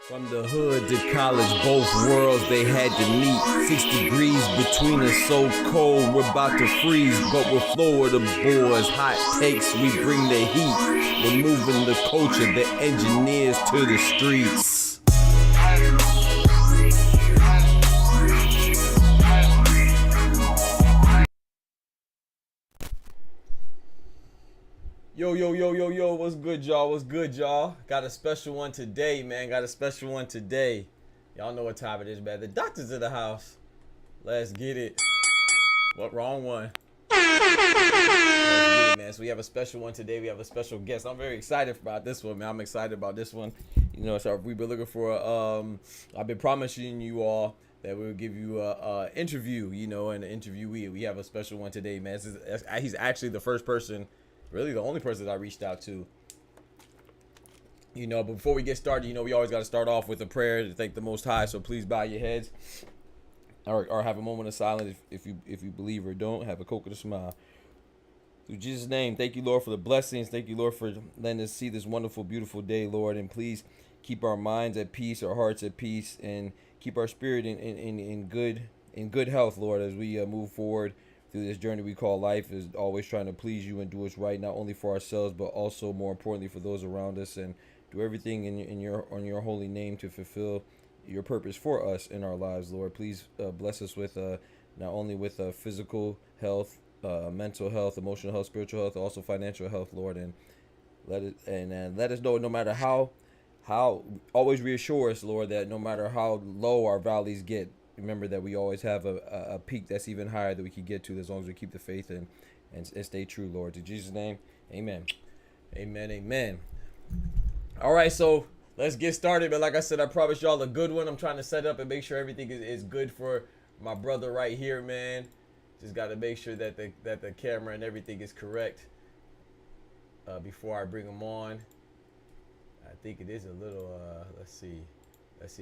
From the hood to college, both worlds they had to meet. 6 degrees between us, so cold, we're about to freeze. But we're Florida boys, hot takes, we bring the heat. We're moving the culture, the engineers to the streets. Yo, what's good, y'all? What's good, y'all? Got a special one today, man. Got a special one today. Y'all know what time it is, man. The doctor's in the house. Let's get it. What? Wrong one. Let's get it, man. So we have a special one today. We have a special guest. I'm very excited about this one, man. I'm excited about this one. You know, so we've been looking for I've been promising you all that we'll give you a interview, you know, and an interviewee. We have a special one today, man. He's actually the first person, really the only person that I reached out to. You know, but before we get started, you know, we always got to start off with a prayer to thank the Most High. So please bow your heads, or have a moment of silence if you believe or don't. Have a coconut smile. Through Jesus' name, thank you, Lord, for the blessings. Thank you, Lord, for letting us see this wonderful, beautiful day, Lord. And please keep our minds at peace, our hearts at peace, and keep our spirit in good health, Lord, as we move forward through this journey we call life, is always trying to please you and do what's right, not only for ourselves, but also more importantly for those around us, and do everything in your holy name to fulfill your purpose for us in our lives, Lord. Please bless us with not only with physical health, mental health, emotional health, spiritual health, also financial health, Lord, and let us know, no matter how always reassure us, Lord, that no matter how low our valleys get, remember that we always have a peak that's even higher that we can get to, as long as we keep the faith and stay true, Lord. In Jesus' name, amen. Amen. All right, so let's get started. But like I said, I promised y'all a good one. I'm trying to set up and make sure everything is good for my brother right here, man. Just got to make sure that the camera and everything is correct before I bring him on. I think it is a little, let's see if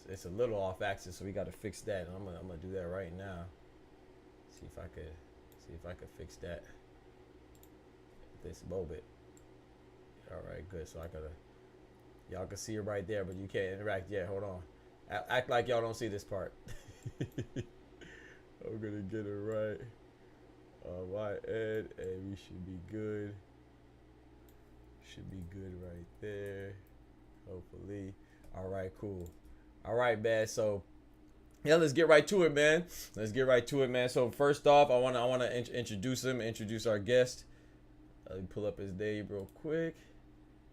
it's a little off axis, so we got to fix that. And I'm gonna do that right now. See if I could fix that at this moment. All right, good. So y'all can see it right there, but you can't interact yet. Hold on. Act like y'all don't see this part. I'm gonna get it right on my end, and we should be good. Should be good right there, hopefully. All right, cool. All right, man. So yeah, let's get right to it, man. So first off, I wanna introduce our guest. Let me pull up his name real quick.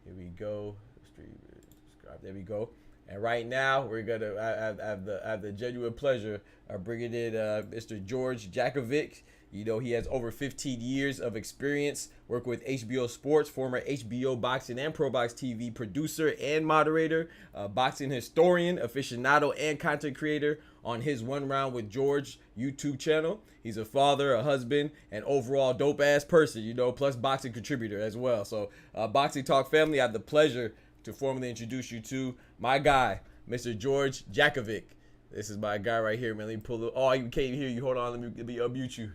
Here we go. Subscribe. There we go. And right now, we're gonna have the genuine pleasure of bringing in Mr. George Jakovic. You know, he has over 15 years of experience working with HBO Sports, former HBO Boxing and ProBox TV producer and moderator, boxing historian, aficionado, and content creator on his One Round with George YouTube channel. He's a father, a husband, and overall dope-ass person, you know, plus boxing contributor as well. So, Boxing Talk family, I have the pleasure to formally introduce you to my guy, Mr. George Jakovic. This is my guy right here, man. Let me pull it. Oh, I can't hear you. Hold on. Let me unmute you.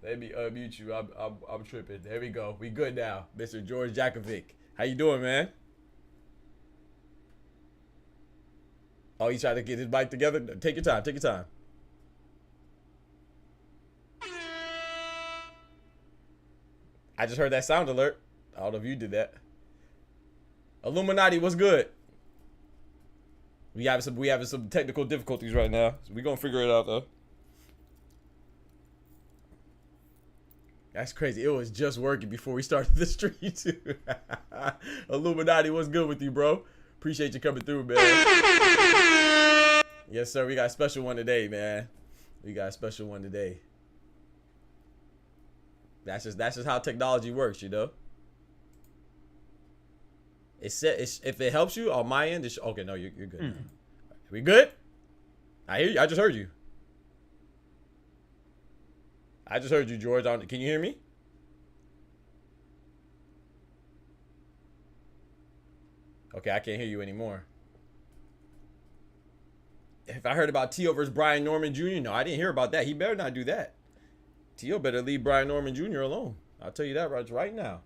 I'm tripping. There we go. We good now. Mr. George Jakovic. How you doing, man? Oh, he's trying to get his mic together? Take your time. I just heard that sound alert. I don't know if you did that. Illuminati, what's good? We have some technical difficulties right now. So we're gonna figure it out though. That's crazy. It was just working before we started the stream too. Illuminati, what's good with you, bro? Appreciate you coming through, man. Yes, sir. We got a special one today, man. That's just how technology works, you know. If it helps you on my end, okay. No, you're good. We good? I hear you. I just heard you. George. Can you hear me? Okay, I can't hear you anymore. If I heard about T.O. versus Brian Norman Jr., no, I didn't hear about that. He better not do that. T.O. better leave Brian Norman Jr. alone. I'll tell you that right now.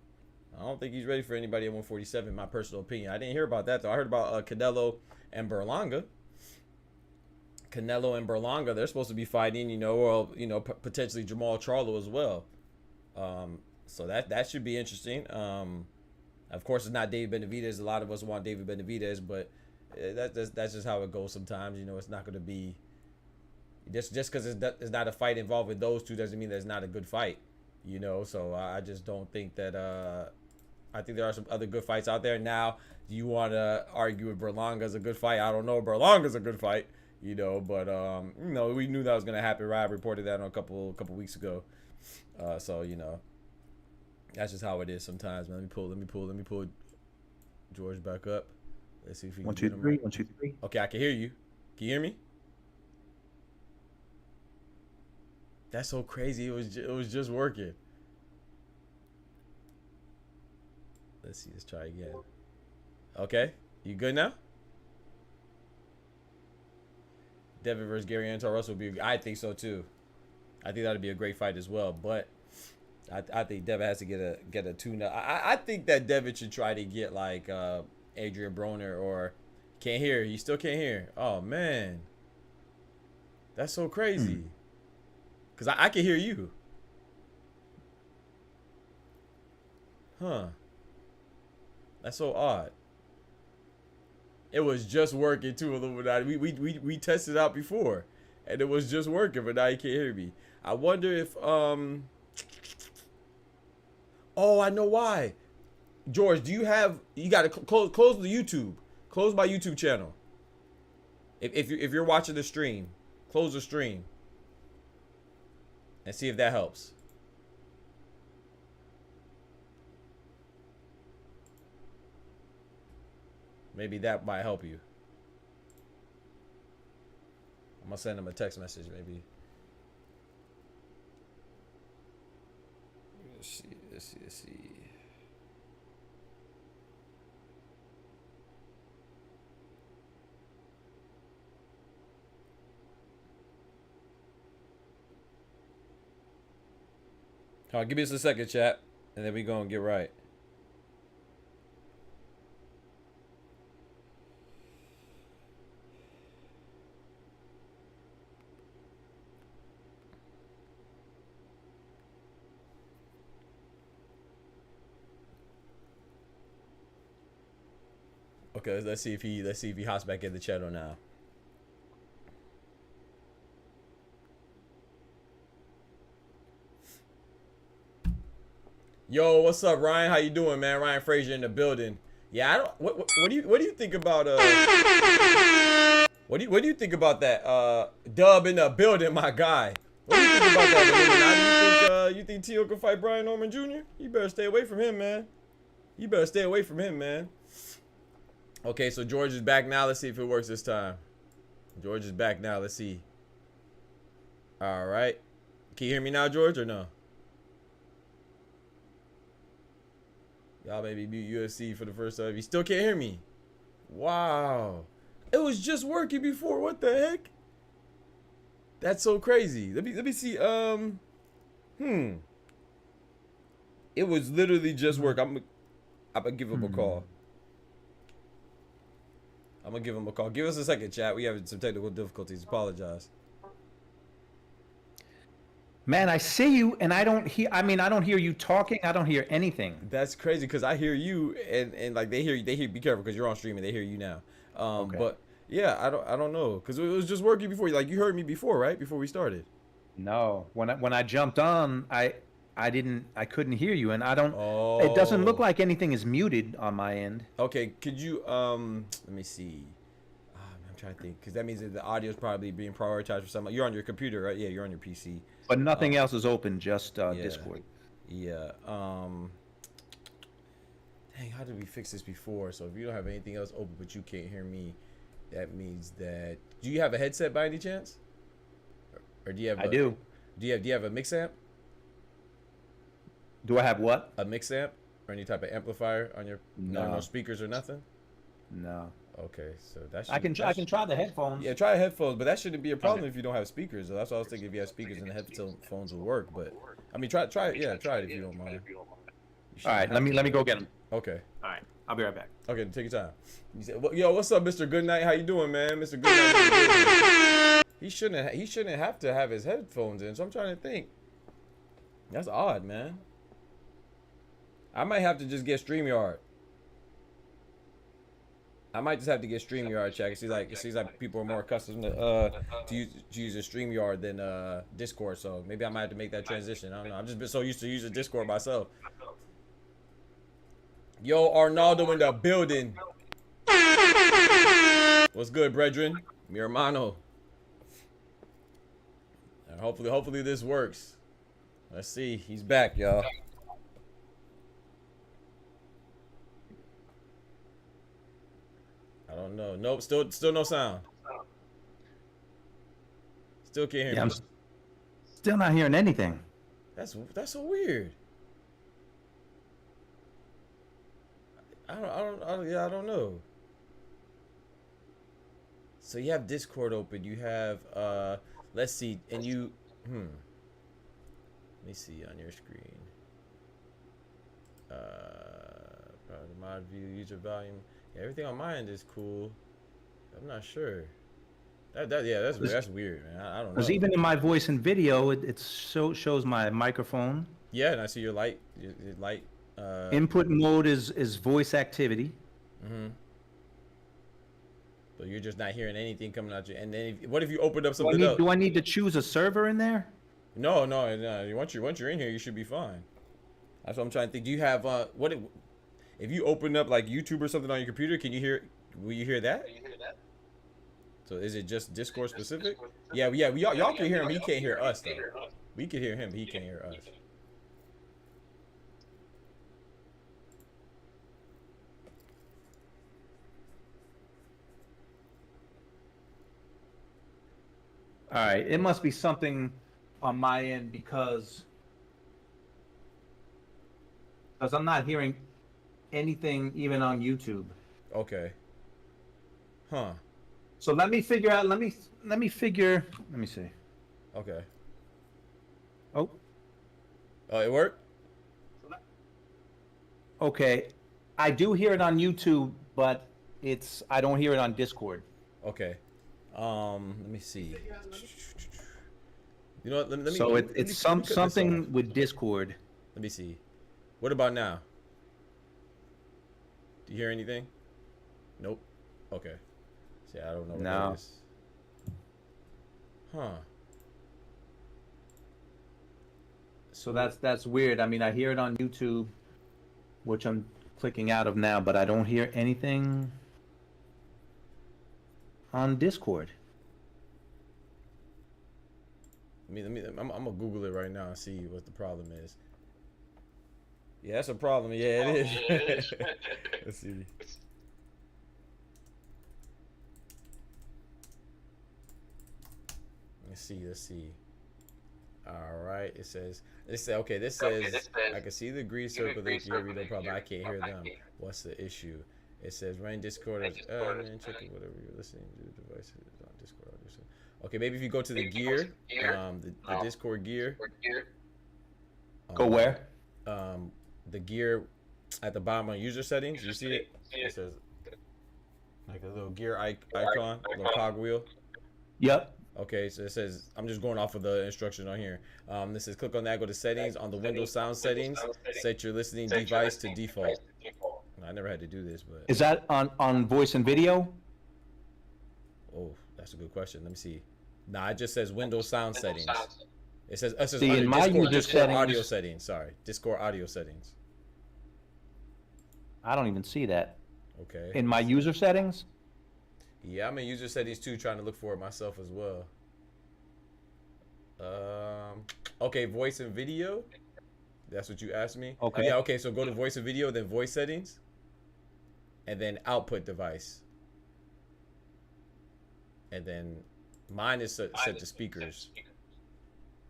I don't think he's ready for anybody at 147, in my personal opinion. I didn't hear about that, though. I heard about Canelo and Berlanga. Canelo and Berlanga, they're supposed to be fighting, you know, or, you know, potentially Jamal Charlo as well. So that should be interesting. Of course, it's not David Benavidez. A lot of us want David Benavidez, but that's just how it goes sometimes. You know, it's not going to be just because it's not a fight involving those two doesn't mean that it's not a good fight. You know, so I just don't think that. I think there are some other good fights out there. Now, do you want to argue if Berlanga's a good fight? I don't know. Berlanga's a good fight, you know, but you know, we knew that was gonna happen. Right? I reported that on a couple weeks ago. So you know, that's just how it is sometimes. Man. Let me pull George back up. Let's see if we can 1, 2, 3. 1, 2, 3. Okay, I can hear you. Can you hear me? That's so crazy. It was just working. Let's see. Let's try again. Okay, you good now? Devin versus Gary Anton Russell would be. I think so too. I think that'd be a great fight as well. But I think Devin has to get a tune up. I think that Devin should try to get like Adrian Broner or can't hear. You still can't hear. Oh man, that's so crazy. Cause I can hear you. Huh. That's so odd. It was just working too, Illuminati. We tested out before, and it was just working, but now you can't hear me. I wonder if Oh, I know why. George, you got to close the YouTube. Close my YouTube channel. If you're watching the stream, close the stream, and see if that helps. Maybe that might help you. I'm gonna send him a text message, maybe. Let's see. All right, give me just a second, chat, and then we gonna get right. Okay, let's see if he hops back in the channel now. Yo, what's up, Ryan? How you doing, man? Ryan Frazier in the building. Yeah, I don't. What do you think about What do you think about that? Dub in the building, my guy. What do you think about that? You think Tio can fight Brian Norman Jr.? You better stay away from him, man. You better stay away from him, man. Okay, so George is back now. Let's see if it works this time. George is back now. Let's see. All right. Can you hear me now, George, or no? Y'all maybe mute UFC for the first time. You still can't hear me. Wow. It was just working before. What the heck? That's so crazy. Let me see. It was literally just work. I'm gonna give him a call. I'm gonna give him a call. Give us a second, chat. We having some technical difficulties. Apologize. Man, I see you, and I don't hear. I mean, I don't hear you talking. I don't hear anything. That's crazy because I hear you, and like they hear. Be careful because you're on stream and they hear you now. Okay. But yeah, I don't know because it was just working before. Like you heard me before, right? Before we started. No, when I jumped on, I couldn't hear you, and I don't. Oh. It doesn't look like anything is muted on my end. Okay, could you let me see. I'm trying to think because that means that the audio is probably being prioritized for something. You're on your computer, right? Yeah, you're on your PC. But nothing else is open, just Discord. Yeah. Dang, how did we fix this before? So if you don't have anything else open but you can't hear me, that means that. Do you have a headset by any chance? Or do you have? I do. Do you have a mix amp? Do I have what? A mix amp or any type of amplifier on your? No speakers or nothing. No. Okay, so that I can try the headphones. Yeah, try the headphones, but that shouldn't be a problem if you don't have speakers. So that's what I was thinking. If you have speakers and the headphones will work, but I mean, try it. Yeah, try it if you don't mind. All right, let me go get him. Okay. All right, I'll be right back. Okay, take your time. He said, "Yo, what's up, Mr. Goodnight? How you doing, man, Mr. Goodnight?" He shouldn't have to have his headphones in. So I'm trying to think. That's odd, man. I might have to just get StreamYard. I might just have to get StreamYard check. It seems like people are more accustomed to use a StreamYard than Discord. So maybe I might have to make that transition. I don't know. I've just been so used to using Discord myself. Yo, Arnaldo in the building. What's good, brethren? Mi hermano. And hopefully this works. Let's see. He's back, y'all. I don't know. Nope. Still no sound. Still can't hear me. I'm still not hearing anything. That's so weird. I don't know. So you have Discord open. You have let's see, and you let me see on your screen. Mod view, user volume. Yeah, everything on my end is cool. I'm not sure. That's weird, man. I don't know. Because even in my voice and video, it shows my microphone. Yeah, and I see your light. Your light. Input mode is voice activity. Mm-hmm. So you're just not hearing anything coming out you. And then what if you opened up something else? Do I need to choose a server in there? No. Once you're in here, you should be fine. That's what I'm trying to think. Do you have if you open up like YouTube or something on your computer? Will you hear that? So is it just Discord specific? Yeah. Y'all can hear him. He can't hear us though. We can hear him. But he can't hear us. All right, it must be something on my end because I'm not hearing anything even on YouTube. Okay. Huh. So let me figure out. Let me see. Okay. Oh, it worked? Okay. I do hear it on YouTube, but I don't hear it on Discord. Okay. Let me see. You know what? Let me. So it's something with Discord. Let me see. What about now? Do you hear anything? Nope. Okay. See, I don't know what that is. Huh. So that's weird. I mean, I hear it on YouTube, which I'm clicking out of now, but I don't hear anything on Discord. I'm gonna Google it right now and see what the problem is. Yeah, that's a problem. Yeah, it is. Let's see. Let's see. All right. This says I can see the green circle. They can read no problem. I can't hear them. What's the issue? It says running Discord. Man, check it, whatever you're listening to. Devices on Discord. Okay, maybe if you go to the gear, the Discord gear. Go where? The gear at the bottom on user settings. You see it? It says like a little gear icon, a little cogwheel. Yep. Okay, so it says, I'm just going off of the instruction on here. This says click on that, go to settings. On the Windows sound settings, set your listening device to default. I never had to do this, but. Is that on voice and video? Oh, that's a good question. Let me see. Nah, it just says Windows sound settings. It says see, in my Discord audio settings. Sorry, Discord audio settings. I don't even see that. Okay. In my user settings? Yeah, I'm in user settings too, trying to look for it myself as well. Okay, voice and video. That's what you asked me. Okay. Yeah. Okay. So go to voice and video, then voice settings, and then output device, and then mine is set to speakers.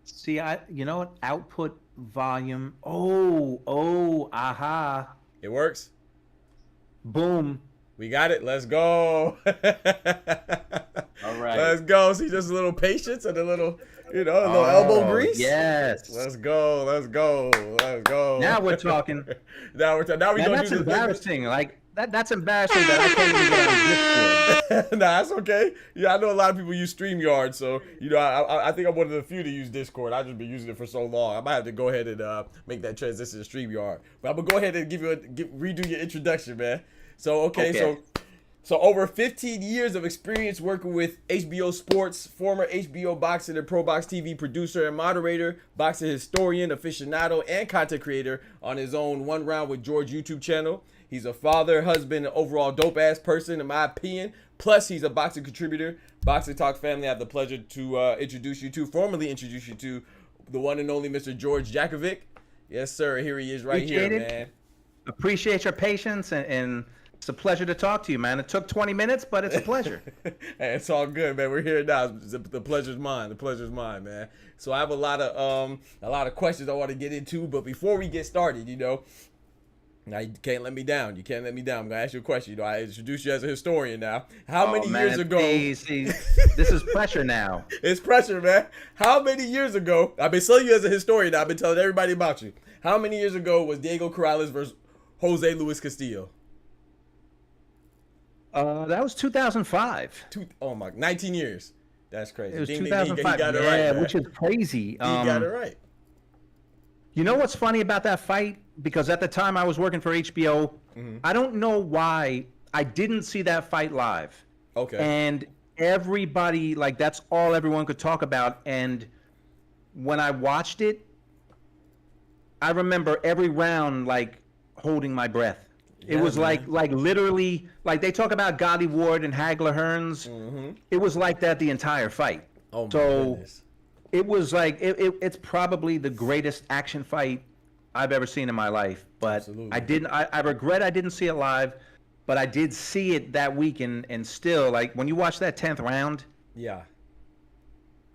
See, you know what? Output volume. Oh, aha. It works. Boom. We got it. Let's go. All right. Let's go. See, just a little patience and a little, you know, a little elbow grease. Yes. Let's go. Let's go. Let's go. Now we're talking. Now we gonna that's do embarrassing. Like that's embarrassing that I can't even get on Discord. Nah, that's okay. Yeah, I know a lot of people use StreamYard, so you know, I think I'm one of the few to use Discord. I've just been using it for so long. I might have to go ahead and make that transition to StreamYard. But I'm gonna go ahead and redo your introduction, man. So okay. So over 15 years of experience working with HBO Sports, former HBO Boxing and ProBox TV producer and moderator, boxing historian, aficionado, and content creator on his own One Round with George YouTube channel. He's a father, husband, and overall dope-ass person, in my opinion. Plus, he's a boxing contributor. Boxing Talk family, I have the pleasure to formally introduce you to the one and only Mr. George Jakovic. Yes, sir. Here he is right here, man. Appreciate your patience, and it's a pleasure to talk to you, man. It took 20 minutes, but it's a pleasure. Hey, it's all good, man. We're here now. The pleasure's mine. The pleasure's mine, man. So I have a lot of questions I want to get into, but before we get started, you know, now you can't let me down. You can't let me down. I'm gonna ask you a question. You know, I introduced you as a historian now. How many years ago? See, this is pressure now. It's pressure, man. How many years ago? I've been selling you as a historian now. I've been telling everybody about you. How many years ago was Diego Corrales versus Jose Luis Castillo? That was 2005. 19 years. That's crazy. It was Ding, 2005. He got it right, which is crazy. He got it right. You know what's funny about that fight? Because at the time I was working for HBO, I don't know why I didn't see that fight live. Okay. And everybody, like, that's all everyone could talk about. And when I watched it, I remember every round, like, holding my breath. It was like literally, like they talk about Gotti Ward and Hagler Hearns. It was like that the entire fight. Oh my goodness. It was like it's probably the greatest action fight I've ever seen in my life. But absolutely. I regret I didn't see it live, but I did see it that week, and still, like, when you watch that 10th round. Yeah.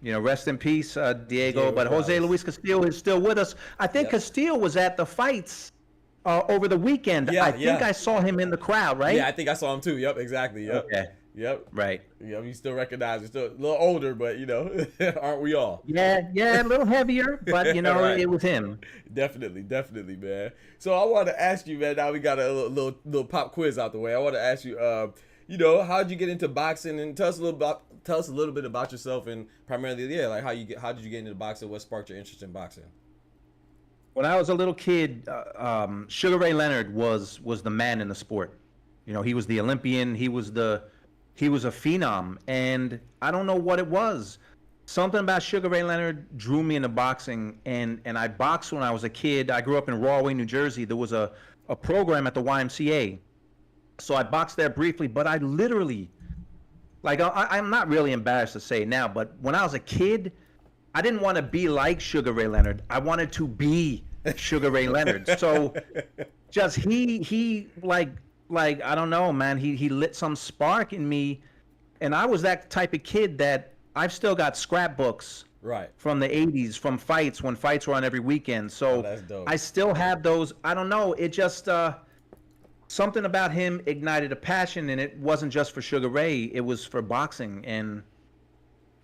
You know, rest in peace, Diego. But Jose Luis Castillo is still with us. I think Castillo was at the fights over the weekend. I think I saw him in the crowd, right? Yeah, I think I saw him too. Yep, exactly. Yep. Okay. Yep. Right. Yep, you still recognize it. Still a little older, but you know, aren't we all? Yeah, a little heavier, but you know, right. It was him. Definitely, man. So I want to ask you, man. Now we got a little pop quiz out the way. I want to ask you, you know, how'd you get into boxing, and tell us a little bit about yourself, and primarily, like how did you get into boxing? What sparked your interest in boxing? When I was a little kid, Sugar Ray Leonard was the man in the sport. You know, he was the Olympian. He was a phenom, and I don't know what it was. Something about Sugar Ray Leonard drew me into boxing, and I boxed when I was a kid. I grew up in Rahway, New Jersey. There was a program at the YMCA, so I boxed there briefly. But I literally, like, I'm not really embarrassed to say it now, but when I was a kid, I didn't want to be like Sugar Ray Leonard. I wanted to be Sugar Ray Leonard. So just he like I don't know, man, he lit some spark in me, and I was that type of kid that I've still got scrapbooks from the 80s, from fights, when fights were on every weekend. So that's dope. I still have those. I don't know, it just something about him ignited a passion, and it wasn't just for Sugar Ray, it was for boxing. And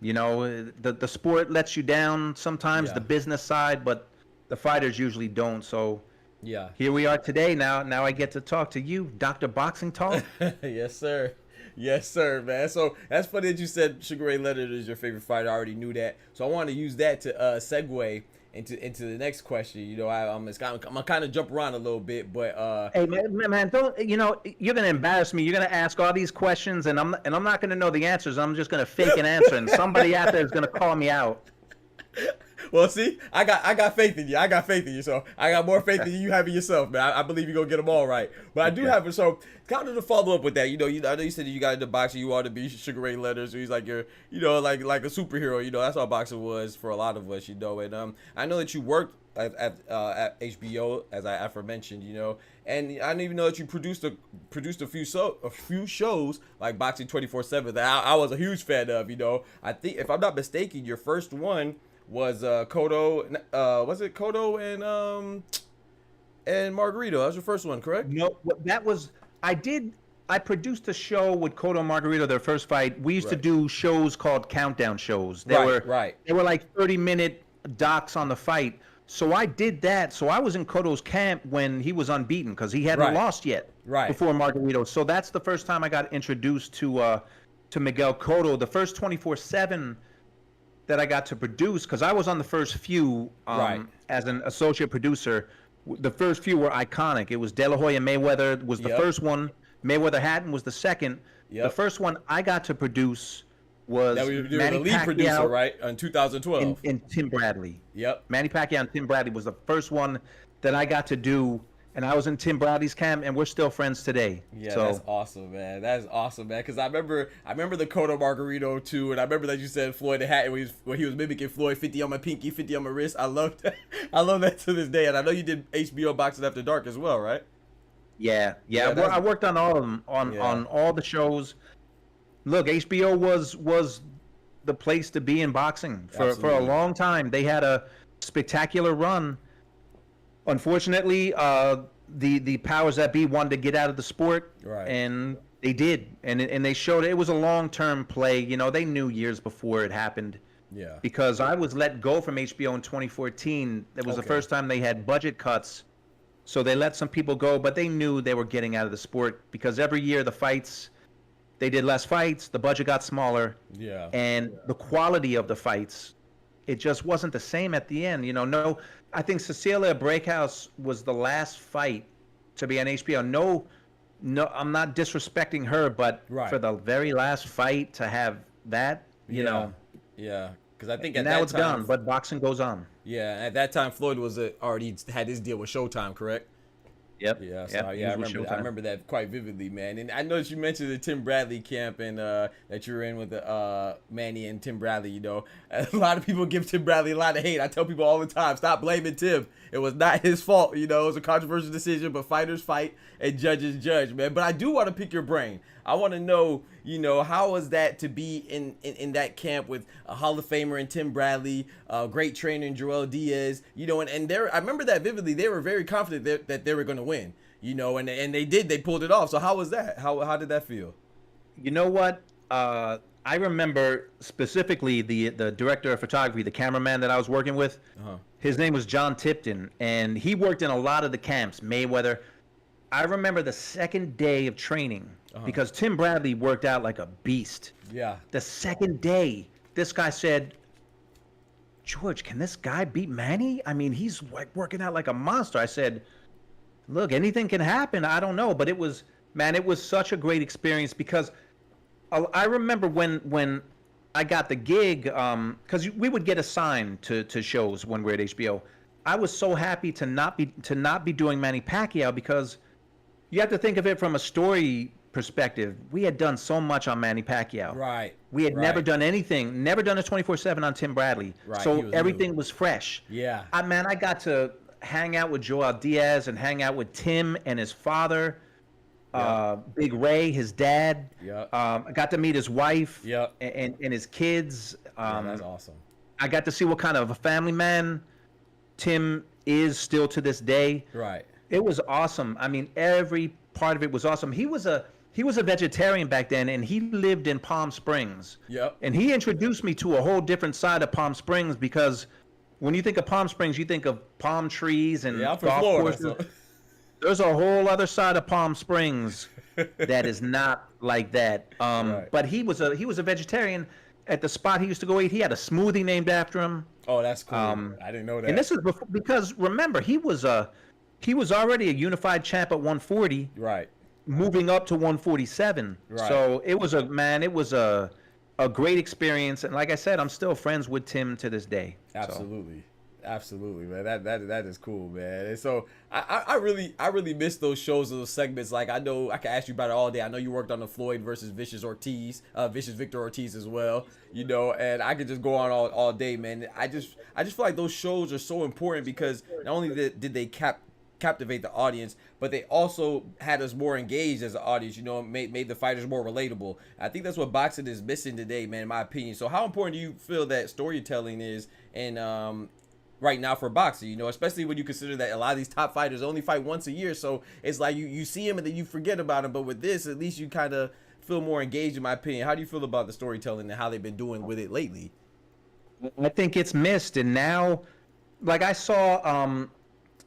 you know, the sport lets you down sometimes, the business side, but the fighters usually don't. So yeah, here we are today. Now I get to talk to you, Dr. Boxing Talk. Yes, sir, man. So that's funny that you said Sugar Ray Leonard is your favorite fighter. I already knew that. So I want to use that to segue into the next question. You know, I'm gonna kind of jump around a little bit, but hey man, don't, you know, you're gonna embarrass me. You're gonna ask all these questions, and I'm not gonna know the answers. I'm just gonna fake an answer, and somebody out there is gonna call me out. Well, see, I got faith in you. So I got more faith than you have in yourself, man. I believe you're gonna get them all right. But I do have it. So kind of to follow up with that, you know, I know you said that you got into boxing. You wanted to be Sugar Ray Leonard, so he's like your, you know, like a superhero. You know, that's how boxing was for a lot of us, you know. And I know that you worked at HBO, as I aforementioned, you know, and I didn't even know that you produced a few shows like Boxing 24/7 that I was a huge fan of. You know, I think, if I'm not mistaken, your first one was Cotto. Was it Cotto and Margarito? That was your first one, correct? No, that was, I did I produced a show with Cotto and Margarito, their first fight. We used to Right. do shows called countdown shows. Right. They were like 30-minute docs on the fight. So I did that. So I was in Cotto's camp when he was unbeaten because he hadn't Right. lost yet Right. before Margarito. So that's the first time I got introduced to Miguel Cotto. The first 24/7 that I got to produce, because I was on the first few Right. as an associate producer. The first few were iconic. It was De La Hoya Mayweather was the Yep. first one. Mayweather Hatton was the second. Yep. The first one I got to produce was That we were the Manny lead Pacquiao producer, right? In 2012. and Tim Bradley. Yep. Manny Pacquiao and Tim Bradley was the first one that I got to do, and I was in Tim Bradley's camp, and we're still friends today. Yeah, so, that's awesome, man. That's awesome, man. Because I remember the Cotto Margarito too, and I remember that you said Floyd had when he was mimicking Floyd, 50 on my pinky, 50 on my wrist. I love that. I love that to this day, and I know you did HBO Boxing After Dark as well, right? yeah. Yeah, that's- I worked on all of them, Yeah. on all the shows. Look, HBO was the place to be in boxing for a Absolutely. long time. They had a spectacular run. Unfortunately, the powers that be wanted to get out of the sport, Right. and they did, and they showed it was a long-term play. You know, they knew years before it happened, Yeah. because I was let go from HBO in 2014. It was the Okay. first time they had budget cuts, so they let some people go, but they knew they were getting out of the sport because every year the fights, they did less fights, the budget got smaller, Yeah. and the quality of the fights, it just wasn't the same at the end. You know, no, I think Cecilia Breakhouse was the last fight to be on HBO. No, I'm not disrespecting her, but Right. for the very last fight to have that, you know, Yeah. Because I think and at now that it's time, done. But boxing goes on. yeah, at that time Floyd was already had his deal with Showtime, correct? Yep. Yeah, so Yep, he yeah, was with I Showtime. remember that quite vividly, man. And I know that you mentioned the Tim Bradley camp and that you were in with the Manny and Tim Bradley. You know, a lot of people give Tim Bradley a lot of hate. I tell people all the time, stop blaming Tim. It was not his fault. You know, it was a controversial decision, but fighters fight and judges judge, man. But I do want to pick your brain. I want to know, you know, how was that to be in that camp with a Hall of Famer and Tim Bradley, great trainer in Joel Diaz, you know, and I remember that vividly. They were very confident that they were going to win, you know, and they did. They pulled it off. So how was that? How did that feel? You know what? I remember specifically the director of photography, the cameraman that I was working with. Uh-huh. His name was John Tipton, and he worked in a lot of the camps, Mayweather. I remember the second day of training, because Tim Bradley worked out like a beast. Yeah. The second day, this guy said, "George, can this guy beat Manny? I mean, he's like working out like a monster." I said, "Look, anything can happen. I don't know." But it was such a great experience because I remember when I got the gig, because we would get assigned to shows when we're at HBO. I was so happy to not be doing Manny Pacquiao, because you have to think of it from a story perspective. We had done so much on Manny Pacquiao. Right. We had right. never done anything, never done a 24/7 on Tim Bradley. Right, he So was everything new. was fresh. Yeah. I got to hang out with Joel Diaz and hang out with Tim and his father, Big Ray, his dad. Yep. I got to meet his wife Yep. and his kids. Yeah, that's awesome. I got to see what kind of a family man Tim is still to this day. Right. It was awesome. I mean, every part of it was awesome. He was a vegetarian back then, and he lived in Palm Springs. Yep. And he introduced me to a whole different side of Palm Springs, because when you think of Palm Springs, you think of palm trees and Yeah, I'm from golf Florida. courses. So. There's a whole other side of Palm Springs that is not like that. Right. But he was a vegetarian. At the spot he used to go eat, he had a smoothie named after him. Oh, that's cool. I didn't know that. And this is before, because remember, he was already a unified champ at 140, right. moving up to 147. Right. So it was a great experience, and like I said, I'm still friends with Tim to this day. So. Absolutely, man. That is cool, man. And so I really miss those shows, those segments. Like, I know I can ask you about it all day. I know you worked on the Floyd versus Vicious Victor Ortiz as well. You know, and I could just go on all day, man. I just feel like those shows are so important, because not only did they captivate the audience, but they also had us more engaged as an audience, you know, made the fighters more relatable. I think that's what boxing is missing today, man, in my opinion. So how important do you feel that storytelling is in right now for boxing, you know, especially when you consider that a lot of these top fighters only fight once a year. So it's like you see him and then you forget about him. But with this, at least you kind of feel more engaged, in my opinion. How do you feel about the storytelling and how they've been doing with it lately? I think it's missed, and now, like I saw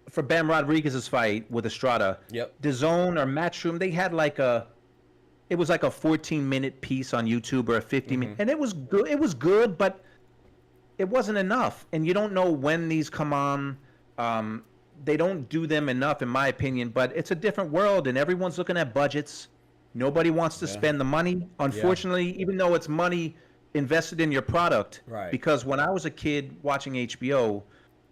for Ben Rodriguez's fight with Estrada, Yep. DAZN or Matchroom, they had like it was like a 14-minute piece on YouTube or a 50-minute, and it was good. It was good, but it wasn't enough. And you don't know when these come on. They don't do them enough, in my opinion. But it's a different world, and everyone's looking at budgets. Nobody wants to spend the money. Unfortunately, even though it's money invested in your product, Right. because when I was a kid watching HBO,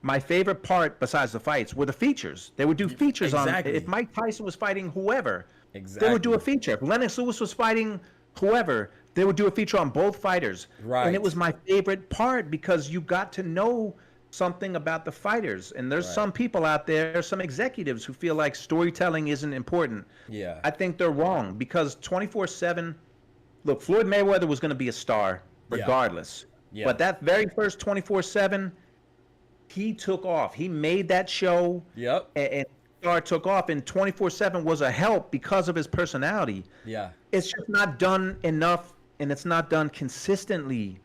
my favorite part, besides the fights, were the features. They would do features Exactly. on, if Mike Tyson was fighting whoever, Exactly. they would do a feature. If Lennox Lewis was fighting whoever, they would do a feature on both fighters. Right. And it was my favorite part because you got to know something about the fighters. And there's some people out there, some executives who feel like storytelling isn't important. Yeah. I think they're wrong because 24/7, look, Floyd Mayweather was going to be a star regardless. Yeah. But that very first 24/7, he took off. He made that show. Yep. And Star took off, and 24/7 was a help because of his personality. Yeah. It's just not done enough, and it's not done consistently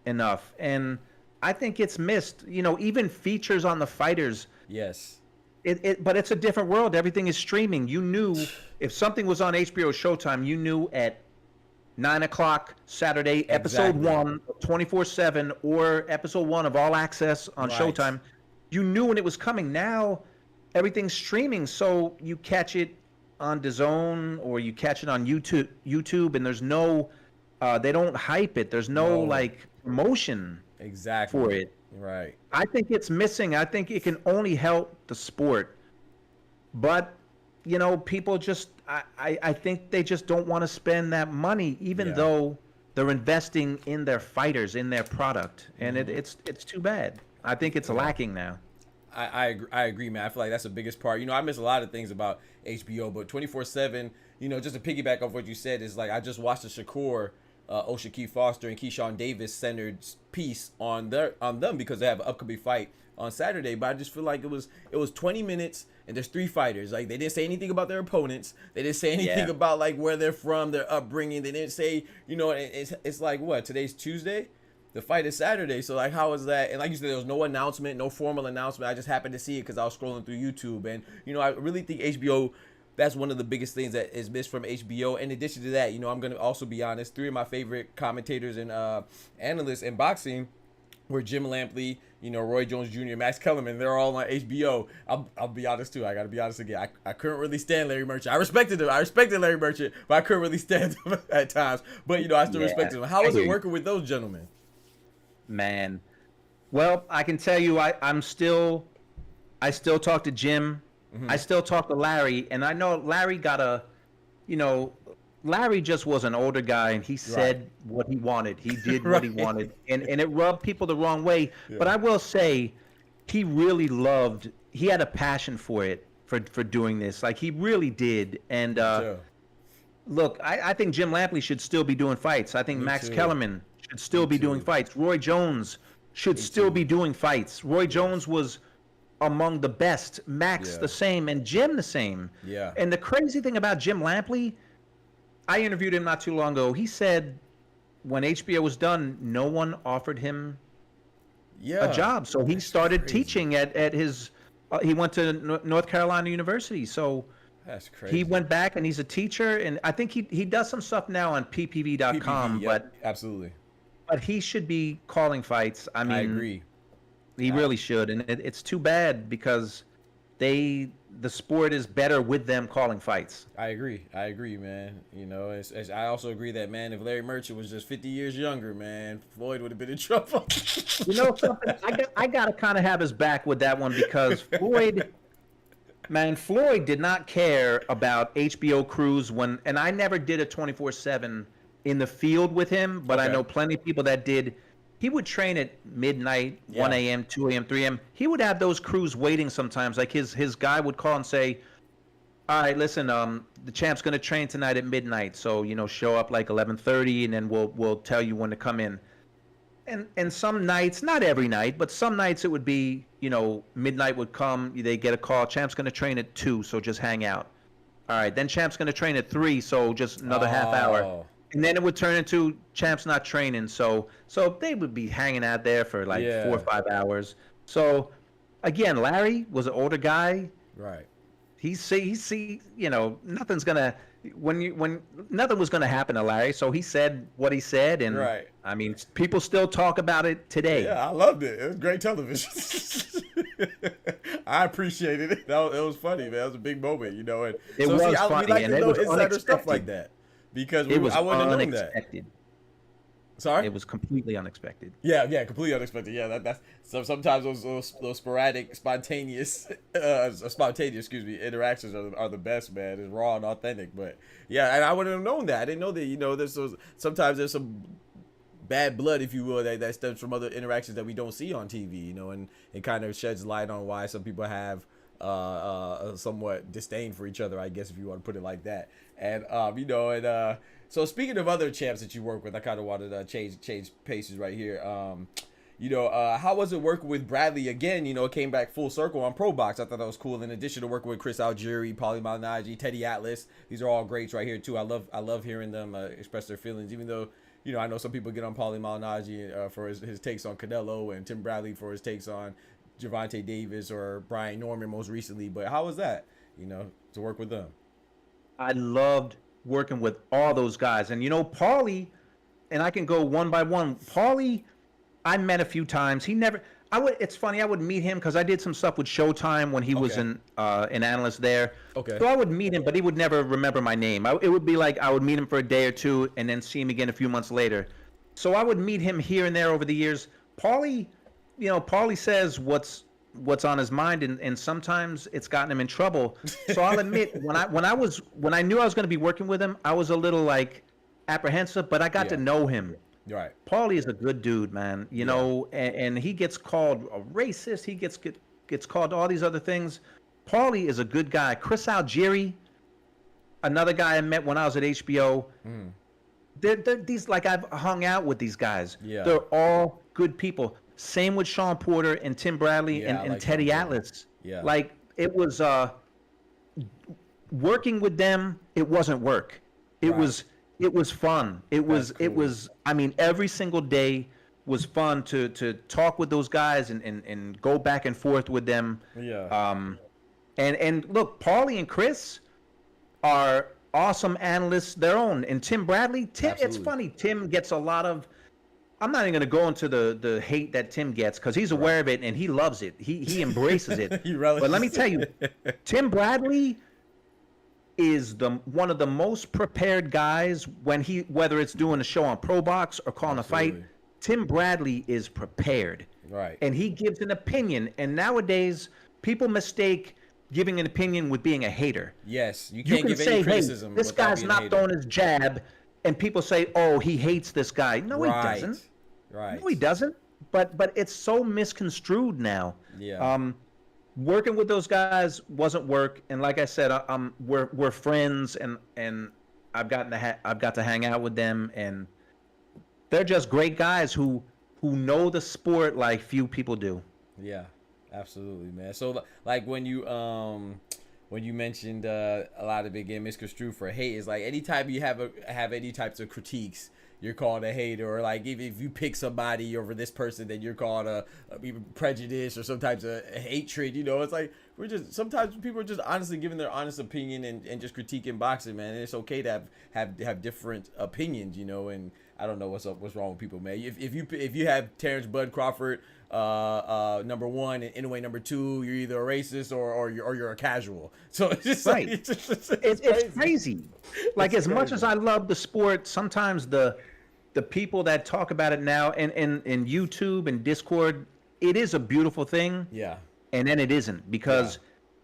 enough. And I think it's missed. You know, even features on the fighters. Yes. But it's a different world. Everything is streaming. You knew if something was on HBO Showtime, you knew at 9 o'clock Saturday, episode 1 of 24/7, or episode 1 of All Access on Showtime. You knew when it was coming. Now, everything's streaming, so you catch it on DAZN or you catch it on YouTube, and there's no, they don't hype it. There's no like promotion for it. Right. I think it's missing. I think it can only help the sport, but you know, people just, I think they just don't want to spend that money, even though they're investing in their fighters, in their product, and it's too bad. I think it's lacking now. I agree, man. I feel like that's the biggest part. You know, I miss a lot of things about HBO, but 24/7, you know, just to piggyback off what you said, is like I just watched the Shakur, O'Shaquie Foster and Keyshawn Davis centered piece on them because they have an upcoming fight on Saturday. But I just feel like it was 20 minutes and there's 3 fighters. Like, they didn't say anything about their opponents. They didn't say anything about like where they're from, their upbringing. They didn't say, you know, it's like, what, today's Tuesday? The fight is Saturday, so like, how is that? And like you said, there was no announcement, no formal announcement. I just happened to see it because I was scrolling through YouTube, and you know, I really think HBO, that's one of the biggest things that is missed from HBO. In addition to that, you know, I'm gonna also be honest, 3 of my favorite commentators and analysts in boxing were Jim Lampley, you know, Roy Jones Jr., Max Kellerman. They're all on HBO. I'll be honest too. I gotta be honest again. I couldn't really stand Larry Merchant. I respected him. I respected Larry Merchant, but I couldn't really stand him at times. But you know, I still respected him. How was it working with those gentlemen? Man, well, I can tell you, I still talk to Jim. I still talk to Larry, and I know Larry Larry just was an older guy, and he said what he wanted. He did what he wanted, and it rubbed people the wrong way. But I will say, he really he had a passion for it, for doing this. Like, he really did. And look, I think Jim Lampley should still be doing fights. I think Max Kellerman should still be doing fights. Roy Jones should still be doing fights. Roy Jones was among the best. Max the same, and Jim the same. Yeah. And the crazy thing about Jim Lampley, I interviewed him not too long ago. He said when HBO was done, no one offered him a job. So he started teaching at his he went to North Carolina University. So that's crazy. He went back and he's a teacher, and I think he does some stuff now on ppv.com. But absolutely. But he should be calling fights. I mean, I agree. He really should, and it's too bad because the sport is better with them calling fights. I agree, man. You know, I also agree that, man, if Larry Merchant was just 50 years younger, man, Floyd would have been in trouble. You know something? I gotta kind of have his back with that one because Floyd did not care about HBO crews and I never did a 24/7 in the field with him, but I know plenty of people that did. He would train at midnight, 1 a.m., 2 a.m., 3 a.m. He would have those crews waiting sometimes. Like his guy would call and say, all right, listen, the champ's going to train tonight at midnight. So, you know, show up like 11:30 and then we'll tell you when to come in. and some nights, not every night, but some nights it would be, midnight would come, they get a call, Champ's going to train at 2, so just hang out. All right, then Champ's going to train at 3, so just another half hour. And then it would turn into Champ's not training, so they would be hanging out there for like 4 or 5 hours. So again, Larry was an older guy. Right. He nothing's gonna when nothing was gonna happen to Larry. So he said what he said, and right. I mean, people still talk about it today. Yeah, I loved it. It was great television. I appreciated it. It was funny, man. It was a big moment, And it was funny, we like and to it know was insider unexpected. stuff like that because I wouldn't have known that. Sorry? It was completely unexpected. Yeah, completely unexpected. Yeah, that's so. Sometimes those sporadic, spontaneous, interactions are the best, man. It's raw and authentic. But yeah, and I wouldn't have known that. I didn't know that. Sometimes there's some bad blood, if you will, that stems from other interactions that we don't see on TV. And it kind of sheds light on why some people have somewhat disdain for each other, I guess, if you want to put it like that. And so speaking of other champs that you work with, I kind of wanted to change paces right here. How was it working with Bradley again? It came back full circle on ProBox. I thought that was cool. In addition to working with Chris Algieri, Paulie Malignaggi, Teddy Atlas, these are all greats right here too. I love hearing them express their feelings, even though I know some people get on Paulie Malignaggi for his takes on Canelo, and Tim Bradley for his takes on Gervonta Davis or Brian Norman most recently. But how was that? To work with them? I loved working with all those guys, and Paulie, and I can go one by one. Paulie, I met a few times. It's funny, I would meet him because I did some stuff with Showtime when he was an analyst there. Okay. So I would meet him, but he would never remember my name. It would be like I would meet him for a day or two and then see him again a few months later. So I would meet him here and there over the years. Paulie says what's on his mind, and sometimes it's gotten him in trouble. So I'll admit, when I knew I was going to be working with him, I was a little like apprehensive, but I got to know him. Right. Paulie is a good dude, man. And he gets called a racist. He gets called all these other things. Paulie is a good guy. Chris Algieri, another guy I met when I was at HBO. They're these, like, I've hung out with these guys. Yeah. They're all good people. Same with Sean Porter and Tim Bradley and like Teddy Atlas. Yeah. Like, it was working with them, it wasn't work. It was fun. It was I mean, every single day was fun to talk with those guys and go back and forth with them. Yeah. And look, Paulie and Chris are awesome analysts their own. And Tim Bradley, it's funny, Tim gets a lot of, I'm not even going to go into the hate that Tim gets because he's aware of it and he loves it. He embraces it. But let me tell you, Tim Bradley is one of the most prepared guys whether it's doing a show on ProBox or calling a fight. Tim Bradley is prepared. Right. And he gives an opinion. And nowadays, people mistake giving an opinion with being a hater. Yes, you can't give any criticism. Hey, this guy's not throwing his jab, and people say, "Oh, he hates this guy." No, he doesn't. Right. No, he doesn't. But it's so misconstrued now. Yeah. Working with those guys wasn't work, and like I said, we're friends, and I've got to hang out with them, and they're just great guys who know the sport like few people do. Yeah, absolutely, man. So like when you mentioned a lot of it getting misconstrued for hate, is like anytime you have any types of critiques, you're called a hater, or like if you pick somebody over this person, then you're called a prejudice or some types of hatred. It's like sometimes people are just honestly giving their honest opinion and just critiquing boxing, man. And it's okay to have different opinions, and I don't know what's wrong with people, man. If you have Terrence Bud Crawford number 1 and Inoue number 2, you're either a racist or you're a casual. So it's just right. Like, it's crazy. Like, as much as I love the sport, sometimes the people that talk about it now and YouTube and Discord, it is a beautiful thing. Yeah. And then it isn't, because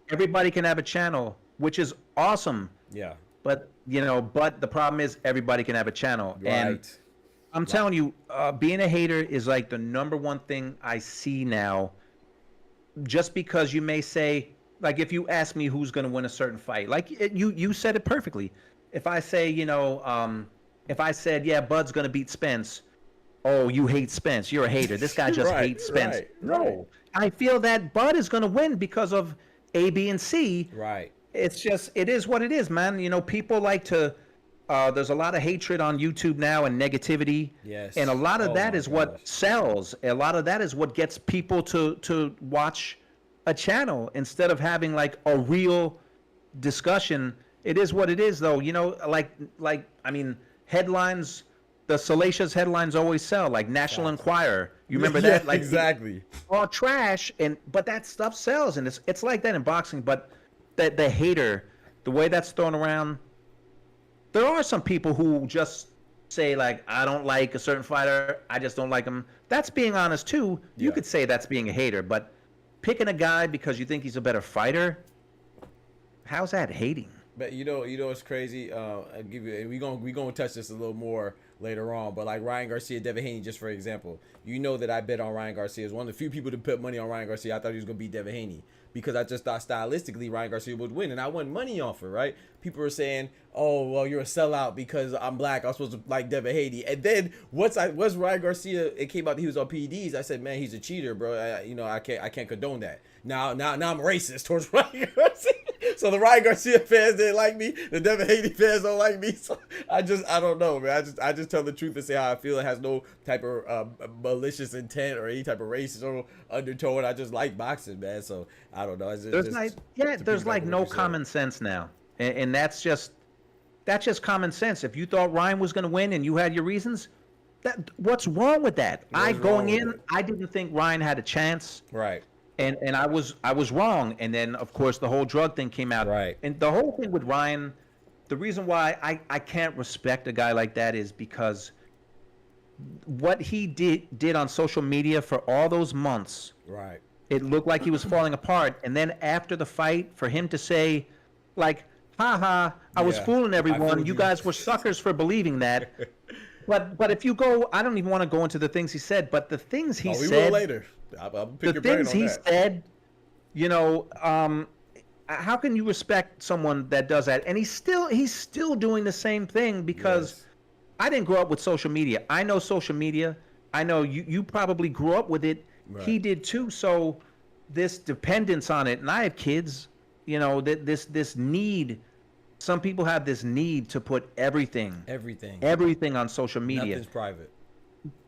everybody can have a channel, which is awesome. Yeah. But the problem is everybody can have a channel. Right. And I'm telling you, being a hater is like the number one thing I see now. Just because you may say, like, if you ask me who's going to win a certain fight, like you said it perfectly. If I say, if I said, yeah, Bud's going to beat Spence, oh, you hate Spence, you're a hater. This guy just Right, hates Spence. right, No, I feel that Bud is going to win because of A, B, and C. Right. It's just, it is what it is, man. You know, people like to, there's a lot of hatred on YouTube now and negativity. Yes. And a lot of Oh that my is what gosh. sells. A lot of that is what gets people to watch a channel instead of having like a real discussion. It is what it is, though. You know, I mean, headlines, the salacious headlines always sell, like National Enquirer. You remember that? Yeah, Like, exactly. all trash, but that stuff sells, and it's like that in boxing. But the hater, the way that's thrown around, there are some people who just say like, I don't like a certain fighter, I just don't like him. That's being honest too. You Yeah. could say that's being a hater, but picking a guy because you think he's a better fighter, how's that hating? But you know it's crazy. I'll give you. We gonna touch this a little more later on. But like Ryan Garcia, Devin Haney, just for example, you know that I bet on Ryan Garcia. As one of the few people to put money on Ryan Garcia. I thought he was gonna beat Devin Haney because I just thought stylistically Ryan Garcia would win, and I won money off it. Right? People were saying, "Oh, well, you're a sellout because I'm black. I'm supposed to like Devin Haney." And then once Ryan Garcia, it came out that he was on PEDs. I said, "Man, he's a cheater, bro. I can't condone that." Now I'm racist towards Ryan Garcia. So the Ryan Garcia fans didn't like me. The Devin Haney fans don't like me. So I don't know, man. I just tell the truth and say how I feel. It has no type of malicious intent or any type of racism undertone. I just like boxing, man. So I don't know. There's like no common sense now, and that's just common sense. If you thought Ryan was going to win and you had your reasons, what's wrong with that? I didn't think Ryan had a chance. Right. And I was wrong. And then of course the whole drug thing came out. Right. And the whole thing with Ryan, the reason why I can't respect a guy like that is because what he did on social media for all those months. Right. It looked like he was falling apart. And then after the fight, for him to say, like, haha, I was fooling everyone. You guys were suckers for believing that. But if you go, I don't even want to go into the things he said, but the things he said. We will later. I'll pick your brain on that. The things he said, you know, how can you respect someone that does that? And he's still doing the same thing because I didn't grow up with social media. I know social media. I know you probably grew up with it. Right. He did too. So this dependence on it, and I have kids, you know, this need. Some people have this need to put everything on social media. Nothing's private.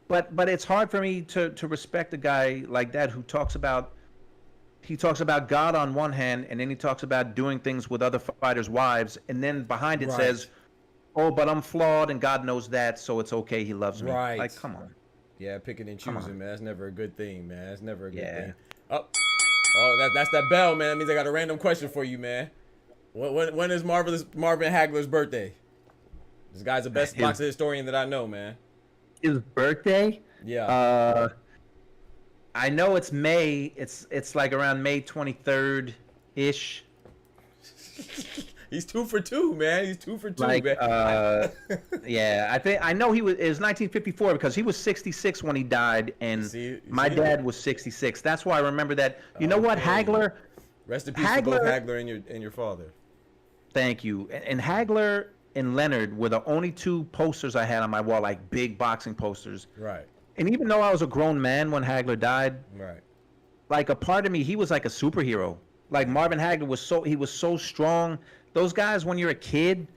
But it's hard for me to respect a guy like that who talks about God on one hand, and then he talks about doing things with other fighters' wives, and then behind it says, "Oh, but I'm flawed, and God knows that, so it's okay. He loves me." Right. Like, come on. Yeah, picking and choosing, man. That's never a good thing, man. That's never a good thing. Oh, that's that bell, man. That means I got a random question for you, man. When is Marvin Hagler's birthday? This guy's the best boxing historian that I know, man. His birthday? Yeah. I know it's May. It's like around May 23rd ish. He's 2 for 2, man. He's 2 for 2, like, man. Yeah, I know it was 1954 because he was 66 when he died, and my dad was 66. That's why I remember that. You know what, Hagler? Rest in peace to both Hagler and your father. Thank you. And Hagler and Leonard were the only two posters I had on my wall, like big boxing posters. Right. And even though I was a grown man when Hagler died, right, like a part of me, he was like a superhero. Like Marvin Hagler was so strong. Those guys, when you're a kid,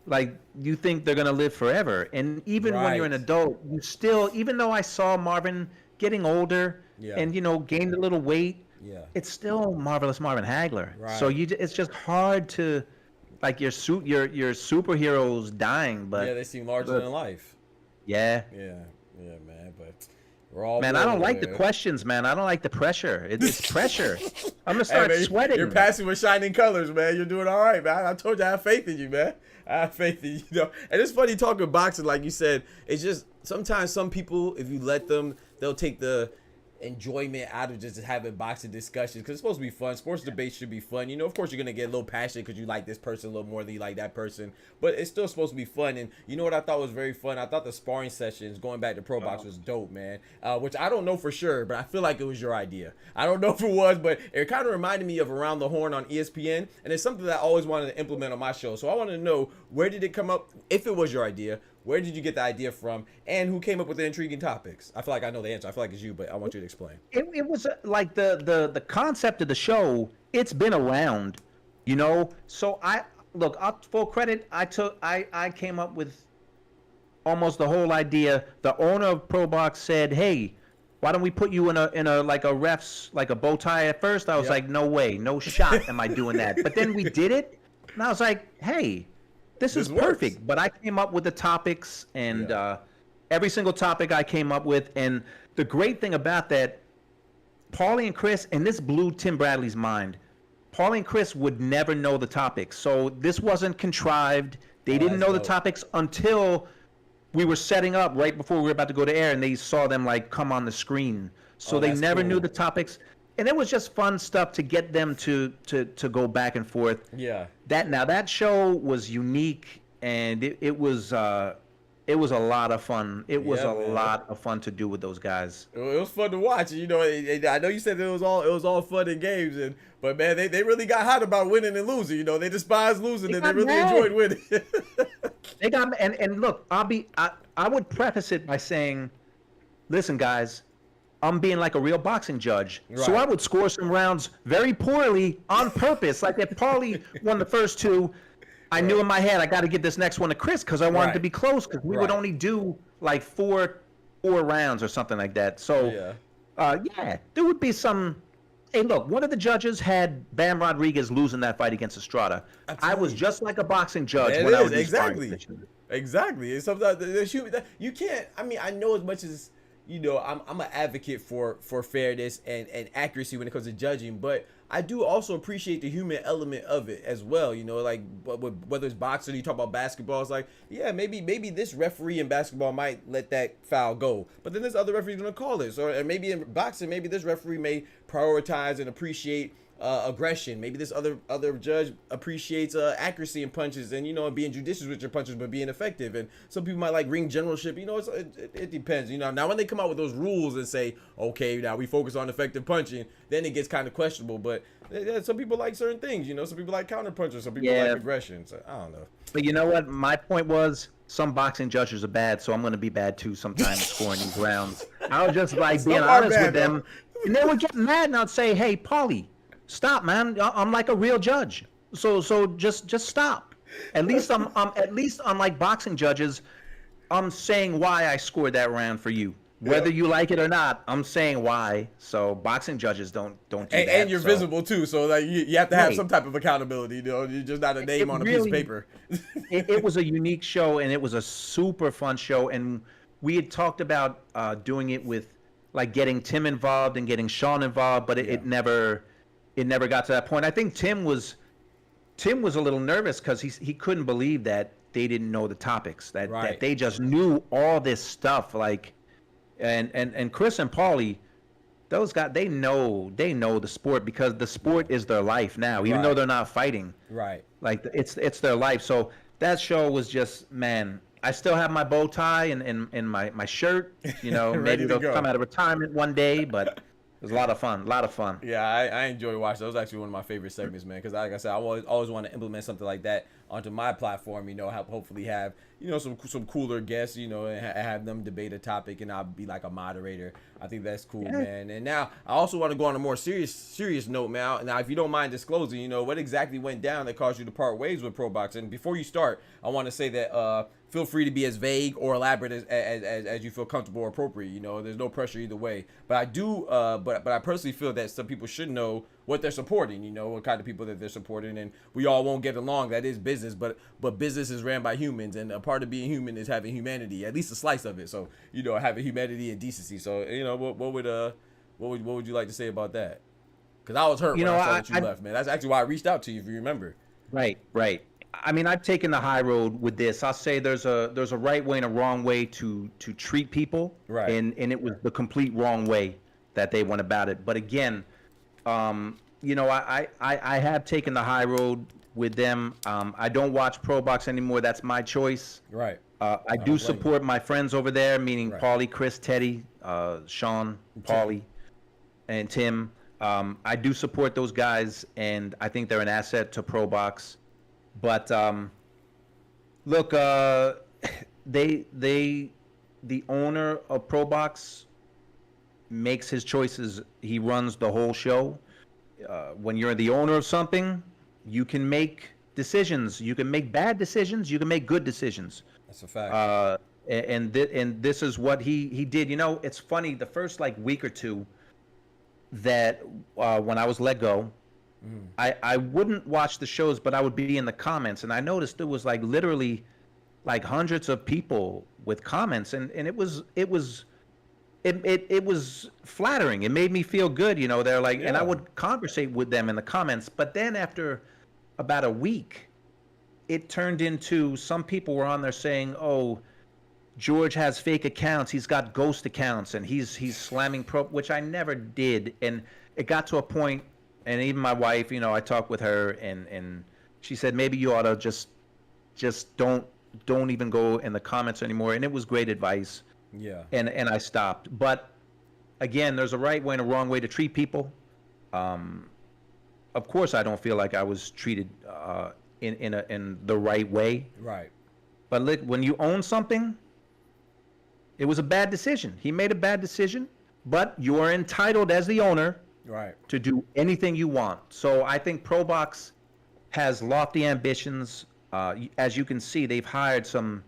like you think they're gonna live forever. And even when you're an adult, you still, even though I saw Marvin getting older and gained a little weight, it's still marvelous Marvin Hagler. Right. So it's just hard to, like, your superheroes dying, but they seem larger than life. Yeah, man. But we're all I don't like the questions, man. I don't like the pressure. It's pressure. I'm gonna start sweating. You're passing with shining colors, man. You're doing all right, man. I told you I have faith in you, man. I have faith in you. And it's funny talking boxing, like you said. It's just sometimes some people, if you let them, they'll take the enjoyment out of just having boxing discussions, because it's supposed to be fun. Sports debates should be fun. Of course you're gonna get a little passionate because you like this person a little more than you like that person, but it's still supposed to be fun. And you know what I thought was very fun? I thought the sparring sessions going back to ProBox was dope, man. Which I don't know for sure, but I feel like it was your idea. I don't know if it was, but it kind of reminded me of Around the Horn on ESPN, and it's something that I always wanted to implement on my show. So I wanted to know, where did it come up? If it was your idea, Where did you get the idea from, and who came up with the intriguing topics? I feel like I know the answer. I feel like it's you, but I want you to explain. It was like the concept of the show. It's been around, you know. So full credit. I came up with almost the whole idea. The owner of ProBox said, "Hey, why don't we put you in a like a ref's like a bow tie?" At first, I was like, "No way, no shot, am I doing that?" But then we did it, and I was like, "Hey, this is perfect." Works. But I came up with the topics, and every single topic I came up with, and the great thing about that, Paulie and Chris, and this blew Tim Bradley's mind. Paulie and Chris would never know the topics, so this wasn't contrived. They didn't know the topics until we were setting up right before we were about to go to air, and they saw them like come on the screen. So they never knew the topics, and it was just fun stuff to get them to go back and forth. Yeah. That show was unique, and it was a lot of fun. It was a lot of fun to do with those guys. It was fun to watch. You know, I know you said it was all fun and games, but man, they really got hot about winning and losing. You know, they despise losing, and they really enjoyed winning. They got and look, I would preface it by saying, listen, guys, I'm being like a real boxing judge. Right. So I would score some rounds very poorly on purpose. Like if Paulie won the first two, I knew in my head I got to give this next one to Chris because I wanted to be close, because we would only do like four rounds or something like that. So there would be some. Hey, look, one of the judges had Bam Rodriguez losing that fight against Estrada. I was just like a boxing judge when I was exactly. And sometimes you can't. I mean, I know as much as you know, I'm an advocate for fairness and accuracy when it comes to judging, but I do also appreciate the human element of it as well. You know, like whether it's boxing, you talk about basketball, it's like, yeah, maybe this referee in basketball might let that foul go, but then this other referee's gonna call it. And maybe in boxing, maybe this referee may prioritize and appreciate aggression. Maybe this other judge appreciates accuracy in punches, and you know, being judicious with your punches but being effective. And some people might like ring generalship. You know, it depends. You know, now when they come out with those rules and say, okay, now we focus on effective punching, then it gets kind of questionable. But some people like certain things. You know, some people like counter punches, some people like aggression. So I don't know. But you know what? My point was, some boxing judges are bad, so I'm going to be bad too sometimes scoring these rounds. I was just like being honest with them, and they would get mad, and I'd say, hey, Paulie, stop, man. I'm like a real judge. So just stop. At least unlike boxing judges, I'm saying why I scored that round for you. Whether you like it or not, I'm saying why. So boxing judges don't do that. And you're visible too, so like you have to have some type of accountability. You know, you're just not a name on a piece of paper. it was a unique show, and it was a super fun show. And we had talked about doing it with like getting Tim involved and getting Sean involved, but it never got to that point. I think Tim was a little nervous because he couldn't believe that they didn't know the topics, that they just knew all this stuff. Like, and Chris and Paulie, those guys, they know the sport, because the sport is their life now, even though they're not fighting. Right. Like it's their life. So that show was just, man, I still have my bow tie and my shirt, you know, maybe it'll come out of retirement one day, but it was a lot of fun. Yeah, I enjoy watching. That was actually one of my favorite segments, man. Because like I said, I always want to implement something like that onto my platform. You know, hopefully have, you know, some cooler guests. You know, and have them debate a topic, and I'll be like a moderator. I think that's cool, man. And now I also want to go on a more serious note, man. Now, if you don't mind disclosing, you know, what exactly went down that caused you to part ways with ProBox. And before you start, I want to say that feel free to be as vague or elaborate as you feel comfortable or appropriate. You know, there's no pressure either way. But I do, but I personally feel that some people should know what they're supporting. You know, what kind of people that they're supporting, and we all won't get along. That is business, but business is ran by humans, and a part of being human is having humanity, at least a slice of it. So, you know, having humanity and decency. So, you know, what would you like to say about that? Because I was hurt when I saw that you left, man. That's actually why I reached out to you, if you remember. Right. I mean, I've taken the high road with this. I'll say there's a right way and a wrong way to treat people, right? And it was the complete wrong way that they went about it. But again, you know, I have taken the high road with them. I don't watch ProBox anymore. That's my choice. Right. I do support my friends over there, meaning Paulie, Chris, Teddy, Sean, Paulie, and Tim. I do support those guys, and I think they're an asset to ProBox. But look, the owner of ProBox makes his choices. He runs the whole show. When you're the owner of something, you can make decisions. You can make bad decisions. You can make good decisions. That's a fact. And this is what he did. You know, it's funny. The first like week or two that when I was let go, I wouldn't watch the shows, but I would be in the comments, and I noticed there was like literally like hundreds of people with comments, and it was flattering. It made me feel good, you know. They're like, and I would conversate with them in the comments. But then after about a week, it turned into some people were on there saying, "Oh, George has fake accounts. He's got ghost accounts, and he's slamming pro," which I never did. And it got to a point, and even my wife, you know, I talked with her, and she said maybe you ought to just don't even go in the comments anymore. And it was great advice. Yeah. And I stopped. But again, there's a right way and a wrong way to treat people. Of course, I don't feel like I was treated in the right way. Right. But look, when you own something, it was a bad decision. He made a bad decision, but you are entitled as the owner, right, to do anything you want. So I think ProBox has lofty ambitions. As you can see, they've hired some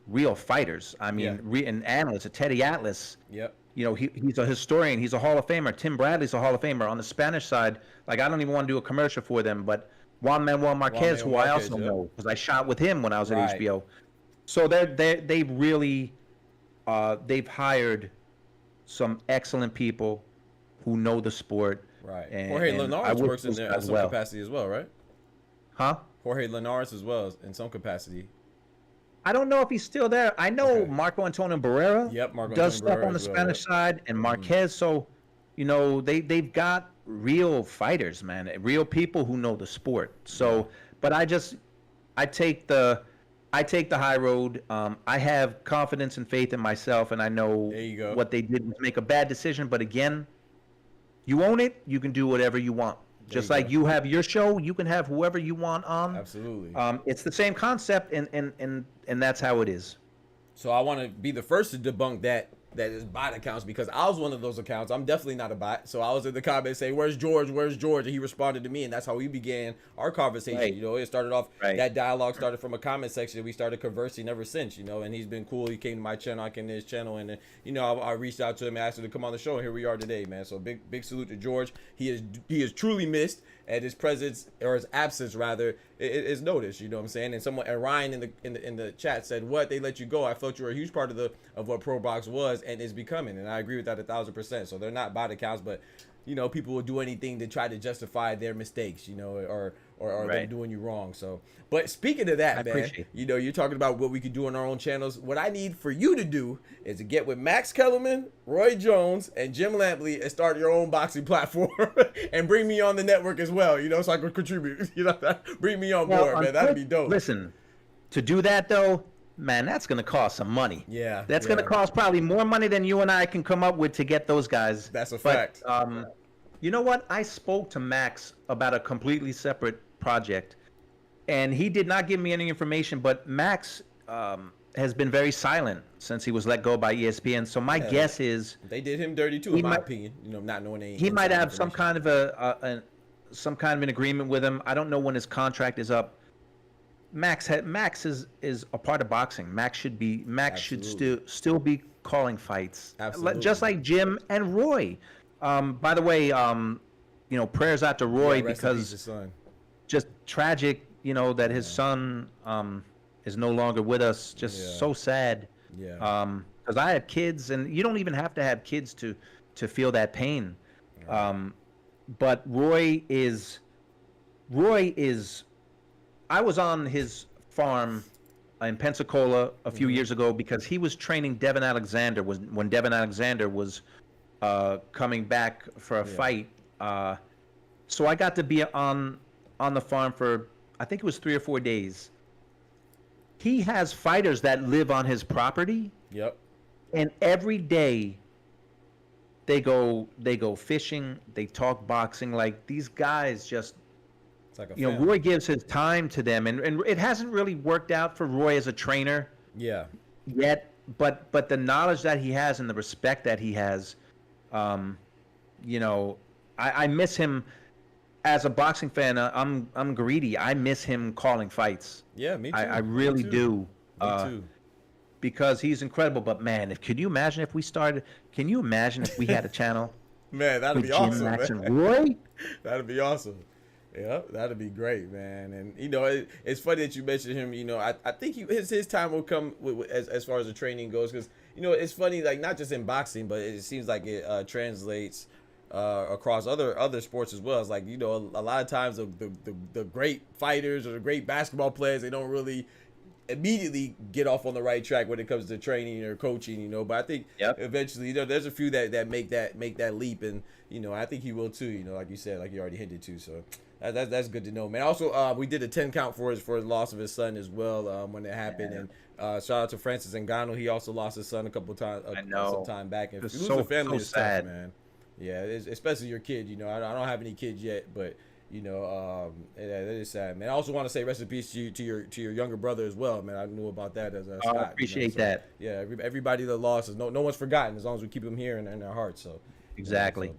real fighters. I mean, an analyst, Teddy Atlas. Yep. You know, he's a historian. He's a Hall of Famer. Tim Bradley's a Hall of Famer. On the Spanish side, like, I don't even want to do a commercial for them, but Juan Manuel Marquez, who I also know, because I shot with him when I was at HBO. So they've really they've hired some excellent people who know the sport. Right. Jorge Linares works in there in some capacity as well, right? Huh? Jorge Linares as well in some capacity. I don't know if he's still there. I know Marco Antonio Barrera does stuff on the Spanish side, and Marquez. So, you know, they've got real fighters, man, real people who know the sport. So, but I take the high road. I have confidence and faith in myself, and I know what they did was make a bad decision. But again, you own it. You can do whatever you want. Just like you have your show, you can have whoever you want on. Absolutely. It's the same concept, and that's how it is. So I want to be the first to debunk that is bot accounts, because I was one of those accounts. I'm definitely not a bot. So I was in the comments saying, "Where's George? Where's George?" And he responded to me, and that's how we began our conversation. Right. You know, it started off, that dialogue started from a comment section. We started conversing ever since, you know, and he's been cool. He came to my channel, I came to his channel, and you know, I reached out to him and asked him to come on the show, and here we are today, man. So big salute to George. He is truly missed, and his presence, or his absence rather, is noticed. You know what I'm saying? And Ryan in the chat said, "What, they let you go? I felt you were a huge part of what ProBox was and is becoming." And I agree with that 1,000%. So they're not bot accounts, but you know, people will do anything to try to justify their mistakes, you know, or them doing you wrong. So, but speaking of that, man, you know, you're talking about what we could do on our own channels. What I need for you to do is to get with Max Kellerman, Roy Jones, and Jim Lampley and start your own boxing platform and bring me on the network as well, you know, so I can contribute. You know, bring me on board, man. That'd be dope. Listen, to do that though, man, that's going to cost some money. Yeah. That's going to cost probably more money than you and I can come up with to get those guys. That's a fact. You know what? I spoke to Max about a completely separate project, and he did not give me any information, but Max has been very silent since he was let go by ESPN. So my guess is they did him dirty too, in my opinion, you know, not knowing any. He might have some kind of an agreement with him. I don't know when his contract is up. Max is a part of boxing. Max should still be calling fights. Absolutely. Just like Jim and Roy. By the way, you know, prayers out to Roy, because just tragic, you know, that his son is no longer with us. Just so sad. Yeah. Because I have kids, and you don't even have to have kids to feel that pain. But Roy is. I was on his farm in Pensacola a few years ago because he was training Devin Alexander when Devin Alexander was coming back for a fight. So I got to be on the farm for, I think it was 3 or 4 days. He has fighters that live on his property. Yep. And every day they go fishing, they talk boxing. Like, these guys just, it's like a you know, Roy gives his time to them, and it hasn't really worked out for Roy as a trainer. Yeah. Yet, but the knowledge that he has and the respect that he has, you know, I miss him as a boxing fan. I'm greedy. I miss him calling fights. Yeah, me too. I really Me too. do. Me too. Because he's incredible. But man, could you imagine if we started? Can you imagine if we had a channel? Man, that'd with be awesome, Max man. and Roy? That'd be awesome. Yeah, that'd be great, man. And you know, it's funny that you mentioned him. You know, I think his time will come as far as the training goes, because you know it's funny, like not just in boxing, but it seems like it translates across other sports as well. It's like, you know, a lot of times the great fighters or the great basketball players, they don't really immediately get off on the right track when it comes to training or coaching, you know. But I think eventually, you know, there's a few that make that leap, and you know, I think he will too. You know, like you said, like you already hinted to. So that's good to know, man. Also, we did a 10 count for his loss of his son as well when it happened, and shout out to Francis Ngannou. He also lost his son a couple times, some time back. And losing family is tough, man. Yeah, especially your kid. You know, I don't have any kids yet, but you know, that is sad, man. I also want to say rest in peace to your younger brother as well, man. I knew about that as Scott. I appreciate that. Yeah, everybody that lost is no one's forgotten as long as we keep them here in our hearts. So exactly.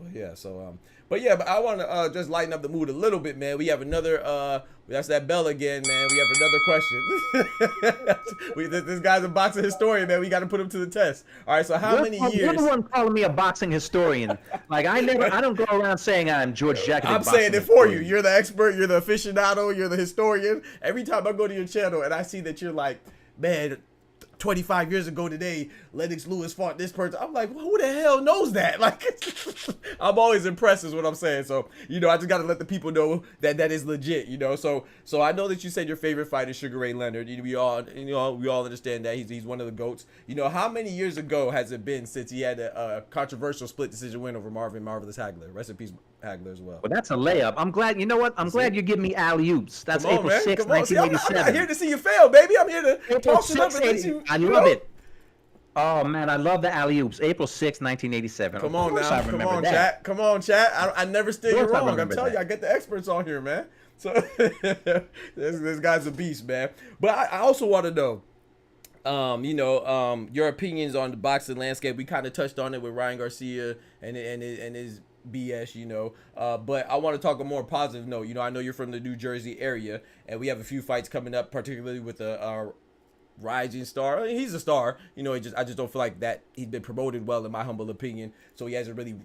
But I want to just lighten up the mood a little bit, man. We have another. That's that bell again, man. We have another question. This guy's a boxing historian, man. We got to put him to the test. All right. So how many years? You're the one calling me a boxing historian. Like I don't go around saying I'm George Jakovic. I'm saying it for you. You're the expert. You're the aficionado. You're the historian. Every time I go to your channel and I see that you're like, man, 25 years ago today, Lennox Lewis fought this person. I'm like, well, who the hell knows that? Like, I'm always impressed is what I'm saying. So, you know, I just got to let the people know that is legit, you know. So I know that you said your favorite fight is Sugar Ray Leonard. We all understand that he's one of the GOATs. You know, how many years ago has it been since he had a controversial split decision win over Marvin Marvelous Hagler? Rest in peace, Hagler as well. Well, that's a layup. I'm glad. You know what? I'm glad you give me alley-oops. That's April 6, 1987. I'm not here to see you fail, baby. I'm here to toss it up and let you. I love it. Oh man, I love the alley-oops. April 6, 1987. Come on now. Come on, chat. Come on, chat. I never steer you wrong. I'm telling you, I get the experts on here, man. So this guy's a beast, man. But I also want to know, you know, your opinions on the boxing landscape. We kind of touched on it with Ryan Garcia and his BS, you know, but I want to talk a more positive note. You know, I know you're from the New Jersey area, and we have a few fights coming up, particularly with our rising star. I mean, he's a star, you know. I just don't feel like that he's been promoted well, in my humble opinion. So he hasn't really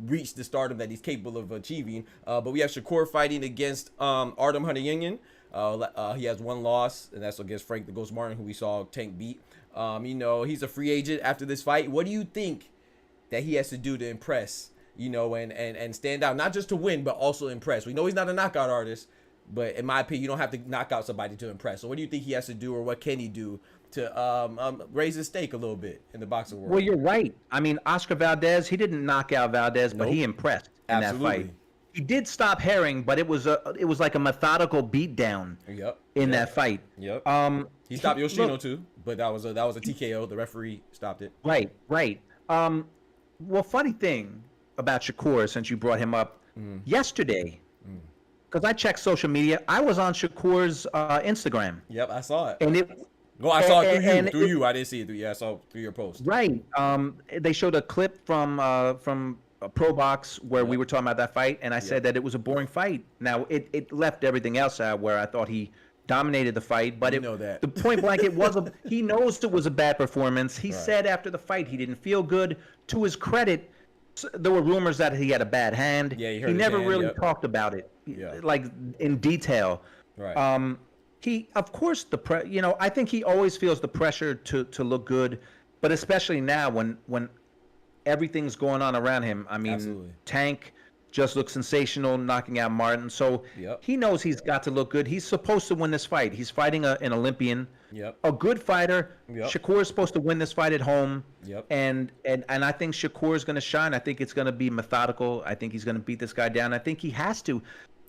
reached the stardom that he's capable of achieving. But we have Shakur fighting against Artem Hunayunian. He has one loss, and that's against Frank the Ghost Martin, who we saw Tank beat. You know, he's a free agent after this fight. What do you think that he has to do to impress? You know, and stand out, not just to win, but also impress. We know he's not a knockout artist, but in my opinion, you don't have to knock out somebody to impress. So what do you think he has to do, or what can he do to raise his stake a little bit in the boxing world? Well, you're right. I mean, Oscar Valdez, he didn't knock out Valdez, but he impressed in that fight. He did stop Herring, but it was like a methodical beatdown in that fight. Yep. He stopped Yoshino too, but that was a TKO. The referee stopped it. Right. Well, funny thing about Shakur, since you brought him up, yesterday, because I checked social media, I was on Shakur's Instagram. Yep, I saw it. And I saw it through you. I didn't see it through you. I saw through your post. Right. They showed a clip from ProBox where we were talking about that fight, and I said that it was a boring fight. Now, it left everything else out where I thought he dominated the fight, but the point blank, he knows it was a bad performance. He said after the fight he didn't feel good. To his credit, there were rumors that he had a bad hand. Yeah, he never really talked about it, like in detail. Right. He, of course, I think he always feels the pressure to look good, but especially now when everything's going on around him. I mean, Tank just looks sensational, knocking out Martin. So he knows he's got to look good. He's supposed to win this fight. He's fighting an Olympian, a good fighter. Shakur is supposed to win this fight at home. And I think Shakur is going to shine. I think it's going to be methodical. I think he's going to beat this guy down. I think he has to.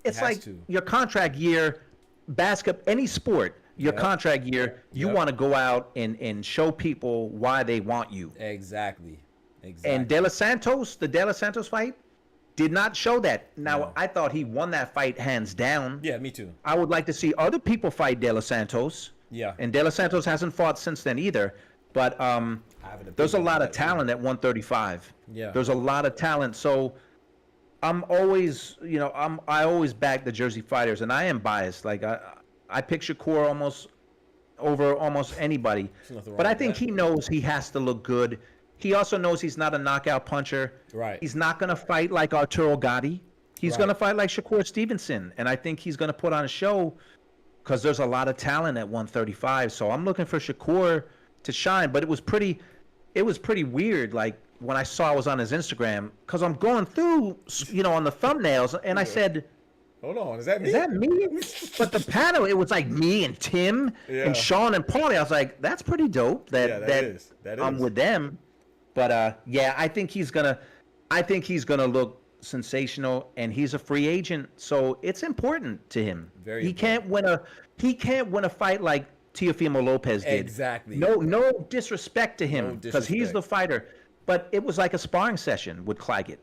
It's like your contract year, basketball, any sport, your contract year, you want to go out and show people why they want you. Exactly. And the De Los Santos fight, did not show that. Now, I thought he won that fight hands down. Yeah, me too. I would like to see other people fight De Los Santos. Yeah. And De Los Santos hasn't fought since then either. But there's a lot of talent at 135. Yeah. There's a lot of talent. So I'm always, I always back the Jersey fighters, and I am biased. Like I pick Shakur over almost anybody. But I think he knows he has to look good. He also knows he's not a knockout puncher. Right. He's not going to fight like Arturo Gatti. He's going to fight like Shakur Stevenson, and I think he's going to put on a show because there's a lot of talent at 135. So I'm looking for Shakur to shine. But it was pretty weird. Like when I saw it was on his Instagram, because I'm going through, on the thumbnails, and I said, "Hold on, is that me?" But the panel, it was like me and Tim and Sean and Paulie. I was like, that's pretty dope. That is. I'm with them. But I think he's gonna look sensational, and he's a free agent, so it's important to him. He can't win a fight like Teofimo Lopez did. Exactly. No disrespect to him, because he's the fighter. But it was like a sparring session with Claggett.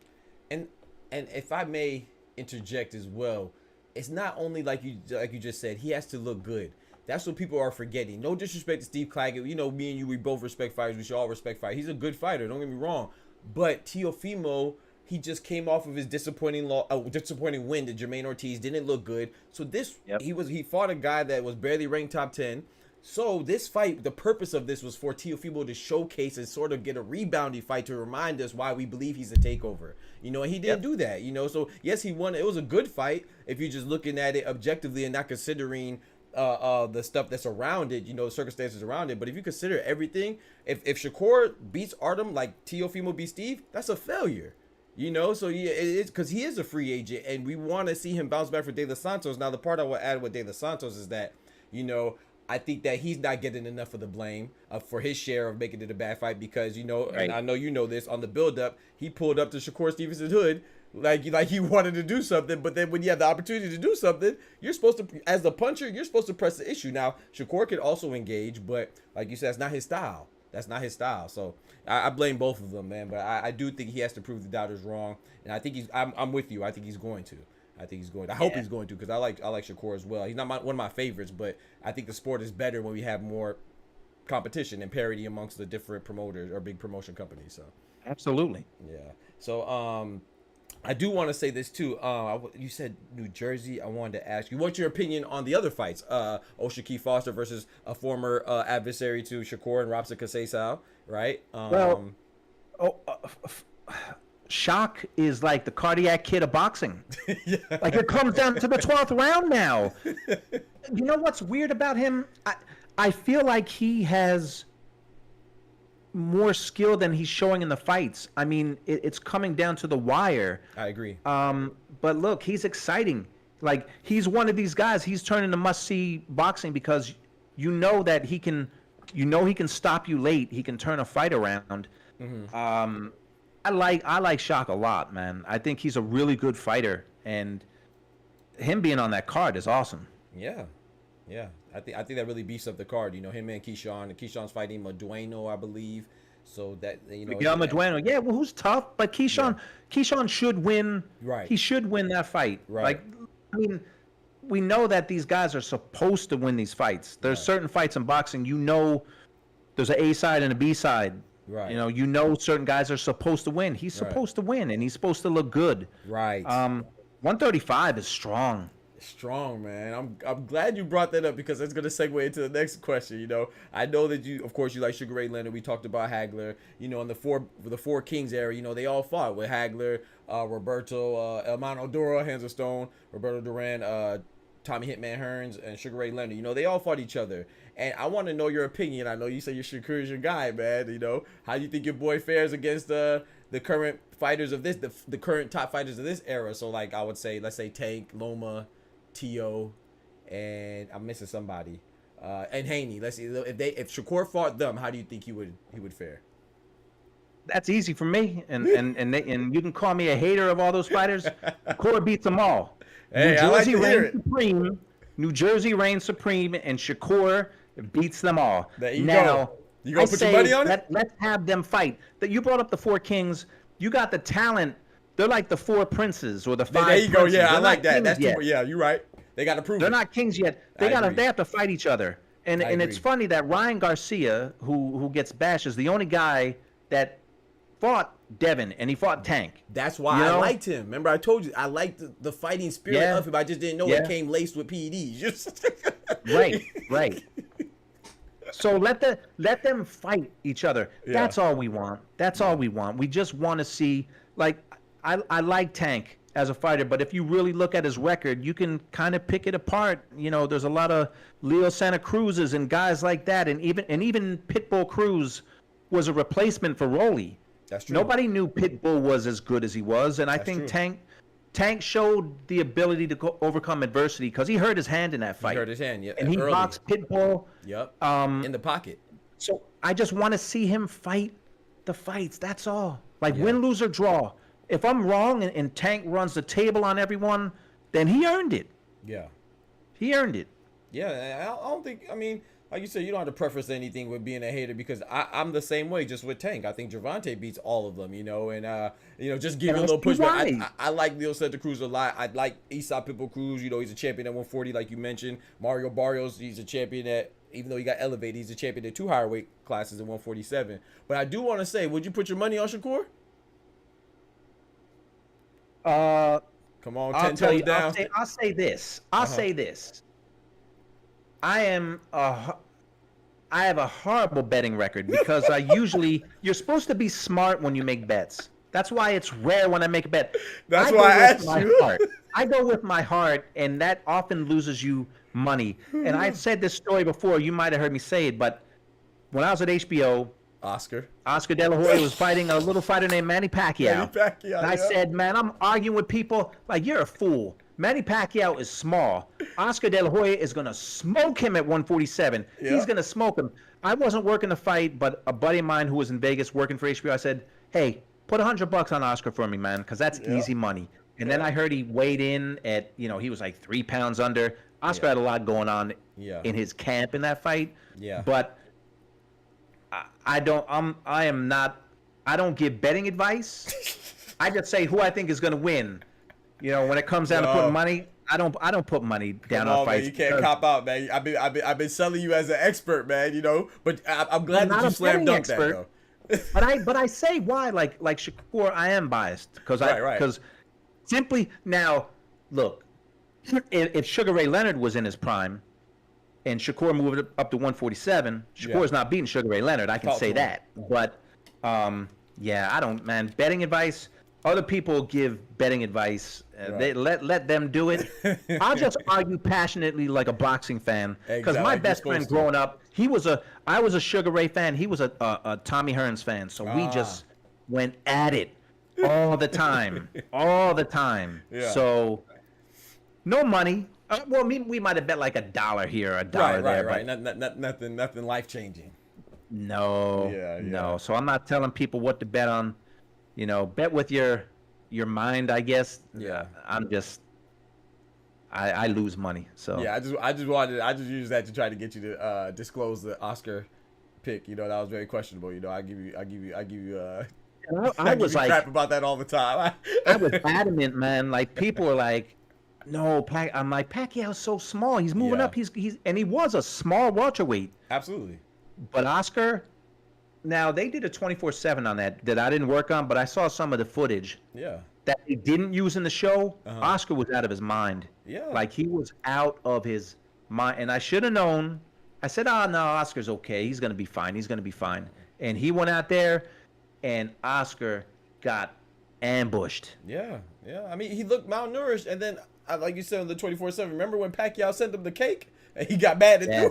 And if I may interject as well, it's not only like you just said, he has to look good. That's what people are forgetting. No disrespect to Steve Claggett. Me and you, we both respect fighters. We should all respect fighters. He's a good fighter. Don't get me wrong. But Teofimo, he just came off of his disappointing win to Jermaine Ortiz. Didn't look good. So he fought a guy that was barely ranked top 10. So this fight, the purpose of this was for Teofimo to showcase and sort of get a rebounding fight to remind us why we believe he's a takeover. And he didn't do that. So yes, he won. It was a good fight if you're just looking at it objectively and not considering the stuff that's around it, circumstances around it. But if you consider everything, if Shakur beats Artem like Teofimo beats Steve, that's a failure. So it's because he is a free agent, and we want to see him bounce back for De Los Santos. Now, the part I will add with De Los Santos is that, I think that he's not getting enough of the blame for his share of making it a bad fight because, and I know this, on the build-up, he pulled up to Shakur Stevenson's hood like he wanted to do something, but then when you have the opportunity to do something, you're supposed to, as the puncher, you're supposed to press the issue. Now, Shakur could also engage, but like you said, that's not his style. So I blame both of them, man. But I do think he has to prove the doubters wrong, and I think I'm with you. I think he's going to. I hope he's going to, because I like Shakur as well. He's not one of my favorites, but I think the sport is better when we have more competition and parity amongst the different promoters or big promotion companies. So absolutely, yeah. So I do want to say this too. You said New Jersey. I wanted to ask you, what's your opinion on the other fights? O'Shaquie Foster versus a former adversary to Shakur and Robson Kasesau, right? Shock is like the cardiac kid of boxing. Yeah. Like it comes down to the 12th round now. You know what's weird about him? I feel like he has more skill than he's showing in the fights. I mean, it's coming down to the wire. I agree. But look, he's exciting. Like he's one of these guys. He's turning to must-see boxing because that he can stop you late. He can turn a fight around. Mm-hmm. I like Shock a lot, man. I think he's a really good fighter, and him being on that card is awesome. Yeah. I think that really beefs up the card. Him and Keyshawn. Keyshawn's fighting Madueno, I believe. So that Miguel Madueno. Yeah, well, who's tough, but Keyshawn should win. Right. He should win that fight. Right. Like, I mean, we know that these guys are supposed to win these fights. There's certain fights in boxing, there's an A side and a B side. Right. Certain guys are supposed to win. He's supposed to win, and he's supposed to look good. Right. 135 is strong. Strong, man. I'm glad you brought that up because it's gonna segue into the next question. I know that you like Sugar Ray Leonard. We talked about Hagler. In the four Kings era, they all fought with Hagler, Roberto, Hermano Duro, Hands of Stone, Roberto Duran, Tommy Hitman Hearns, and Sugar Ray Leonard. They all fought each other. And I want to know your opinion. I know you say Shakur is your guy, man. How do you think your boy fares against the current fighters of this, the current top fighters of this era? So, like, I would say, let's say Tank, Loma, Tio, and I'm missing somebody, and Haney. Let's see if Shakur fought them, how do you think he would fare? That's easy for me, and you can call me a hater of all those fighters. Shakur beats them all. Hey, I like to hear it. New Jersey reigns supreme, and Shakur beats them all. There you go. You gonna put your money on it? Let's have them fight. That you brought up the four kings. You got the talent. They're like the four princes or the five. There you princes. go. Yeah, I like that. That's yeah. You're right. They got to prove they're not kings yet. They have to fight each other. And it's funny that Ryan Garcia, who gets bashed, is the only guy that fought Devin and he fought Tank. That's why I liked him. Remember, I told you I liked the fighting spirit of him. I just didn't know it came laced with PEDs. Right. So let them fight each other. Yeah. That's all we want. That's all we want. We just want to see, like, I like Tank as a fighter, but if you really look at his record, you can kind of pick it apart. You know, there's a lot of Leo Santa Cruzes and guys like that, and even Pitbull Cruz was a replacement for Rolly. That's true. Nobody knew Pitbull was as good as he was, and I think Tank showed the ability to overcome adversity because he hurt his hand in that fight. He hurt his hand, yeah. And he boxed Pitbull. Yep. In the pocket. So I just want to see him fight the fights. That's all. Like win, lose, or draw. If I'm wrong and Tank runs the table on everyone, then he earned it. Yeah. He earned it. Yeah, I don't think, I mean, like you said, you don't have to preface anything with being a hater because I'm the same way just with Tank. I think Gervonta beats all of them, you know, and, just give you a little pushback. I like Leo Santa Cruz a lot. I like Esau Pitbull Cruz. You know, he's a champion at 140, like you mentioned. Mario Barrios, he's a champion at, even though he got elevated, he's a champion at 2 higher weight classes at 147. But I do want to say, would you put your money on Shakur? Come on, 10 toes down. I'll say this. I'll say this. I have a horrible betting record because you're supposed to be smart when you make bets. That's why it's rare when I make a bet. That's why I asked you. I go with my heart, and that often loses you money. And I've said this story before. You might have heard me say it, but when I was at HBO, Oscar De La Hoya was fighting a little fighter named Manny Pacquiao. And I said, man, I'm arguing with people like, you're a fool. Manny Pacquiao is small. Oscar De La Hoya is going to smoke him at 147. Yeah. He's going to smoke him. I wasn't working the fight, but a buddy of mine who was in Vegas working for HBO, I said, hey, put $100 on Oscar for me, man, because that's easy money. And then I heard he weighed in at, he was like 3 pounds under. Oscar had a lot going on in his camp in that fight. Yeah. But I don't give betting advice. I just say who I think is going to win. When it comes down to putting money, I don't put money down on fights. Man, you can't cop out, man. I've been selling you as an expert, man. But I'm glad that you slam dunked that though. but I say why, like Shakur, I am biased because simply now, look, if Sugar Ray Leonard was in his prime, and Shakur moved up to 147, Shakur's not beating Sugar Ray Leonard. I can say that. But I don't, man. Betting advice. Other people give betting advice. They let them do it. I'll just argue passionately like a boxing fan because my best friend growing up, I was a Sugar Ray fan. He was a Tommy Hearns fan. So we just went at it all the time, Yeah. So no money. Well, we might have bet like $1 here, $1 there. Right. Nothing life changing. No. No. So I'm not telling people what to bet on. Bet with your mind, I guess. Yeah. I lose money. So yeah, I just used that to try to get you to disclose the Oscar pick. That was very questionable. I give you I was like crap about that all the time. I was adamant, man. Like people were like, no, I'm like, Pacquiao's so small. He's moving up. And he was a small welterweight. Absolutely. But Oscar, now they did a 24/7 on that I didn't work on, but I saw some of the footage. Yeah. That they didn't use in the show. Oscar was out of his mind. Yeah. Like he was out of his mind. And I should have known. I said, no, Oscar's okay. He's going to be fine. And he went out there, and Oscar got ambushed. Yeah. I mean, he looked malnourished, and then, like you said, on the 24/7. Remember when Pacquiao sent him the cake, and he got mad at him?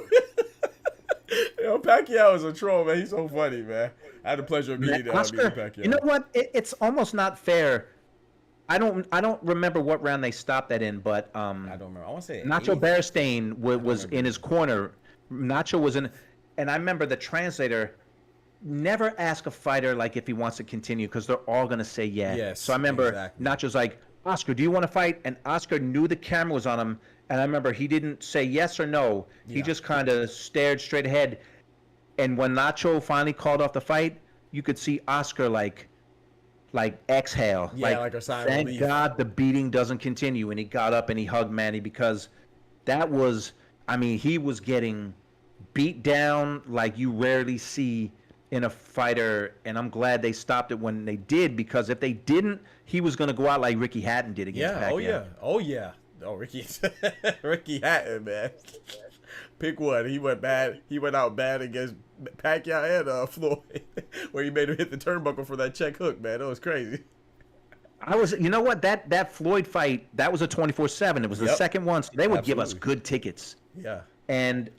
Pacquiao is a troll, man. He's so funny, man. I had the pleasure of meeting Pacquiao. You know what? It's almost not fair. I don't remember what round they stopped that in, but I don't remember. I want to say Nacho Beristain was in his corner. Nacho was in, and I remember the translator never ask a fighter like if he wants to continue because they're all gonna say yes. So I remember Nacho's like, Oscar, do you want to fight? And Oscar knew the camera was on him, and I remember he didn't say yes or no. He just kind of stared straight ahead. And when Nacho finally called off the fight, you could see Oscar like exhale. Like a sign of relief. Thank God the beating doesn't continue. And he got up and he hugged Manny because that was, he was getting beat down like you rarely see in a fighter, and I'm glad they stopped it when they did, because if they didn't, he was going to go out like Ricky Hatton did against Pacquiao. Oh yeah. Oh, Ricky Ricky Hatton, man. Pick one. He went bad. He went out bad against Pacquiao and Floyd, where he made him hit the turnbuckle for that check hook, man. That was crazy. You know what? That Floyd fight, that was a 24/7. It was the second one, so they would give us good tickets. Yeah. And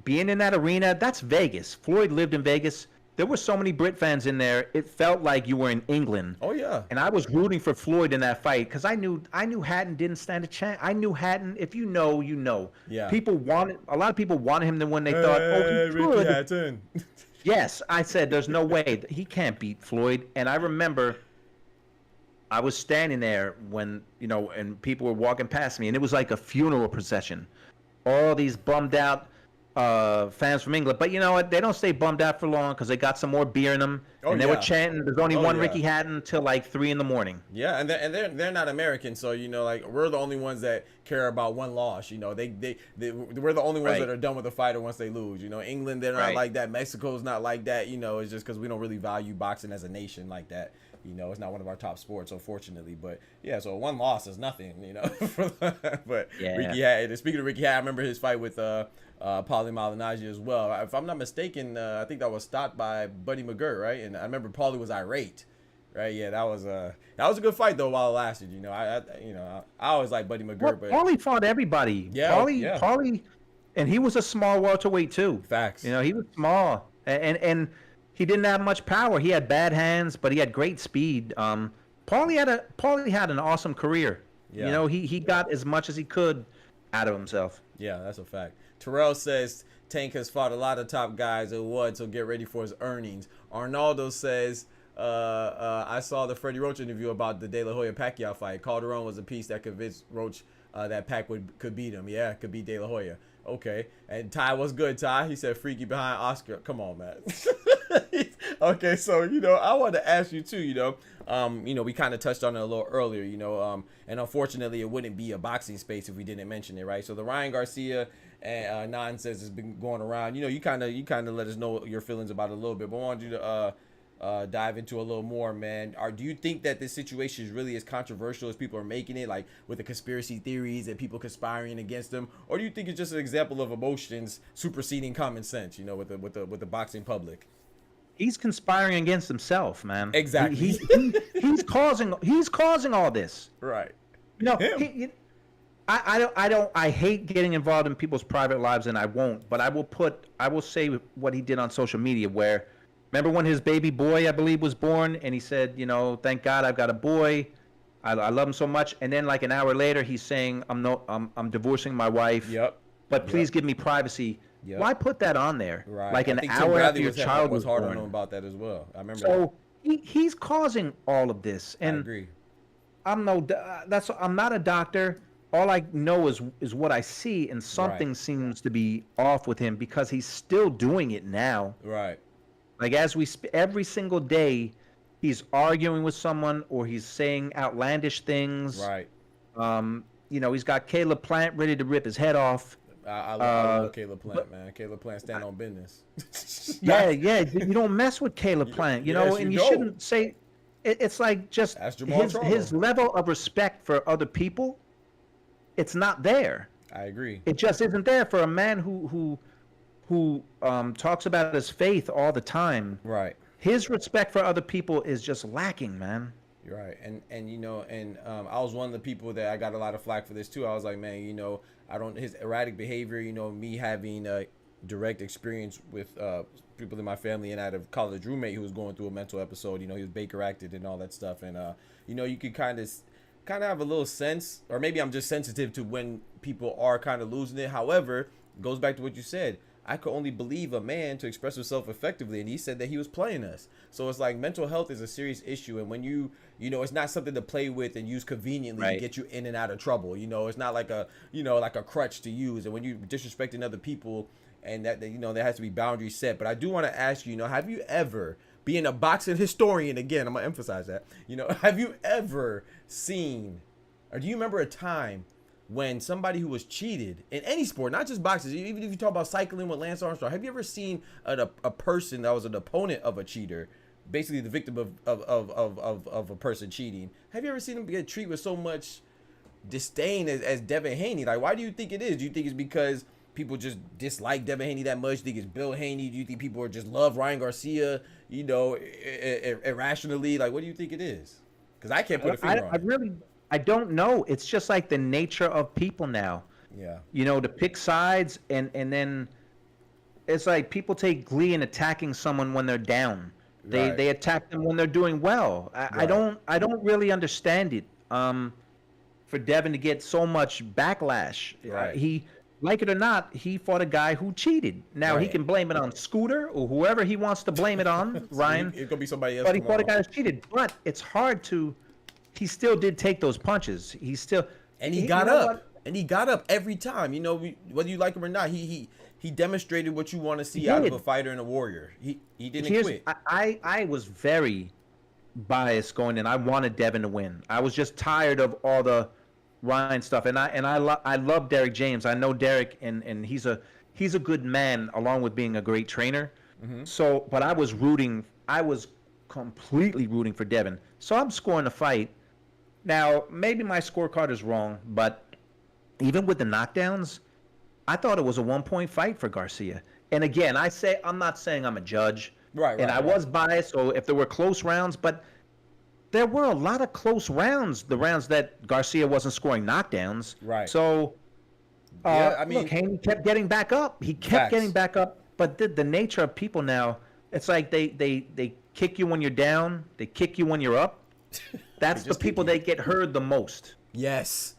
being in that arena, that's Vegas. Floyd lived in Vegas. There were so many Brit fans in there. It felt like you were in England. Oh yeah. And I was rooting for Floyd in that fight because I knew Hatton didn't stand a chance. I knew Hatton. If you know, you know. Yeah. A lot of people wanted him to win. They thought, oh, he Ricky could. Hatton. Yes, I said, there's no way he can't beat Floyd. And I remember I was standing there when, and people were walking past me, and it was like a funeral procession. All these bummed out fans from England. But you know what? They don't stay bummed out for long because they got some more beer in them. And they were chanting, there's only one Ricky Hatton till like 3 a.m. Yeah, and they're not American, so like we're the only ones that care about one loss. We're the only ones that are done with a fighter once they lose. England, they're not like that. Mexico's not like that. It's just because we don't really value boxing as a nation like that. It's not one of our top sports, unfortunately. But yeah, so one loss is nothing. But Ricky Hatton. Speaking of Ricky Hatton, I remember his fight with Paulie Malignaggi as well. If I'm not mistaken, I think that was stopped by Buddy McGirt, right? And I remember Paulie was irate, right? Yeah, that was a good fight though while it lasted. I always like Buddy McGirt, but Paulie fought everybody. Yeah, Paulie, and he was a small welterweight too. Facts. He was small, and he didn't have much power. He had bad hands, but he had great speed. Paulie had an awesome career. Yeah. He got as much as he could out of himself. Yeah, that's a fact. Terrell says Tank has fought a lot of top guys and would, so get ready for his earnings. Arnaldo says, I saw the Freddie Roach interview about the De La Hoya Pacquiao fight. Calderon was a piece that convinced Roach that Pac could beat him. Yeah, could beat De La Hoya. Okay. And Ty, what's good, Ty? He said freaky behind Oscar. Come on, man. Okay, so I wanted to ask you too. We kind of touched on it a little earlier. And unfortunately, it wouldn't be a boxing space if we didn't mention it, right? So the Ryan Garcia and nonsense has been going around. You kind of let us know your feelings about it a little bit, but I wanted you to dive into a little more, man. Do you think that this situation is really as controversial as people are making it, like with the conspiracy theories and people conspiring against them, or do you think it's just an example of emotions superseding common sense? With the boxing public. He's conspiring against himself, man. Exactly. He's causing all this. Right. I hate getting involved in people's private lives, and I won't. But I will say what he did on social media. Where, remember when his baby boy, I believe, was born, and he said, thank God I've got a boy. I love him so much. And then like an hour later, he's saying, I'm divorcing my wife. Yep. But please give me privacy. Yep. Why put that on there? Right. Like an hour after your child was hard born. on him about that as well. I remember. So he's causing all of this, and I agree. I'm not a doctor. All I know is what I see, and something seems to be off with him because he's still doing it now. Right. Like every single day, he's arguing with someone or he's saying outlandish things. Right. He's got Caleb Plant ready to rip his head off. I love Caleb Plant, man. Caleb Plant stand on business. Yeah. You don't mess with Caleb Plant, and you shouldn't say. It's like just his level of respect for other people. It's not there. I agree. It just isn't there for a man who talks about his faith all the time. Right. His respect for other people is just lacking, man. You're right. And I was one of the people that I got a lot of flack for this too. I was like, man, his erratic behavior, me having direct experience with people in my family, and I had a college roommate who was going through a mental episode. He was Baker acted and all that stuff, and you could kind of have a little sense, or maybe I'm just sensitive to when people are kind of losing it. However, it goes back to what you said. I could only believe a man to express himself effectively, and he said that he was playing us. So it's like mental health is a serious issue, and when it's not something to play with and use conveniently to get you in and out of trouble. It's not like a crutch to use. And when you disrespecting other people, and that there has to be boundaries set. But I do want to ask you, have you ever, being a boxing historian, again, I'm gonna emphasize that, have you ever seen, or do you remember a time when somebody who was cheated in any sport, not just boxing, even if you talk about cycling with Lance Armstrong, have you ever seen a person that was an opponent of a cheater, basically the victim of a person cheating? Have you ever seen him get treated with so much disdain as Devin Haney? Like, why do you think it is? Do you think it's because people just dislike Devin Haney that much? Do you think it's Bill Haney? Do you think people just love Ryan Garcia, you know, irrationally? Like, what do you think it is? Because I can't put a finger on it. I don't know. It's just like the nature of people now. Yeah. You know, to pick sides and then it's like people take glee in attacking someone when they're down. They attack them when they're doing well. I don't really understand it. For Devin to get so much backlash. Right. He, like it or not, he fought a guy who cheated. Now he can blame it on Scooter or whoever he wants to blame it on, Ryan. It's gonna be somebody else. But he fought a guy who cheated. But it's hard to. He still did take those punches. He still. And he got up. And he got up every time. You know, whether you like him or not, he demonstrated what you want to see out of a fighter and a warrior. He didn't quit. I was very biased going in. I wanted Devin to win. I was just tired of all the Ryan stuff. And I love Derek James. I know Derek, and he's a good man along with being a great trainer. Mm-hmm. So, but I was completely rooting for Devin. So I'm scoring the fight. Now, maybe my scorecard is wrong, but even with the knockdowns, I thought it was a 1-point fight for Garcia. And again, I'm not saying I'm a judge. Right. And I was biased, so if there were close rounds, but there were a lot of close rounds, the rounds that Garcia wasn't scoring knockdowns. Right. So, I mean, look, Haney kept getting back up. He kept getting back up. But the nature of people now, it's like they kick you when you're down. They kick you when you're up. That's the people that get hurt the most. Yes,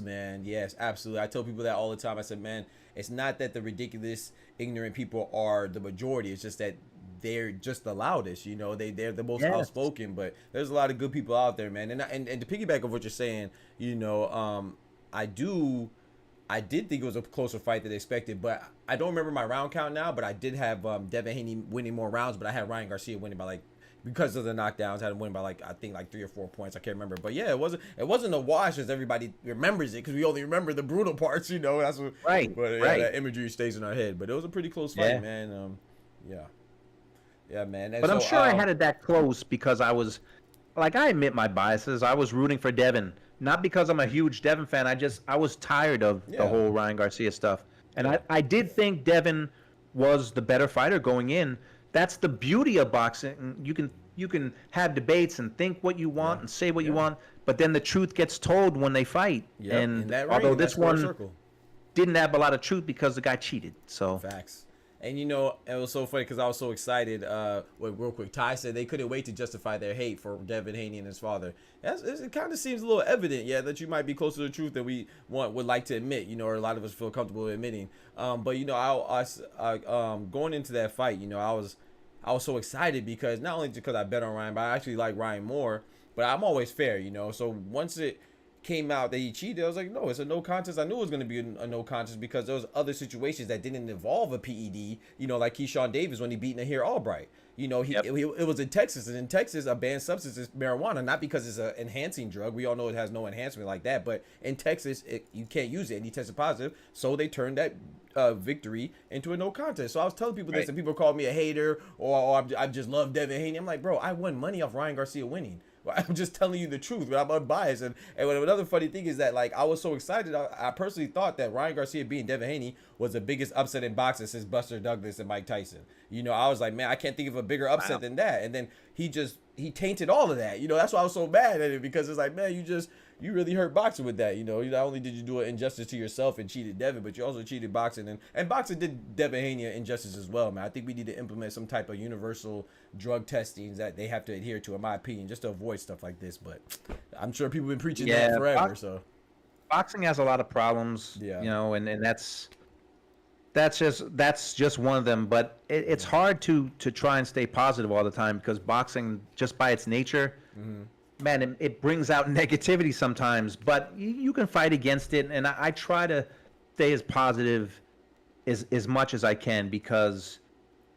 man. Yes, absolutely. I tell people that all the time. I said, man, it's not that the ridiculous, ignorant people are the majority. It's just that they're just the loudest. You know, they're the most outspoken. But there's a lot of good people out there, man. And to piggyback of what you're saying, you know, I did think it was a closer fight than expected, but I don't remember my round count now. But I did have Devin Haney winning more rounds, but I had Ryan Garcia winning by because of the knockdowns, had him win by I think 3 or 4 points. I can't remember, but yeah, it wasn't a wash as everybody remembers it, because we only remember the brutal parts, you know. That's what, right. But right. That imagery stays in our head. But it was a pretty close fight, man. Yeah, man. And but I'm sure I had it that close because I was, I admit my biases. I was rooting for Devin, not because I'm a huge Devin fan. I was tired of the whole Ryan Garcia stuff, and I did think Devin was the better fighter going in. That's the beauty of boxing. You can have debates and think what you want and say what you want, but then the truth gets told when they fight. Yep. And although this one didn't have a lot of truth because the guy cheated. So facts. And you know, it was so funny because I was so excited. Real quick, Ty said they couldn't wait to justify their hate for Devin Haney and his father. It kind of seems a little evident, that you might be closer to the truth than we would like to admit, you know, or a lot of us feel comfortable admitting. But you know, I going into that fight, you know, I was so excited because not only because I bet on Ryan, but I actually like Ryan more. But I'm always fair, you know. So once it came out that he cheated, I was like, no, it's a no contest. I knew it was going to be a no contest because there was other situations that didn't involve a PED, you know, like Keyshawn Davis when he beat Nahir Albright. You know, it was in Texas, and in Texas, a banned substance is marijuana, not because it's an enhancing drug. We all know it has no enhancement like that, but in Texas, you can't use it, and he tested positive, so they turned that victory into a no contest. So I was telling people this, and people called me a hater, or I just love Devin Haney. I'm like, bro, I won money off Ryan Garcia winning. I'm just telling you the truth, but I'm unbiased. And another funny thing is that, I was so excited. I personally thought that Ryan Garcia beating Devin Haney was the biggest upset in boxing since Buster Douglas and Mike Tyson. You know, I was like, man, I can't think of a bigger upset than that. And then he tainted all of that. You know, that's why I was so mad at it, because it's like, man, you really hurt boxing with that. You know, not only did you do an injustice to yourself and cheated Devin, but you also cheated boxing. And boxing did Devin Haney an injustice as well, man. I think we need to implement some type of universal drug testings that they have to adhere to, in my opinion, just to avoid stuff like this. But I'm sure people have been preaching that forever. So boxing has a lot of problems, you know, and that's just one of them. But it's hard to try and stay positive all the time, because boxing, just by its nature, man, it brings out negativity sometimes, but you can fight against it. And I try to stay as positive as much as I can, because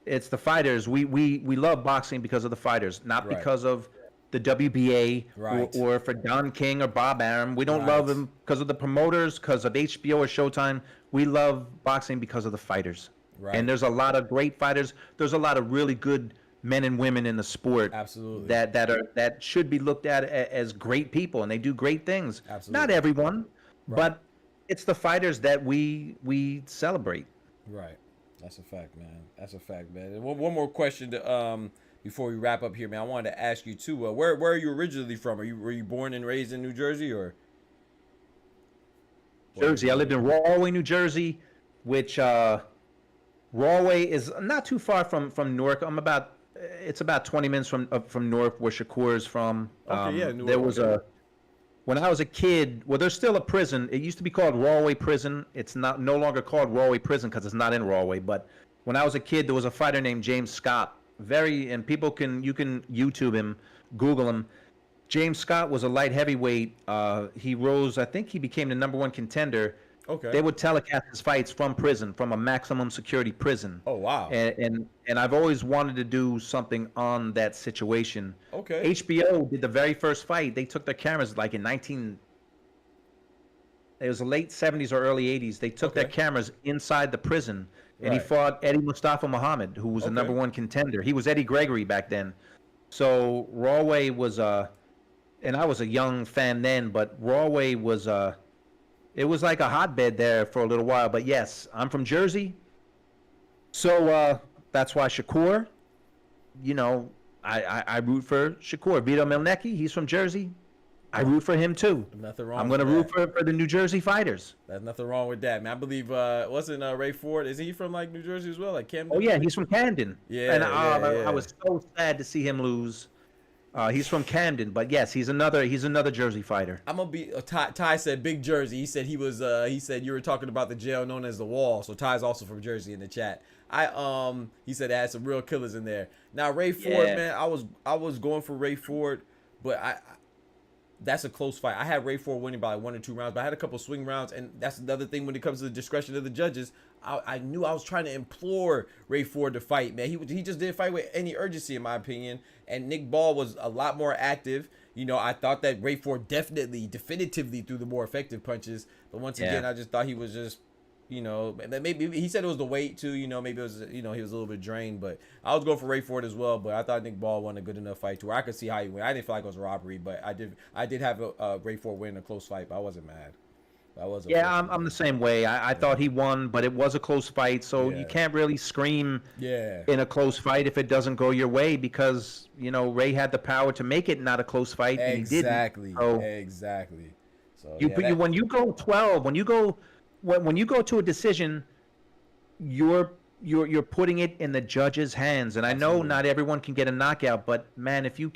it's the fighters. We love boxing because of the fighters, not because of the WBA Right. or for Don King or Bob Arum. We don't Right. love them because of the promoters, because of HBO or Showtime. We love boxing because of the fighters. Right. And there's a lot of great fighters. There's a lot of really good men and women in the sport. Absolutely. That should be looked at as great people, and they do great things. Absolutely. Not everyone, Right. but it's the fighters that we celebrate. Right. That's a fact, man. That's a fact, man. And one more question to, before we wrap up here, man. I wanted to ask you too. Where are you originally from? Were you born and raised in New Jersey or? Jersey. I lived in Rahway, New Jersey, which Rahway is not too far from Newark. It's about 20 minutes from Newark, where Shakur is from. Okay, yeah, Newark, there was okay. When I was a kid. Well, there's still a prison. It used to be called Rahway Prison. It's no longer called Rahway Prison because it's not in Rahway. But when I was a kid, there was a fighter named James Scott. And you can YouTube him, Google him. James Scott was a light heavyweight. He rose. I think he became the #1 contender. Okay. They would telecast his fights from prison, from a maximum security prison. Oh wow. And I've always wanted to do something on that situation. Okay. HBO did the very first fight. They took their cameras like in it was the late 70s or early 80s. They took their Okay. cameras inside the prison, and he Right. fought Eddie Mustafa Muhammad, who was the Okay. #1 contender. He was Eddie Gregory back then. So Rahway was and I was a young fan then, but Rahway was it was like a hotbed there for a little while. But yes, I'm from Jersey. So that's why Shakur, I root for Shakur. Vito Milnecki, he's from Jersey. I root for him too. Nothing wrong. I'm going to with root that. for the New Jersey fighters. There's nothing wrong with that, man. I believe wasn't Ray Ford? Is he from like New Jersey as well, like Camden? Oh yeah, he's from Camden. Yeah, And yeah. I was so sad to see him lose. He's from Camden, but yes, he's another Jersey fighter. I'm gonna be. Ty said Big Jersey. He said he was. He said you were talking about the jail known as the Wall. So Ty's also from Jersey in the chat. He said it had some real killers in there. Now Ray Ford, Yeah. man, I was going for Ray Ford, but that's a close fight. I had Ray Ford winning by like 1 or 2 rounds, but I had a couple swing rounds, and that's another thing when it comes to the discretion of the judges. I knew I was trying to implore Ray Ford to fight, man. He just didn't fight with any urgency, in my opinion. And Nick Ball was a lot more active. I thought that Ray Ford definitively threw the more effective punches. But once again, I just thought he was just, maybe he said it was the weight too. Maybe it was, he was a little bit drained. But I was going for Ray Ford as well. But I thought Nick Ball won a good enough fight to where I could see how he went. I didn't feel like it was a robbery, but I did have Ray Ford win a close fight. But I wasn't mad. I'm the same way. I thought he won, but it was a close fight, so Yeah. you can't really scream Yeah. in a close fight if it doesn't go your way because, Ray had the power to make it not a close fight, and he didn't. Exactly. So Exactly. So when you go 12, when you go to a decision, you're putting it in the judge's hands. And I know Absolutely. not everyone can get a knockout, but man, if you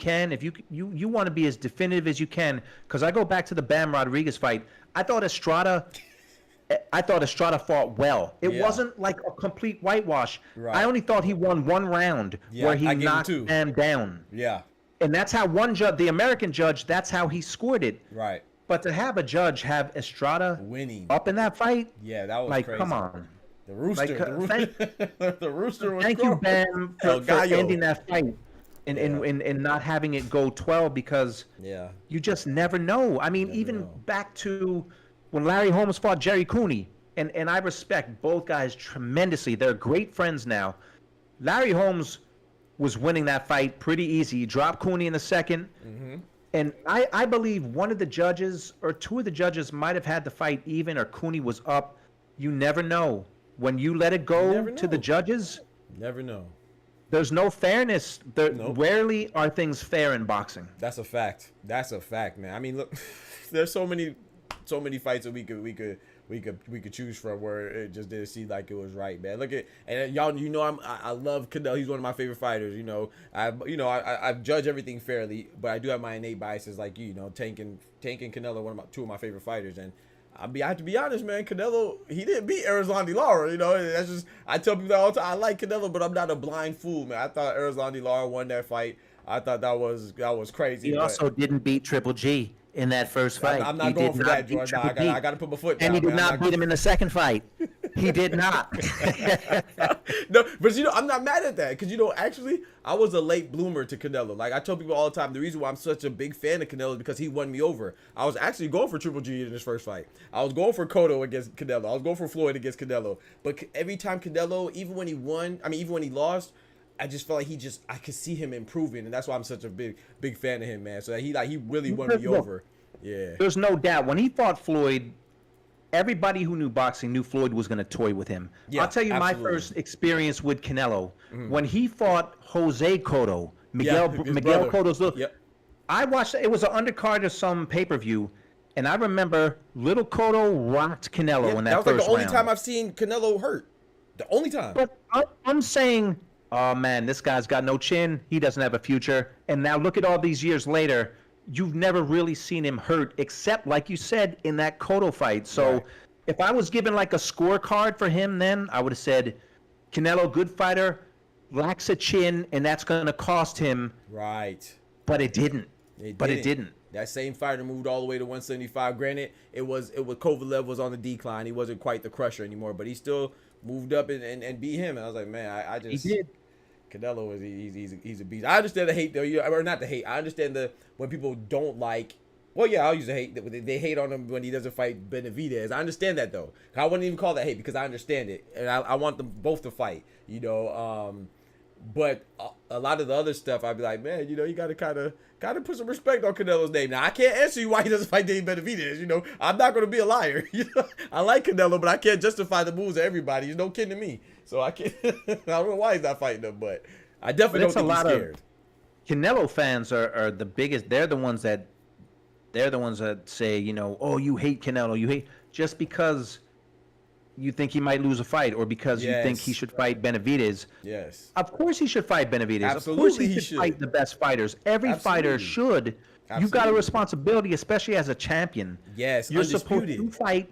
want to be as definitive as you can, because I go back to the Bam Rodriguez fight. I thought Estrada fought well. It Yeah. wasn't like a complete whitewash. Right. I only thought he won 1 round where I he gave him knocked 2. Bam down. Yeah. And that's how one judge, the American judge, that's how he scored it. Right. But to have a judge have Estrada Winning. up in that fight, Yeah, that was like, crazy. come on. The rooster. the rooster was Thank you, Bam, El for Gallo. ending that fight and not having it go 12 because Yeah. you just never know. I mean, Never even know. back to when Larry Holmes fought Jerry Cooney, and I respect both guys tremendously. They're great friends now. Larry Holmes was winning that fight pretty easy. He dropped Cooney in the second. Mm-hmm. And I believe one of the judges or 2 of the judges might have had the fight even or Cooney was up. You never know. When you let it go never to the know. judges, Never know. there's no fairness. Nope. Rarely are things fair in boxing. That's a fact. That's a fact, man. I mean, look, there's so many fights that we could choose from where it just didn't seem like it was right, man. Look at and y'all, I love Canelo. He's one of my favorite fighters. I judge everything fairly, but I do have my innate biases, like Tank and Canelo, 2 of my favorite fighters, and I have to be honest, man. Canelo, he didn't beat Erislandy Lara. That's just, I tell people that all the time. I like Canelo, but I'm not a blind fool, man. I thought Erislandy Lara won that fight. I thought that was crazy. He but also didn't beat Triple G in that first fight. I'm not He going did for not that, beat Jordan. Triple G. I got to put my foot down. And he did man. not beat him in the second fight. He did not. No, but I'm not mad at that because actually, I was a late bloomer to Canelo. Like I tell people all the time, the reason why I'm such a big fan of Canelo is because he won me over. I was actually going for Triple G in his first fight. I was going for Cotto against Canelo. I was going for Floyd against Canelo. But every time Canelo, even when he won, even when he lost, I just felt like I could see him improving, and that's why I'm such a big fan of him, man. So that he really won me over. Yeah. There's no doubt when he fought Floyd. Everybody who knew boxing knew Floyd was going to toy with him. Yeah, I'll tell you my first experience with Canelo. When he fought Jose Cotto, Miguel Cotto's little. Yep. I watched it was an undercard of some pay-per-view, and I remember little Cotto rocked Canelo in that first round. That was like the only time I've seen Canelo hurt. The only time. But I'm saying, oh man, this guy's got no chin. He doesn't have a future. And now look at all these years later. You've never really seen him hurt, except, like you said, in that Cotto fight. So right. If I was given like a scorecard for him then, I would have said, Canelo, good fighter, lacks a chin, and that's going to cost him. Right. But it didn't. It didn't. That same fighter moved all the way to 175. Granted, it was Kovalev was on the decline. He wasn't quite the crusher anymore, but he still moved up and beat him. And I was like, man, I just... He did. Canelo he's a beast. I understand the hate though, or not the hate. I understand when people don't like. Well, yeah, I'll use the hate. They hate on him when he doesn't fight Benavidez. I understand that though. I wouldn't even call that hate because I understand it, and I want them both to fight. But a lot of the other stuff, I'd be like, man, you gotta kind of put some respect on Canelo's name. Now I can't answer you why he doesn't fight Dave Benavidez. I'm not gonna be a liar. I like Canelo, but I can't justify the moves of everybody. He's no kin to me. So I can't. I don't know why he's not fighting them, but I definitely don't think he's scared. Canelo fans are the biggest. They're the ones that say, oh, you hate Canelo. You hate just because you think he might lose a fight, or because you think he should fight Benavidez. Yes. Of course he should fight Benavidez. Absolutely, of course he should fight the best fighters. Every fighter should. Absolutely. You've got a responsibility, especially as a champion. Yes. You're supposed to fight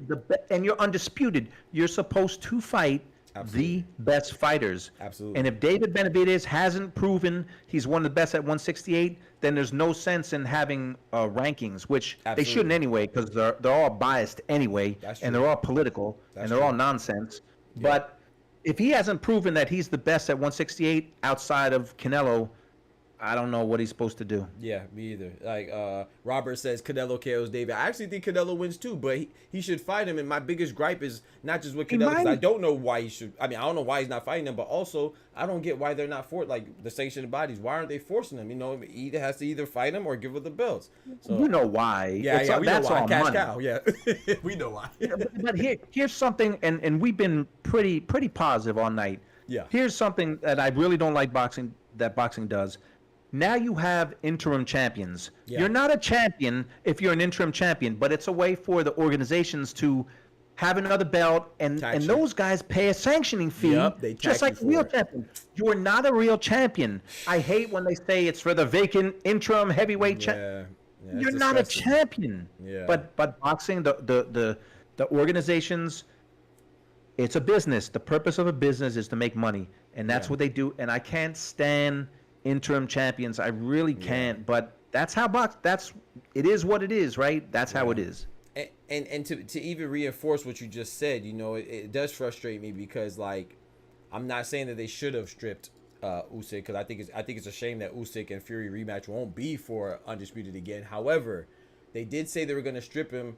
and you're undisputed. You're supposed to fight. Absolutely. The best fighters. Absolutely. And if David Benavidez hasn't proven he's one of the best at 168, then there's no sense in having rankings, which they shouldn't anyway, because they're all biased anyway, and they're all political, and they're all nonsense. Yeah. But if he hasn't proven that he's the best at 168 outside of Canelo, I don't know what he's supposed to do. Yeah, me either. Like Robert says, Canelo KOs David. I actually think Canelo wins too, but he should fight him. And my biggest gripe is not just with Canelo, because I don't know why he should. I don't know why he's not fighting him, but also I don't get why they're not like the sanctioned bodies. Why aren't they forcing him? He either has to either fight him or give up the belts. So you know why? Yeah, we know why. All Cash money. cow. Yeah, we know why. But here's something, and we've been pretty positive all night. Yeah. Here's something that I really don't like boxing does. Now you have interim champions. Yeah. You're not a champion if you're an interim champion, but it's a way for the organizations to have another belt, and those guys pay a sanctioning fee, just like a real champion. You are not a real champion. I hate when they say it's for the vacant interim heavyweight champion. Yeah, you're not a champion. Yeah. But boxing, the organizations, it's a business. The purpose of a business is to make money, and that's what they do. And I can't stand interim champions. I really can't, but that's how it is what it is, right? That's how it is. And to even reinforce what you just said, it does frustrate me because, like, I'm not saying that they should have stripped Usyk, because I think it's a shame that Usyk and Fury rematch won't be for undisputed again. However, they did say they were going to strip him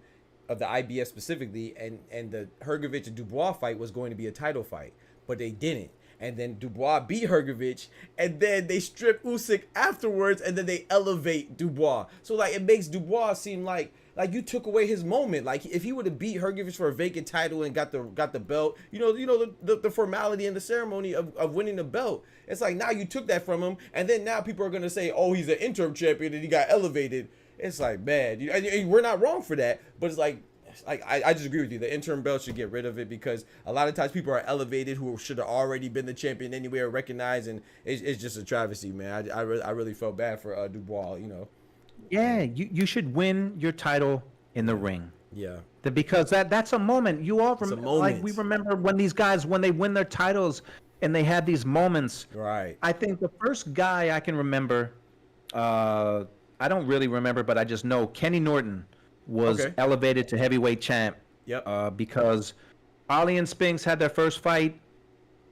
of the IBF specifically, and the Hrgovic and Dubois fight was going to be a title fight, but they didn't. And then Dubois beat Hrgovic, and then they strip Usyk afterwards, and then they elevate Dubois. So like it makes Dubois seem like you took away his moment. Like if he would have beat Hrgovic for a vacant title and got the belt, the formality and the ceremony of winning the belt. It's like now you took that from him, and then now people are gonna say, oh, he's an interim champion and he got elevated. It's like, man, and we're not wrong for that, but it's like I just agree with you. The interim belt should get rid of it, because a lot of times people are elevated who should have already been the champion anyway or recognized, and it's just a travesty, man. I really felt bad for Dubois, Yeah, you should win your title in the ring. Yeah. Because that's a moment. You all like we remember when these guys, when they win their titles and they have these moments. Right. I think the first guy I can remember, I don't really remember, but I just know Kenny Norton was elevated to heavyweight champ. Yep. Because Ali and Spinks had their first fight.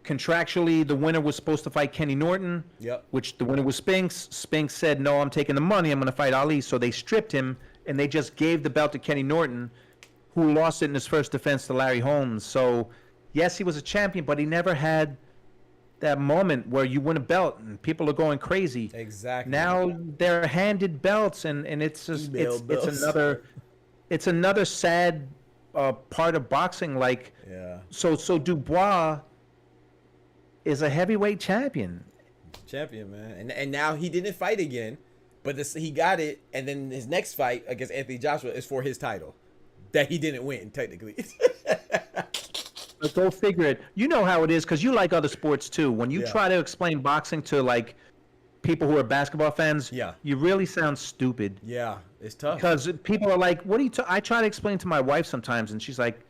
Contractually, the winner was supposed to fight Kenny Norton, which the winner was Spinks. Spinks said, no, I'm taking the money. I'm going to fight Ali. So they stripped him, and they just gave the belt to Kenny Norton, who lost it in his first defense to Larry Holmes. So, yes, he was a champion, but he never had that moment where you win a belt and people are going crazy. Exactly. Now they're handed belts, and it's just it's another sad part of boxing. Like, so Dubois is a heavyweight champion, man, and now he didn't fight again, but he got it, and then his next fight against Anthony Joshua is for his title that he didn't win technically. But go figure it. You know how it is because you like other sports too. When you try to explain boxing to like people who are basketball fans, you really sound stupid. Yeah, it's tough because people are like, "What do you?" I try to explain to my wife sometimes, and she's like,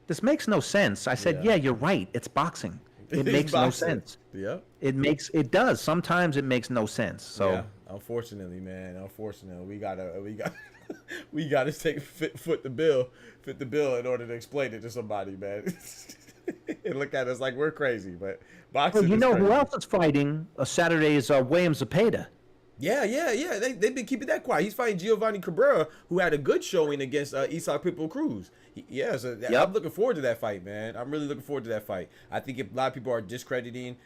"This makes no sense." I said, "Yeah, you're right. It's boxing. It makes no sense." Yeah, it does. Sometimes it makes no sense. So yeah, unfortunately, man, we gotta fit the bill in order to explain it to somebody, man. And look at us like we're crazy, but boxing. Well, you know who else is fighting? Saturday is William Zepeda. Yeah. They've been keeping that quiet. He's fighting Giovanni Cabrera, who had a good showing against Isaac Pitbull Cruz. I'm looking forward to that fight, man. I'm really looking forward to that fight. I think a lot of people are discrediting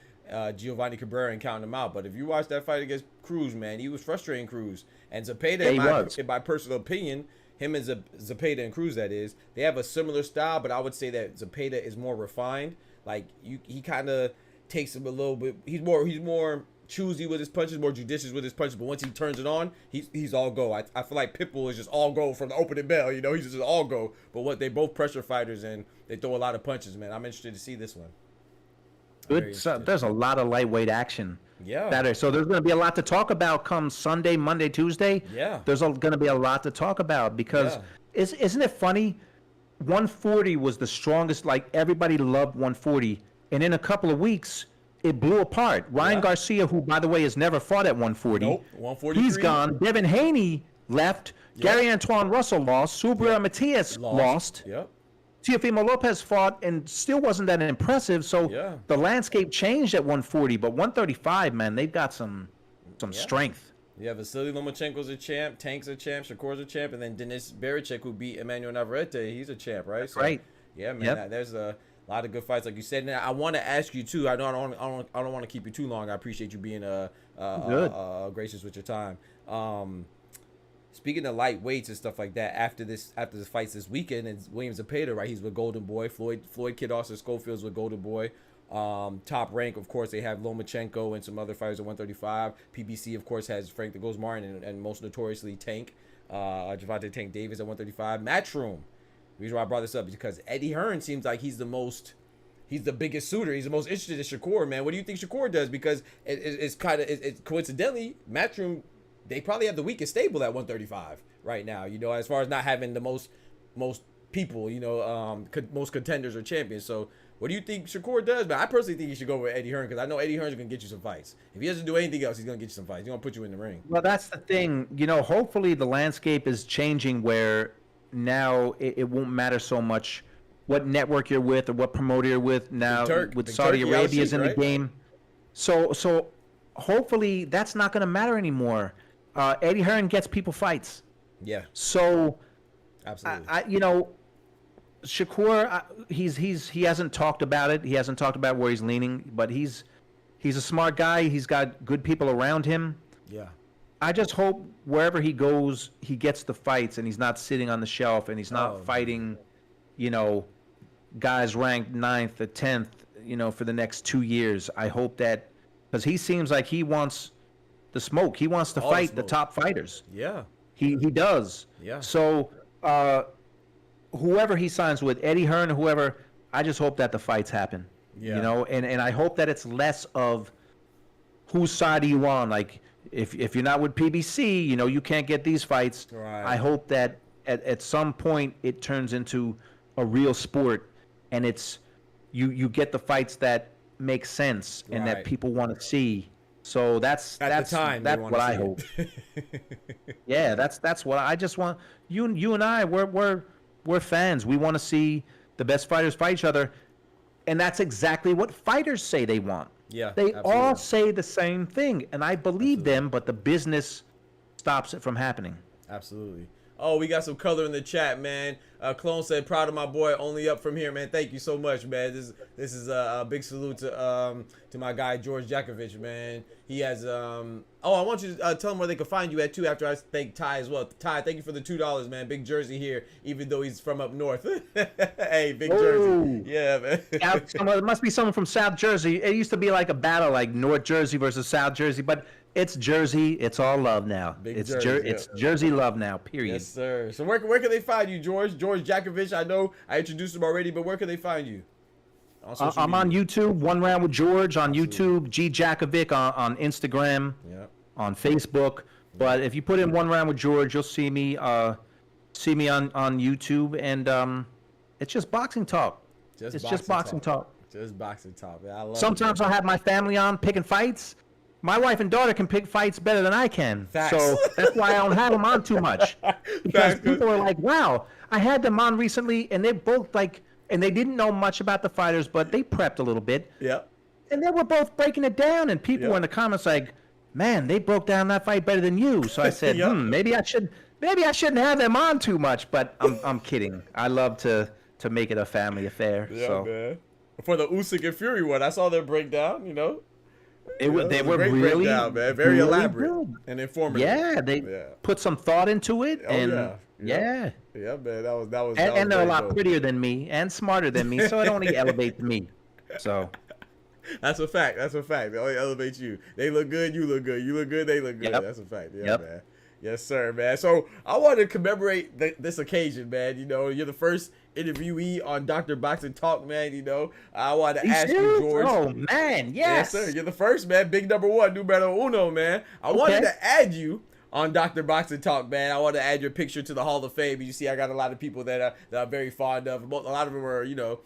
Giovanni Cabrera and counting him out, but if you watch that fight against Cruz, man, he was frustrating Cruz. And Zepeda, in my personal opinion, him and Zepeda and Cruz, that is, they have a similar style, but I would say that Zepeda is more refined. Like he kind of takes him a little bit. He's more choosy with his punches, more judicious with his punches. But once he turns it on, he's all go. I feel like Pitbull is just all go from the opening bell. You know, he's just all go. But they both pressure fighters and they throw a lot of punches, man. I'm interested to see this one. Good. So there's a lot of lightweight action. Yeah. So there's going to be a lot to talk about come Sunday, Monday, Tuesday. Yeah. There's going to be a lot to talk about because isn't it funny? 140 was the strongest. Like everybody loved 140, and in a couple of weeks, it blew apart. Ryan Garcia, who by the way has never fought at 140, 143. He's gone. Devin Haney left. Gary Antoine Russell lost. Subriel Matias lost. Teofimo Lopez fought and still wasn't that impressive. So the landscape changed at 140, but 135, man, they've got some strength. Yeah, Vasily Lomachenko's a champ, Tank's a champ, Shakur's a champ, and then Denis Berichek, who beat Emmanuel Navarrete, he's a champ, right? So, right. Yeah, man, there's a lot of good fights, like you said. And I want to ask you too. I don't want to keep you too long. I appreciate you being gracious with your time. Speaking of lightweights and stuff like that, after the fights this weekend, and William Zepeda, right? He's with Golden Boy. Floyd Kid Austin Schofield's with Golden Boy. Top Rank, of course, they have Lomachenko and some other fighters at 135. PBC, of course, has Frank the Ghost Martin and most notoriously Tank, Gervonta Tank Davis at 135. Matchroom. The reason why I brought this up is because Eddie Hearn seems like he's the biggest suitor. He's the most interested in Shakur, man. What do you think Shakur does? Because it's coincidentally, Matchroom, they probably have the weakest stable at 135 right now, you know, as far as not having the most people, you know, most contenders or champions. So what do you think Shakur does? But I personally think he should go with Eddie Hearn because I know Eddie Hearn's going to get you some fights. If he doesn't do anything else, he's going to get you some fights. He's going to put you in the ring. Well, that's the thing. You know, hopefully the landscape is changing where now it won't matter so much what network you're with or what promoter you're with now with Saudi Arabia's in the game. So hopefully that's not going to matter anymore. Eddie Hearn gets people fights. Yeah. So, absolutely. You know, Shakur, he hasn't talked about it. He hasn't talked about where he's leaning, but he's a smart guy. He's got good people around him. Yeah. I just hope wherever he goes, he gets the fights and he's not sitting on the shelf and he's not fighting, you know, guys ranked 9th or 10th, you know, for the next 2 years. I hope that because he seems like he wants the smoke. He wants to fight the top fighters. Yeah. He does. Yeah. So whoever he signs with, Eddie Hearn or whoever, I just hope that the fights happen. Yeah. You know, and I hope that it's less of whose side are you on. Like if you're not with PBC, you know, you can't get these fights. Right. I hope that at some point it turns into a real sport and it's you get the fights that make sense and that people want to see. So that's what I hope. Yeah, that's what I just want. You and I, we're fans. We want to see the best fighters fight each other, and that's exactly what fighters say they want. Yeah, They absolutely. all say the same thing, and I believe them, but the business stops it from happening. Absolutely. Oh, we got some color in the chat, man. Clone said, "Proud of my boy. Only up from here, man." Thank you so much, man. This is a big salute to my guy George Jakovic, man. He has Oh, I want you to tell him where they can find you at too. After I thank Ty as well. Ty, thank you for the $2, man. Big Jersey here, even though he's from up north. Hey, big Jersey. Yeah, man. It must be someone from South Jersey. It used to be like a battle, like North Jersey versus South Jersey, but it's Jersey. It's all love now. It's Jersey love now. Period. Yes, sir. So where can they find you, George? George Jakovic. I know I introduced him already, but where can they find you? I'm on YouTube. One Round with George on YouTube. G Jakovic on Instagram. Yeah. On Facebook. But if you put in One Round with George, you'll see me. See me on YouTube, and it's just boxing talk. Just boxing talk. Just boxing talk. Man, I love Sometimes I'll have my family on picking fights. My wife and daughter can pick fights better than I can. Facts. So that's why I don't have them on too much. Because people are like, wow, I had them on recently, and they're both like, and they didn't know much about the fighters, but they prepped a little bit. Yeah. And they were both breaking it down, and people were in the comments like, man, they broke down that fight better than you. So I said, maybe I shouldn't have them on too much, but I'm kidding. I love to make it a family affair. Yeah, so. man. For the Usyk and Fury one, I saw their breakdown, you know. They were great really breakdown, man. Very really elaborate good. and informative. Yeah, they put some thought into it, and yeah, man. That was and they're a lot dope. prettier than me and smarter than me, so it only elevates me. So that's a fact. That's a fact. They only elevate you. They look good. You look good. You look good. They look good. Yep. That's a fact. Yeah, Yep. man. Yes, sir, man. So I want to commemorate this occasion, man. You know, you're the first interviewee on Dr. Boxing Talk, man. You know, I want to ask you, George. Oh man, Yes, sir. You're the first, man. Big number one, numero uno, man. I wanted to add you on Dr. Boxing Talk, man. I want to add your picture to the Hall of Fame. You see, I got a lot of people that I'm very fond of. A lot of them are, you know,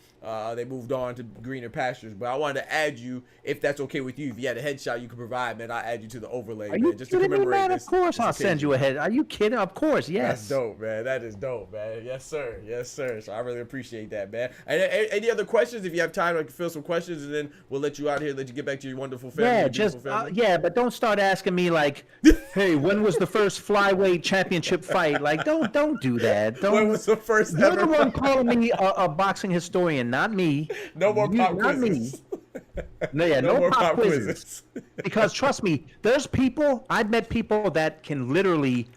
they moved on to greener pastures. But I wanted to add you, if that's okay with you. If you had a headshot you could provide, man, I'll add you to the overlay, Are man. you Just to kidding me, commemorate man? this. Of course, I'll occasion. send you a head. Are you kidding? Of course, yes. That's dope, man. That is dope, man. Yes, sir. Yes, sir. So I really appreciate that, man. And any other questions? If you have time, I can fill some questions, and then we'll let you out here, let you get back to your wonderful family. Yeah, your just family. but don't start asking me like, hey, when was the first flyweight championship fight? Like, don't do that. Don't. When was the first You're ever? the one calling me a boxing historian, not me. No more pop not quizzes. Me. No more pop quizzes. Because trust me, there's people, I've met people that can literally,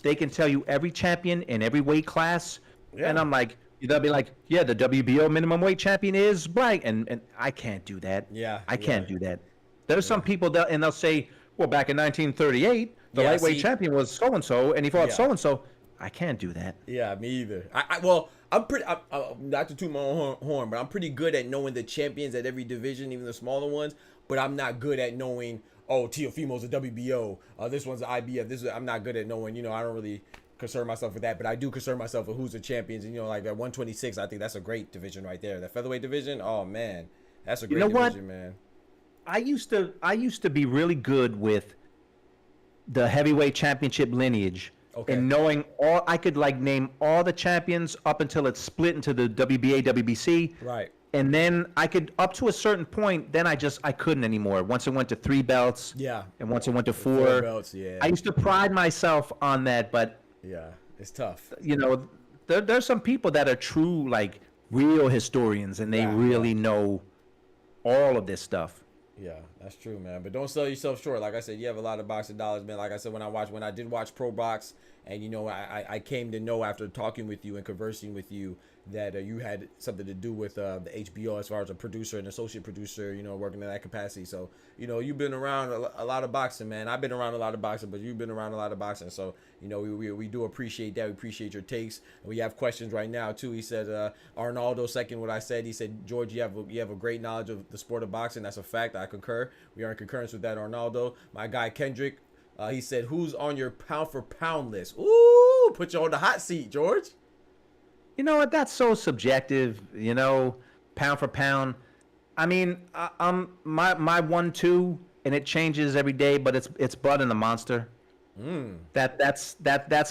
they can tell you every champion in every weight class. Yeah. And I'm like, they'll be like, yeah, the WBO minimum weight champion is blank. And I can't do that. Yeah. I can't do that. There's some people that, and they'll say, well, back in 1938, the lightweight champion was so-and-so, and he fought so-and-so. I can't do that. Yeah, me either. Well, I'm not to toot my own horn, but I'm pretty good at knowing the champions at every division, even the smaller ones. But I'm not good at knowing, oh, Teofimo's a WBO. This one's an IBF. I'm not good at knowing. You know, I don't really concern myself with that, but I do concern myself with who's the champions. And, you know, like at 126, I think that's a great division right there. The featherweight division, oh man, that's a great division, man. I used to be really good with the heavyweight championship lineage. Okay. And knowing I could like name all the champions up until it split into the WBA, WBC. Right. And then I could, up to a certain point, then I couldn't anymore. Once it went to 3 belts. Yeah. And once it went to 4 belts, yeah. I used to pride myself on that, but. Yeah, it's tough. You know, there's some people that are true, like, real historians, and they really know all of this stuff. Yeah, that's true, man. But don't sell yourself short. Like I said, you have a lot of boxing dollars, man. Like I said, when I did watch ProBox, and you know, I came to know after talking with you and conversing with you that you had something to do with the HBO as far as a producer and associate producer, you know, working in that capacity. So, you know, you've been around a lot of boxing, man. I've been around a lot of boxing, but you've been around a lot of boxing. So, you know, we do appreciate that. We appreciate your takes. And we have questions right now too. He said, Arnaldo second what I said. He said, George, you have a great knowledge of the sport of boxing. That's a fact. I concur. We are in concurrence with that, Arnaldo. My guy Kendrick, he said, who's on your pound for pound list? Ooh, put you on the hot seat, George. You know what? That's so subjective. You know, pound for pound. I mean, I'm my 1-2, and it changes every day. But it's Bud and the Monster. That's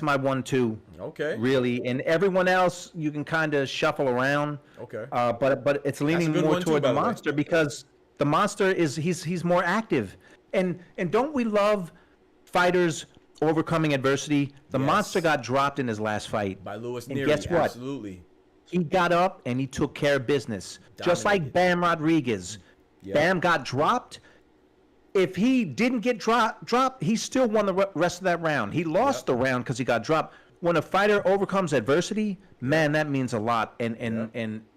my 1-2. Okay. Really, and everyone else you can kind of shuffle around. Okay. But it's leaning good more one too, toward by the the way. monster because the monster is he's more active, and don't we love fighters overcoming adversity? The Yes. monster got dropped in his last fight By Louis and Neary. guess what? Absolutely. He got up and he took care of business, just like Dominated. Bam Rodriguez. Yep. Bam got dropped. If he didn't get dropped, he still won the rest of that round. He lost the round because he got dropped. When a fighter overcomes adversity, man, that means a lot. And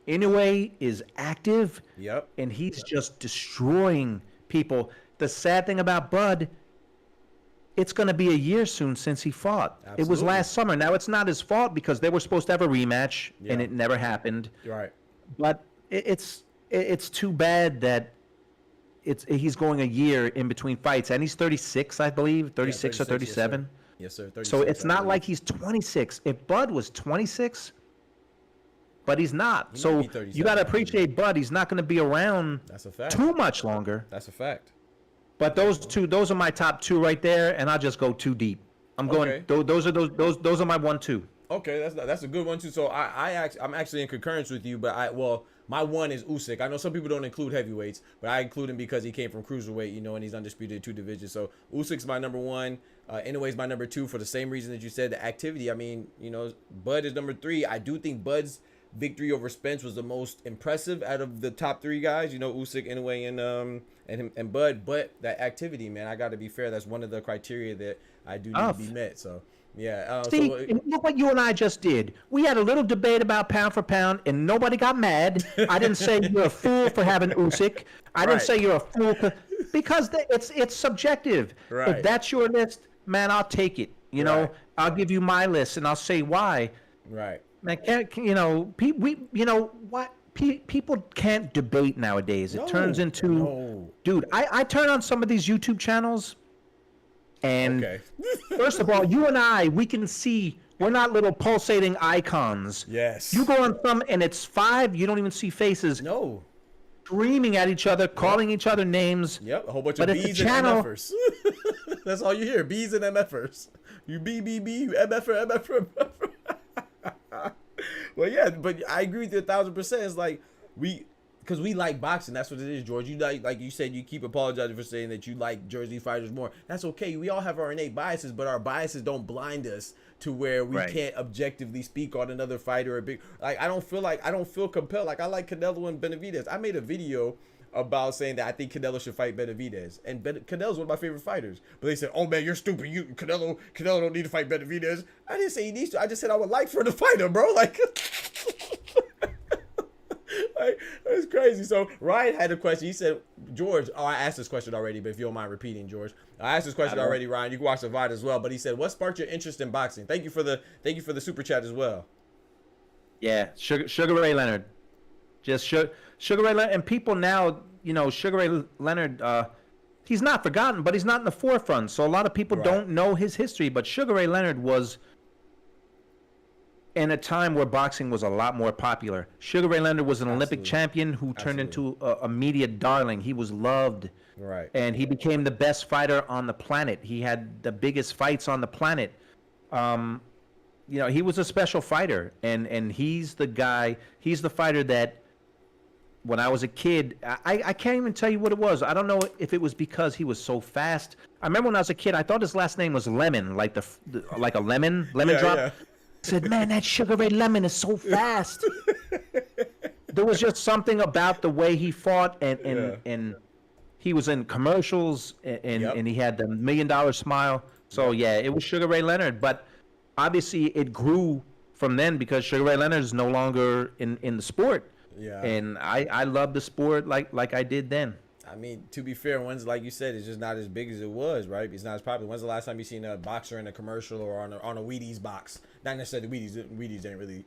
Inoue is active. Yep. And he's just destroying people. The sad thing about Bud, it's going to be a year soon since he fought. Absolutely. It was last summer. Now, it's not his fault because they were supposed to have a rematch, and Yeah. it never happened. You're right. But it's too bad that he's going a year in between fights, and he's 36, I believe, 36 or 37. Yes, sir. 36, So it's I not believe. like he's 26. If Bud was 26, but he's not. He might So be 37, you got to I believe. appreciate Bud. He's not going to be around That's a fact. too much longer. That's a fact. But those are my top two right there, and I'll just go too deep. I'm going. Okay. Those are my 1-2. Okay, that's a good one too. So I'm actually in concurrence with you, but my one is Usyk. I know some people don't include heavyweights, but I include him because he came from cruiserweight, and he's undisputed in 2 divisions. So Usyk's my number 1. Inoue's my number 2 for the same reason that you said, the activity. I mean, Bud is number 3. I do think Bud's victory over Spence was the most impressive out of the top 3 guys. Usyk, Inoue, and Bud. But that activity, man, I got to be fair. That's one of the criteria that I do need to be met. So. Yeah. See, look what you and I just did. We had a little debate about pound for pound, and nobody got mad. I didn't say you're a fool for having Usyk. I didn't say you're a fool because it's subjective. Right. If that's your list, man, I'll take it. Right. I'll give you my list, and I'll say why. Right. Man, people can't debate nowadays. It turns into, dude. I turn on some of these YouTube channels. And Okay. first of all, you and I, we can see we're not little pulsating icons. Yes. You go on some and it's 5, you don't even see faces. No. Screaming at each other, calling each other names. Yep, a whole bunch But of it's a B's and channel- MFers. That's all you hear, B's and MFers. You B, you MFer, MFer. Well, yeah, but I agree with you 1,000%. It's like because we like boxing. That's what it is, George. You like you said, you keep apologizing for saying that you like Jersey fighters more. That's okay. We all have our innate biases, but our biases don't blind us to where we can't objectively speak on another fighter or big. Like I don't feel compelled. Like I like Canelo and Benavidez. I made a video about saying that I think Canelo should fight Benavidez, and Canelo's one of my favorite fighters. But they said, "Oh man, you're stupid. Canelo don't need to fight Benavidez." I didn't say he needs to. I just said I would like for the fighter, bro. Like. It's crazy. So Ryan had a question. He said, George, I asked this question already, but if you don't mind repeating, George. I asked this question already, Ryan. You can watch the VOD as well. But he said, what sparked your interest in boxing? Thank you for the super chat as well. Yeah, Sugar Ray Leonard. Just Sugar Ray Leonard. And people now, Sugar Ray Leonard, he's not forgotten, but he's not in the forefront. So a lot of people don't know his history. But Sugar Ray Leonard was in a time where boxing was a lot more popular. Sugar Ray Leonard was an Olympic champion who turned into a media darling. He was loved. Right. And he became the best fighter on the planet. He had the biggest fights on the planet. He was a special fighter. And he's the fighter that when I was a kid, I can't even tell you what it was. I don't know if it was because he was so fast. I remember when I was a kid, I thought his last name was Lemon, like like a lemon drop. Yeah. I said, man, that Sugar Ray Lemon is so fast. There was just something about the way he fought, and he was in commercials, and he had the $1 million smile. So, yeah, it was Sugar Ray Leonard. But obviously it grew from then because Sugar Ray Leonard is no longer in the sport. Yeah. And I love the sport like I did then. I mean, to be fair, one's like you said, it's just not as big as it was, right? It's not as popular. When's the last time you seen a boxer in a commercial or on a Wheaties box? Not necessarily Wheaties ain't really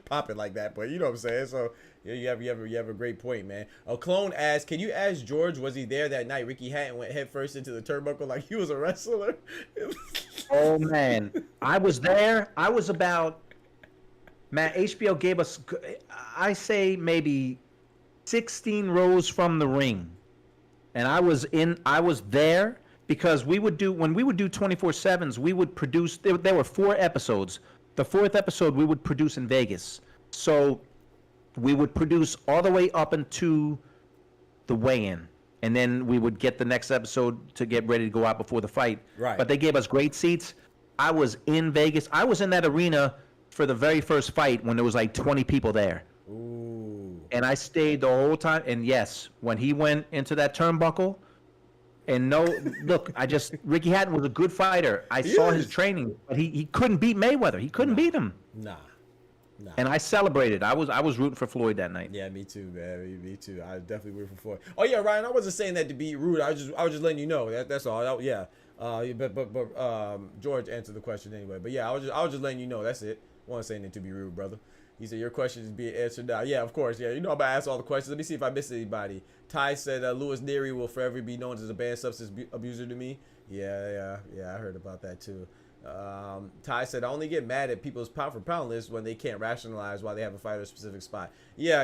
popping like that, but you know what I'm saying. So yeah, you have a great point, man. A clone asks, can you ask George, was he there that night Ricky Hatton went headfirst into the turnbuckle like he was a wrestler? Oh man, I was there. I was about. Man, HBO gave us, I say maybe 16 rows from the ring. And I was there, because when we would do 24/7s, we would produce. There were 4 episodes. The 4th episode we would produce in Vegas. So we would produce all the way up into the weigh-in, and then we would get the next episode to get ready to go out before the fight. Right. But they gave us great seats. I was in Vegas. I was in that arena for the very first fight when there was like 20 people there. Ooh. And I stayed the whole time. And yes, when he went into that turnbuckle, and look, Ricky Hatton was a good fighter. I saw his training, but he couldn't beat Mayweather. He couldn't beat him. Nah. And I celebrated. I was rooting for Floyd that night. Yeah, me too, man. Me too. I definitely rooting for Floyd. Oh yeah, Ryan. I wasn't saying that to be rude. I was just letting you know. That's all. Yeah. But George answered the question anyway. But yeah, I was just letting you know. That's it. I wasn't saying it to be rude, brother. He said your question is being answered now. Yeah, of course. Yeah, you know I'm about to ask all the questions. Let me see if I missed anybody. Ty said Louis Neary will forever be known as a banned substance abuser to me. Yeah. I heard about that too. Ty said I only get mad at people's pound for pound list when they can't rationalize why they have a fighter a specific spot. Yeah.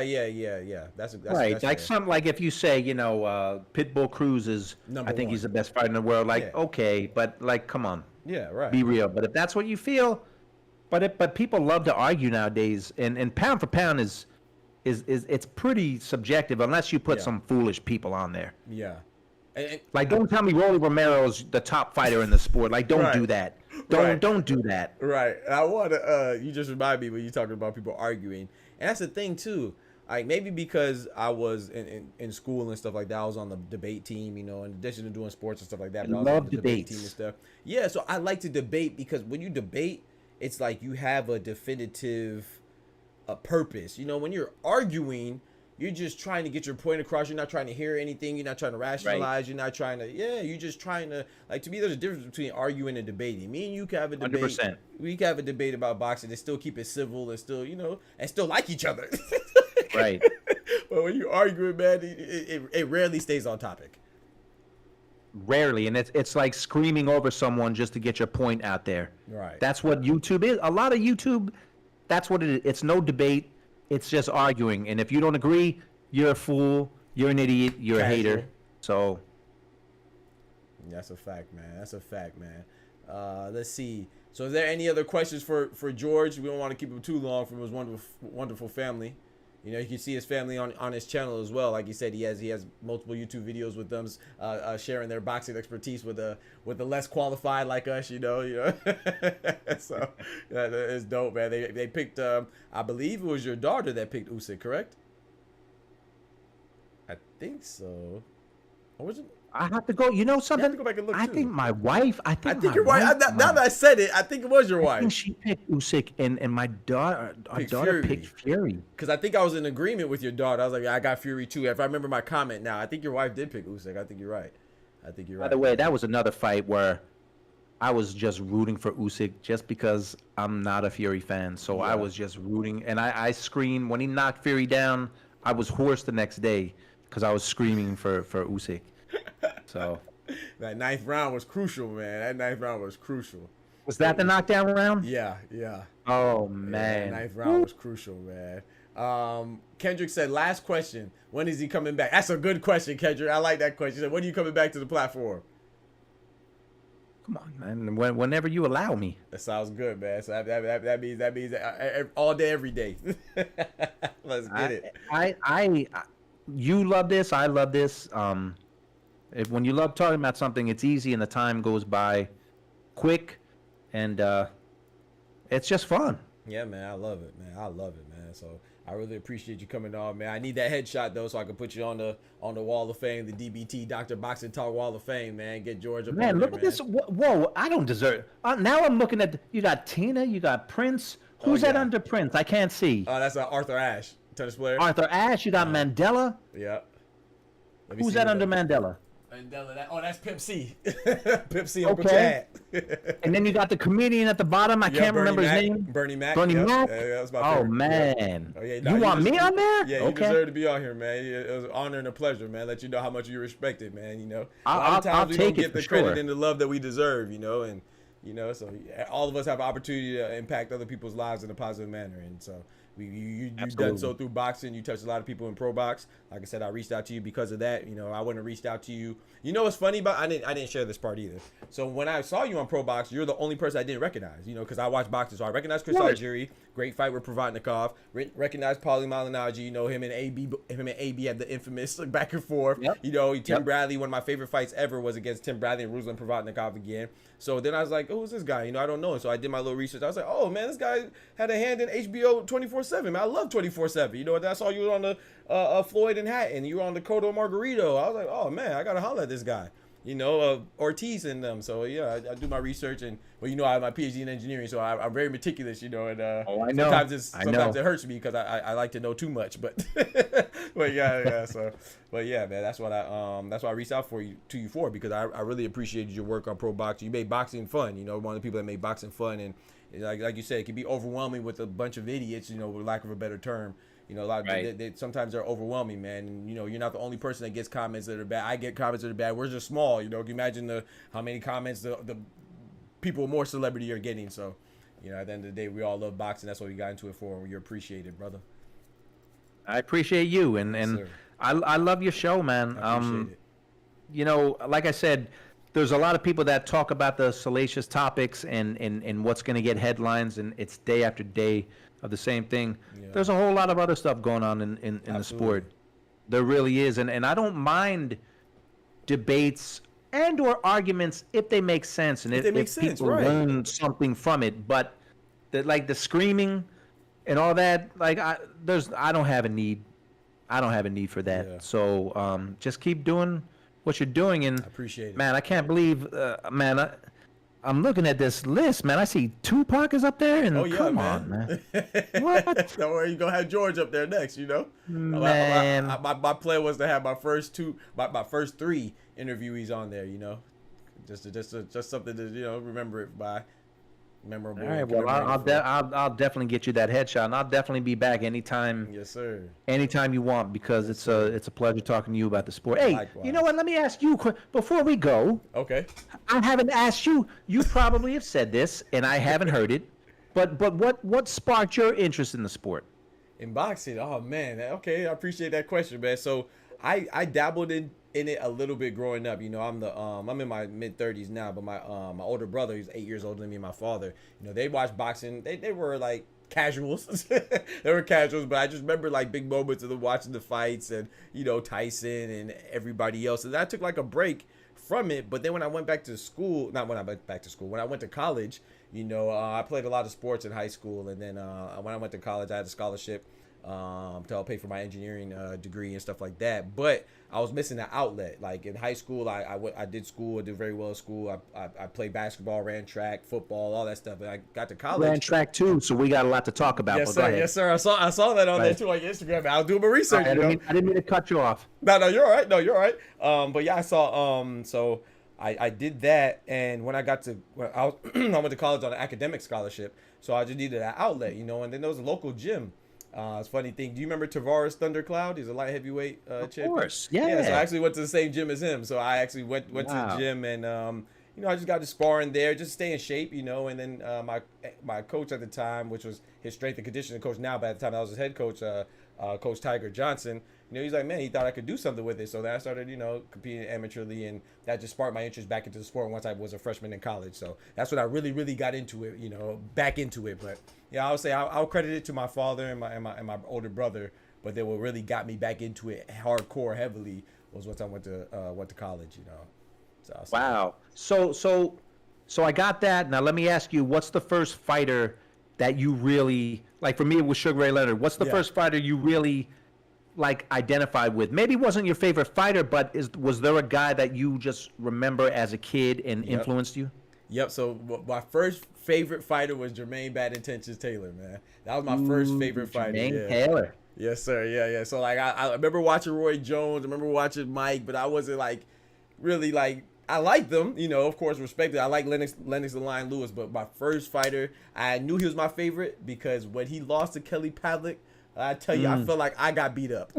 That's right. That's like fair. something like if you say Pitbull Cruz is Number I think one. he's the best fighter in the world. Like Yeah. okay, but like come on, Yeah, right. be real. But if that's what you feel, but people love to argue nowadays, and pound for pound is it's pretty subjective unless you put some foolish people on there. Yeah. And, Like, don't tell me Rolly Romero's the top fighter in the sport. Like, don't do that. Don't do that. right. I want to. You just remind me when you talking about people arguing, and that's the thing too. Like maybe because I was in school and stuff like that, I was on the debate team. In addition to doing sports and stuff like that. But I was on the debate team and stuff. Yeah. So I like to debate because when you debate, it's like you have a definitive purpose. When you're arguing, you're just trying to get your point across. You're not trying to hear anything. You're not trying to rationalize. Right. You're not trying to, you're just trying to, like, to me, there's a difference between arguing and debating. Me and you can have a debate. 100%. We can have a debate about boxing and still keep it civil and still, and still like each other. Right. But when you argue, man, it rarely stays on topic. Rarely. And it's like screaming over someone just to get your point out there. Right. That's what YouTube is. A lot of YouTube, that's what it is. It's no debate. It's just arguing, and if you don't agree, you're a fool, you're an idiot, you're a hater. So that's a fact, man. Let's see. So, is there any other questions for George? We don't want to keep him too long from his wonderful family. You can see his family on his channel as well. Like he said, he has multiple YouTube videos with them, sharing their boxing expertise with the less qualified like us. So it's dope, man. They picked. I believe it was your daughter that picked Usyk, correct? I think so. Or was it? I have to go. You know something? You have to go back and look, I too. think my wife. I think your wife. Now that I said it, I think it was your wife. I think she picked Usyk, and my daughter, picked Fury. Because I think I was in agreement with your daughter. I was like, I got Fury too. If I remember my comment now, I think your wife did pick Usyk. I think you're right. By the way, that was another fight where I was just rooting for Usyk just because I'm not a Fury fan. So I was just rooting, and I screamed when he knocked Fury down. I was hoarse the next day because I was screaming for Usyk. So that 9th round was crucial, man. Was that the knockdown round? Yeah. Oh man, that 9th round was crucial, man. Kendrick said, last question. When is he coming back? That's a good question, Kendrick. I like that question. He said, when are you coming back to the platform? Come on, man. Whenever you allow me. That sounds good, man. So that means all day, every day. Let's get it. You love this. I love this. When you love talking about something, it's easy and the time goes by quick, and it's just fun. Yeah, man. I love it, man. So I really appreciate you coming on, man. I need that headshot though, so I can put you on the Wall of Fame, the DBT Dr. Boxing Talk Wall of Fame, man. Get George up. Man, look at this. Whoa, I don't deserve. Now I'm looking at. You got Tina. You got Prince. Who's that under Prince? I can't see. Oh, that's Arthur Ashe, tennis player. Arthur Ashe. You got Mandela. Yeah. Who's that under Mandela? That's Pimp C. Pimp C, Uncle Chad. And then you got the comedian at the bottom. I can't remember his name. Bernie Mac. Bernie Mac. That was my favorite. Man. Oh, yeah, you want me on there? Yeah, you deserve to be on here, man. It was an honor and a pleasure, man. Let you know how much you respect it, man. A lot of times we don't get the credit and the love that we deserve, and You know, so all of us have an opportunity to impact other people's lives in a positive manner, and so you've done so through boxing. You touched a lot of people in ProBox. Like I said, I reached out to you because of that. You know, I wouldn't have reached out to you. You know what's funny about I didn't share this part either. So when I saw you on ProBox, you're the only person I didn't recognize. You know, because I watch boxing, so I recognized Chris Algieri, great fight with Provodnikov. Recognized Paulie Malignaggi. You know, him and AB had the infamous back and forth. Yep. You know, Tim Bradley. One of my favorite fights ever was against Tim Bradley and Ruslan Provodnikov again. So then I was like, oh, who's this guy? You know, I don't know. So I did my little research. I was like, oh man, this guy had a hand in HBO 24/7. Man, I love 24/7. You know, I saw you on the Floyd and Hatton. You were on the Cotto Margarito. I was like, oh man, I gotta holler at this guy. You know, Ortiz and them. So yeah, I do my research, and well, you know, I have my PhD in engineering, so I'm very meticulous. You know, and I know. Sometimes it hurts me because I like to know too much, but but yeah. So, but yeah, man, that's why I reached out to you for because I really appreciated your work on ProBox. You made boxing fun. You know, one of the people that made boxing fun, and like you said, it can be overwhelming with a bunch of idiots. You know, for lack of a better term. You know, a lot of sometimes they're overwhelming, man. And, you know, you're not the only person that gets comments that are bad. I get comments that are bad. We're just small. You know, can you imagine how many comments the people with more celebrity are getting? So, you know, at the end of the day, we all love boxing. That's what we got into it for. And you're appreciated, brother. I appreciate you, and I love your show, man. I appreciate it. You know, like I said, there's a lot of people that talk about the salacious topics and what's going to get headlines, and it's day after day of the same thing. Yeah. There's a whole lot of other stuff going on in the sport. There really is, and I don't mind debates and or arguments if they make sense and if people learn something from it. But the screaming and all that, like I don't have a need. I don't have a need for that. Yeah. So just keep doing what you're doing, and I appreciate it. Man, I can't believe, I'm looking at this list, man. I see Tupac is up there, and come on, man. What? Don't worry, you're gonna have George up there next. You know, man. My plan was to have my first three interviewees on there. You know, just something to remember it by. Memorable. All right, well, I'll definitely get you that headshot, and I'll definitely be back anytime. Yes, sir. Anytime you want, because it's a pleasure talking to you about the sport. Hey, likewise. You know what? Let me ask you before we go. Okay. I haven't asked you. You probably have said this, and I haven't heard it. But what sparked your interest in the sport? In boxing? Oh man. Okay, I appreciate that question, man. So I dabbled in it a little bit growing up. You know, I'm in my mid-30s now, but my older brother, he's 8 years older than me, and my father, you know, they watched boxing. They were like casuals. They were casuals, but I just remember like big moments of them watching the fights and, you know, Tyson and everybody else. And I took like a break from it. But then when I went back to school, when I went to college, you know, I played a lot of sports in high school. And then when I went to college, I had a scholarship to help pay for my engineering degree and stuff like that. But I was missing an outlet. Like in high school, I did school. I did very well in school. I played basketball, ran track, football, all that stuff. And I got to college. Ran track too, so we got a lot to talk about. Yes, sir. Yes, sir. I saw that on there too, like Instagram. I'll do my research. I didn't mean to cut you off. No, you're all right. No, you're all right. But yeah, I saw. So I did that, and when I went to college on an academic scholarship, so I just needed an outlet, you know. And then there was a local gym. It's a funny thing. Do you remember Tavares Thundercloud? He's a light heavyweight champion. Of course, yeah. So I actually went to the same gym as him. So I actually went to the gym, and you know, I just got to sparring there, just stay in shape, you know. And then my coach at the time, which was his strength and conditioning coach now, but at the time I was his head coach, Coach Tiger Johnson. You know, he's like, man, he thought I could do something with it. So then I started, you know, competing amateurly, and that just sparked my interest back into the sport once I was a freshman in college. So that's when I really, really got into it, you know, back into it. But yeah, I would say I'll credit it to my father and my older brother. But then what really got me back into it hardcore, heavily, was once I went to college, you know. So wow. So I got that. Now let me ask you, what's the first fighter that you really, like for me it was Sugar Ray Leonard. What's the first fighter you really like identified with? Maybe it wasn't your favorite fighter, but was there a guy that you just remember as a kid and influenced you? Yep. So my first favorite fighter was Jermaine Bad Intentions Taylor, man. That was my first favorite fighter. Jermaine Taylor. Yes, sir. Yeah. So like I remember watching Roy Jones. I remember watching Mike, but I wasn't like really like. I liked them, you know, of course, respected. I like Lennox the Lion Lewis, but my first fighter, I knew he was my favorite because when he lost to Kelly Pavlik, I tell you, I felt like I got beat up.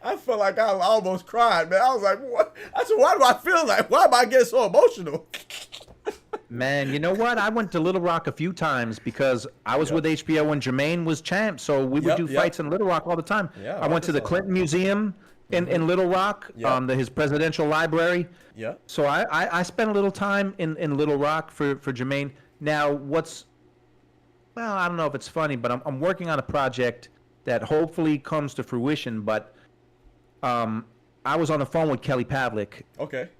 I felt like I almost cried, man. I was like, what? I said, why do I feel like? Why am I getting so emotional? Man, you know what? I went to Little Rock a few times because I was with HBO when Jermaine was champ, so we would do fights in Little Rock all the time. Yeah, I went to the Clinton Museum in Little Rock, his presidential library. Yeah. So I spent a little time in Little Rock for Jermaine. Now, well, I don't know if it's funny, but I'm working on a project that hopefully comes to fruition, but I was on the phone with Kelly Pavlik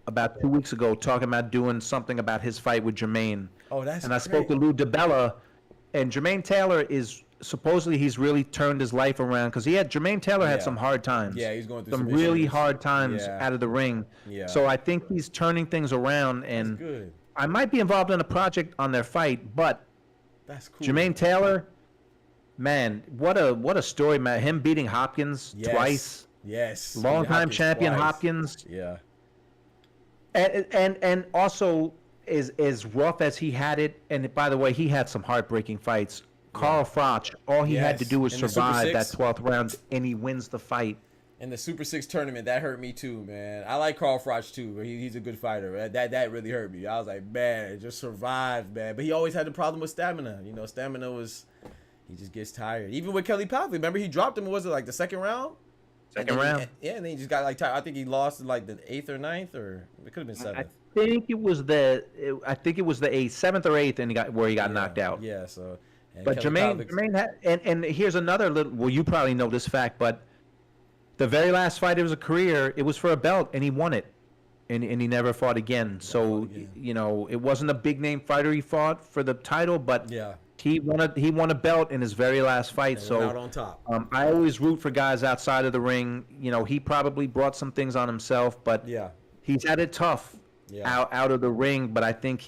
about 2 weeks ago talking about doing something about his fight with Jermaine. Oh, that's And I spoke to Lou DiBella, and Jermaine Taylor is supposedly he's really turned his life around because Jermaine Taylor had some hard times. Yeah, he's going through some really hard times out of the ring. Yeah. So I think he's turning things around, and that's good. I might be involved in a project on their fight, but that's cool. Jermaine Taylor, man, what a story, man. Him beating Hopkins twice. Yes. Longtime champion twice. Hopkins. Yeah. And also as rough as he had it, and by the way, he had some heartbreaking fights. Carl Froch, all he had to do was survive that 12th round, and he wins the fight. In the Super 6 tournament, that hurt me too, man. I like Carl Froch too, but he's a good fighter. That really hurt me. I was like, man, just survived, man. But he always had the problem with stamina. You know, stamina was, he just gets tired. Even with Kelly Pavlik, remember he dropped him, was it like the second round? Second round. And then he just got like tired. I think he lost in like the 8th or 9th, or it could have been 7th. I think it was the 7th or 8th, and he got knocked out. Yeah, so. But Jermaine had, and here's another little. Well, you probably know this fact, but the very last fight of his career, it was for a belt, and he won it, and he never fought again. So you know, it wasn't a big name fighter he fought for the title, but he won a belt in his very last fight. And so out on top. I always root for guys outside of the ring. You know, he probably brought some things on himself, but he's had it tough out of the ring. But I think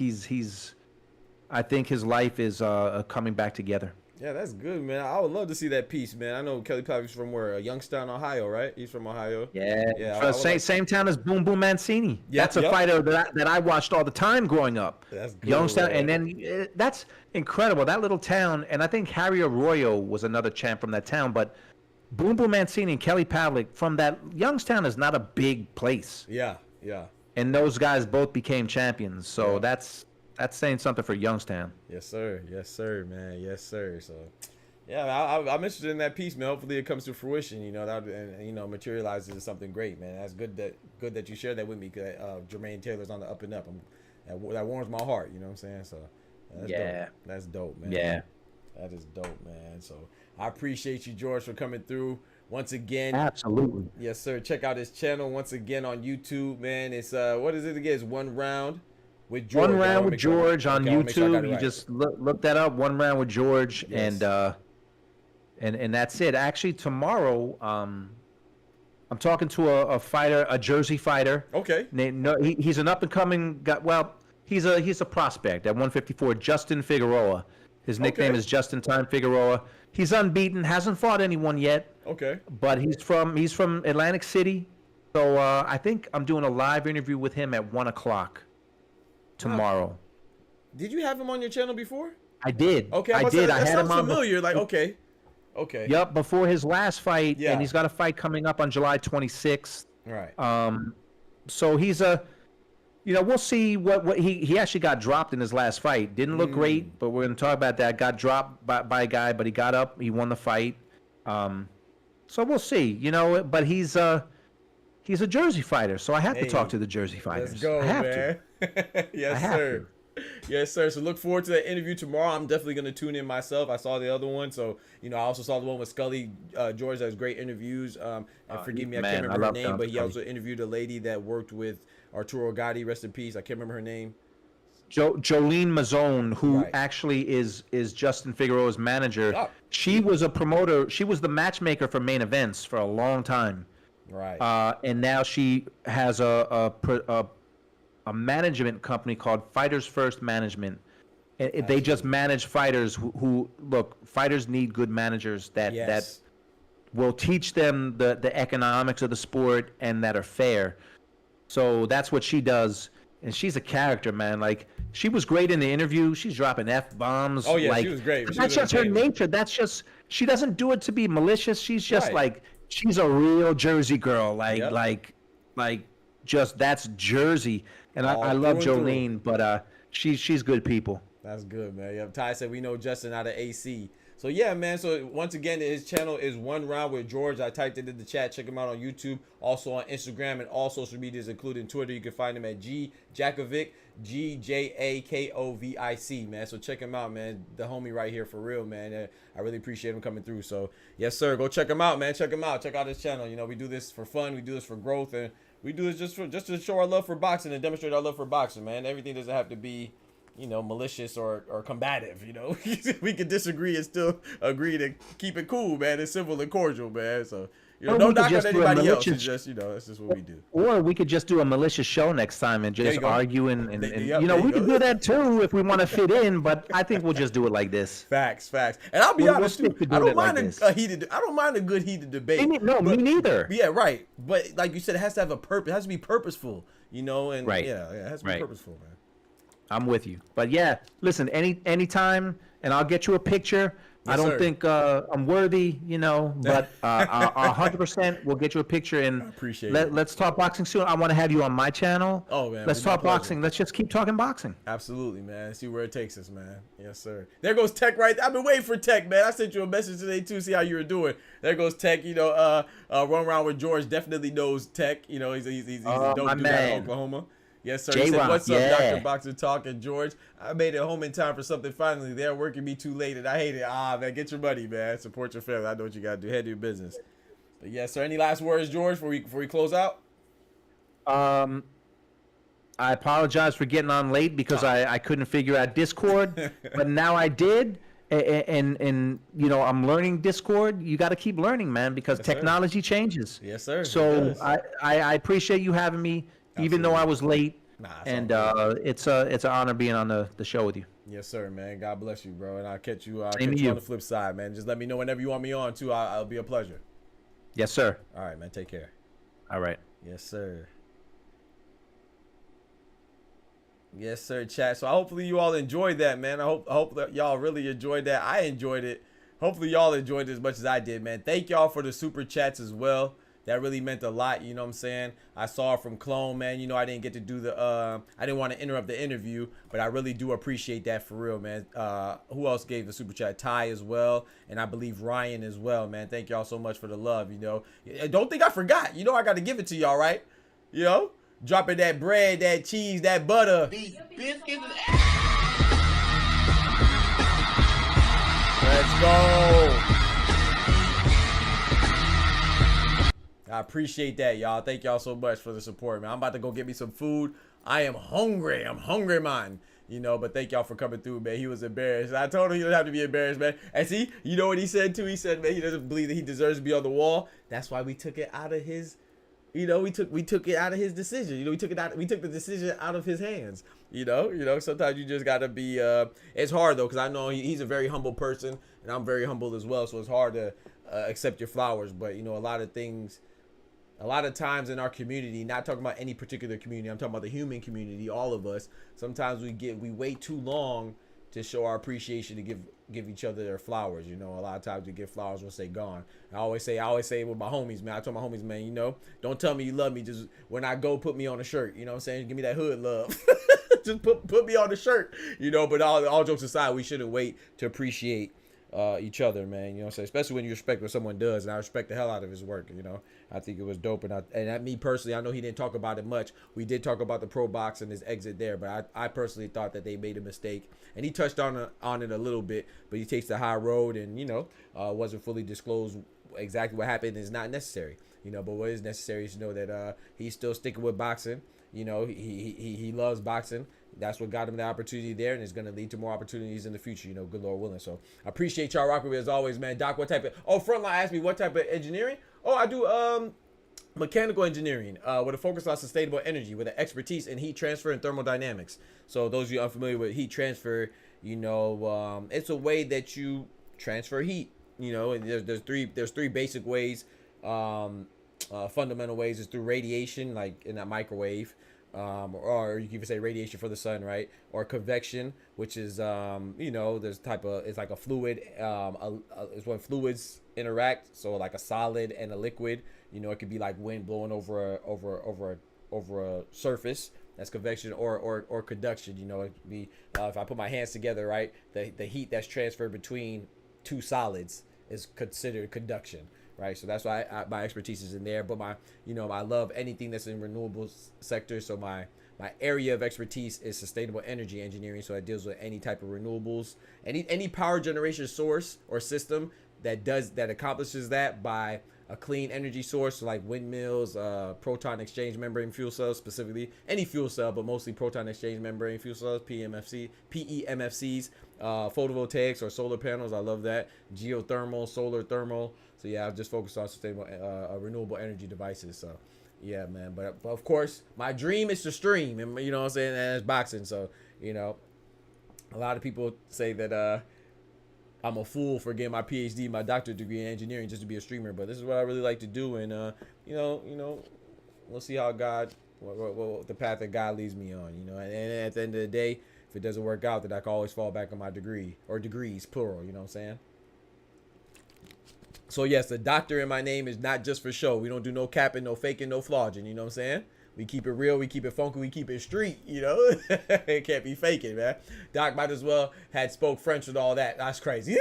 I think his life is coming back together. Yeah, that's good, man. I would love to see that piece, man. I know Kelly Pavlik's from where? Youngstown, Ohio, right? He's from Ohio. Yeah. Same town as Boom Boom Mancini. That's a fighter that I watched all the time growing up. That's good. Youngstown, and then that's incredible. That little town, and I think Harry Arroyo was another champ from that town, but Boom Boom Mancini and Kelly Pavlik from that Youngstown is not a big place. Yeah. And those guys both became champions, so that's saying something for Youngstown. Yes, sir, man. Yes, sir. So, yeah, I'm interested in that piece, man. Hopefully, it comes to fruition. You know, and materializes into something great, man. That's good that you shared that with me. Cause Jermaine Taylor's on the up and up. That warms my heart. You know what I'm saying? So, that's dope, man. Yeah, that is dope, man. So, I appreciate you, George, for coming through once again. Absolutely. Yes, sir. Check out his channel once again on YouTube, man. It's what is it again? It's One Round with George. One Round with George on YouTube. You just look that up. One Round with George, and that's it. Actually, tomorrow, I'm talking to a fighter, a Jersey fighter. Okay. He's an up and coming guy. Well, he's a prospect at 154. Justin Figueroa. His nickname is Justin Time Figueroa. He's unbeaten. Hasn't fought anyone yet. Okay. But he's from Atlantic City. So I think I'm doing a live interview with him at 1:00 tomorrow. Wow. Did you have him on your channel before? I did. Okay. I did. That I had him on. Familiar. Like okay. Yep. Before his last fight, and he's got a fight coming up on July 26th. Right. So he's we'll see what he actually got dropped in his last fight. Didn't look great, but we're gonna talk about that. Got dropped by a guy, but he got up. He won the fight. So we'll see. But he's a Jersey fighter, so I have to talk to the Jersey fighters. Let's go, I have man. Yes, sir. Yes, sir. So look forward to that interview tomorrow. I'm definitely going to tune in myself. I saw the other one. So, I also saw the one with Scully George. That was great interviews. And forgive me, I can't remember her name, but he also interviewed a lady that worked with Arturo Gatti. Rest in peace. I can't remember her name. Jolene Mazzone, who actually is Justin Figueroa's manager. Oh. She was a promoter. She was the matchmaker for main events for a long time. Right. And now she has a management company called Fighters First Management. They just manage fighters who look. Fighters need good managers that will teach them the economics of the sport and that are fair. So that's what she does, and she's a character, man. Like she was great in the interview. She's dropping F-bombs. Oh yeah, like, she was great. That's just her nature. That's just she doesn't do it to be malicious. She's just like she's a real Jersey girl. Like just that's Jersey, and All I love through and through. Jolene, but she's good people. That's good, man. Yeah, Ty said we know Justin out of AC. So yeah, man. So once again, his channel is One Round with George. I typed it in the chat. Check him out on YouTube, also on Instagram and all social medias, including Twitter. You can find him at Jakovic, Jakovic, man. So check him out, man. The homie right here for real, man. I really appreciate him coming through. So yes, sir. Go check him out, man. Check him out. Check out his channel. You know, we do this for fun. We do this for growth, and we do this just to show our love for boxing and demonstrate our love for boxing, man. Everything doesn't have to be, you know, malicious or combative. You know, we could disagree and still agree to keep it cool, man. It's simple and cordial, man. So, you know, don't knock on anybody else. It's just, you know, that's just what we do. Or we could just do a malicious show next time and just argue and you know, we could do that too if we want to fit in. But I think we'll just do it like this. Facts. And I'll be honest too. I don't mind a good heated debate. Me neither. Yeah, right. But like you said, it has to have a purpose. It has to be purposeful. You know, and right. Yeah, it has to be purposeful, man. I'm with you. But yeah, listen, anytime, and I'll get you a picture. Yes, I don't think I'm worthy, you know, but 100% we'll get you a picture, and let's talk boxing soon. I want to have you on my channel. Oh, man. Let's talk boxing. Let's just keep talking boxing. Absolutely, man. See where it takes us, man. Yes, sir. There goes Tech right there. I've been waiting for Tech, man. I sent you a message today, too, see how you were doing. There goes Tech. You know, Run Around with George definitely knows Tech. You know, he's a dope dude out of Oklahoma. Yes, sir. He said, what's up, Dr. Boxer Talk and George? I made it home in time for something finally. They're working me too late, and I hate it. Man, get your money, man. Support your family. I know what you got to do. Head to your business. But yes, sir. Any last words, George, before we close out? I apologize for getting on late because I couldn't figure out Discord, but now I did. And you know, I'm learning Discord. You got to keep learning, man, because technology changes. Yes, sir. So I appreciate you having me. Absolutely. Even though I was late, it's an honor being on the show with you. Yes, sir, man. God bless you, bro. And I'll catch you on the flip side, man. Just let me know whenever you want me on, too. I'll be a pleasure. Yes, sir. All right, man. Take care. All right. Yes, sir. Yes, sir, chat. So hopefully you all enjoyed that, man. I hope that y'all really enjoyed that. I enjoyed it. Hopefully y'all enjoyed it as much as I did, man. Thank y'all for the super chats as well. That really meant a lot, you know what I'm saying? I saw it from Clone, man. You know, I didn't get to do I didn't want to interrupt the interview, but I really do appreciate that for real, man. Who else gave the super chat? Ty as well, and I believe Ryan as well, man. Thank y'all so much for the love, you know. Don't think I forgot. You know, I got to give it to y'all, right? You know, dropping that bread, that cheese, that butter. These biscuits. Let's go. I appreciate that, y'all. Thank y'all so much for the support, man. I'm about to go get me some food. I am hungry. I'm hungry, man. You know, but thank y'all for coming through, man. He was embarrassed. I told him he don't have to be embarrassed, man. And see, you know what he said, too? He said, man, he doesn't believe that he deserves to be on the wall. That's why we took it out of his, you know, we took it out of his decision. You know, we took the decision out of his hands. You know, sometimes you just got to be, it's hard, though, because I know he's a very humble person, and I'm very humble as well, so it's hard to accept your flowers. But, you know, a lot of times in our community, not talking about any particular community, I'm talking about the human community, all of us, sometimes we wait too long to show our appreciation, to give each other their flowers. You know, a lot of times we get flowers once they gone. I always say it with my homies, man. I told my homies, man, you know, don't tell me you love me. Just when I go, put me on a shirt. You know what I'm saying? Give me that hood love. Just put me on the shirt. You know, but all jokes aside, we shouldn't wait to appreciate each other, man. You know what I'm saying? Especially when you respect what someone does, and I respect the hell out of his work. You know, I think it was dope, and me personally, I know he didn't talk about it much. We did talk about the ProBox and his exit there, but I personally thought that they made a mistake, and he touched on it a little bit, but he takes the high road, and you know, wasn't fully disclosed exactly what happened. Is not necessary, you know, but what is necessary is to know that he's still sticking with boxing. You know, he loves boxing. That's what got him the opportunity there, and it's going to lead to more opportunities in the future, you know, good Lord willing. So I appreciate y'all rocking with me as always, man. Doc, what type of, Frontline asked me what type of engineering? I do mechanical engineering with a focus on sustainable energy with an expertise in heat transfer and thermodynamics. So those of you unfamiliar with heat transfer, you know, it's a way that you transfer heat, you know, and there's three basic ways, fundamental ways is through radiation, like in that microwave. Or you can even say radiation for the sun, right? Or convection, which is, you know, it's like a fluid, it's when fluids interact. So like a solid and a liquid, you know, it could be like wind blowing over a surface. That's convection or conduction. You know, it'd be if I put my hands together, right, the heat that's transferred between two solids is considered conduction, right? So that's why my expertise is in there. But I love anything that's in renewables sector. So my area of expertise is sustainable energy engineering. So it deals with any type of renewables, any power generation source or system that accomplishes that by a clean energy source, so like windmills, proton exchange membrane fuel cells, specifically any fuel cell, but mostly proton exchange membrane fuel cells, PEMFCs, photovoltaics or solar panels. I love that. Geothermal, solar thermal. So yeah, I've just focused on sustainable renewable energy devices. So yeah, man. But of course, my dream is to stream, and you know what I'm saying, and it's boxing. So a lot of people say that I'm a fool for getting my PhD, my doctorate degree in engineering just to be a streamer, but this is what I really like to do, and we'll see how what the path that God leads me on, and at the end of the day, if it doesn't work out, then I can always fall back on my degree, or degrees, plural, you know what I'm saying? So yes, the doctor in my name is not just for show. We don't do no capping, no faking, no flogging, you know what I'm saying? We keep it real, we keep it funky, we keep it street, It can't be faking, man. Doc might as well had spoke French with all that. That's crazy.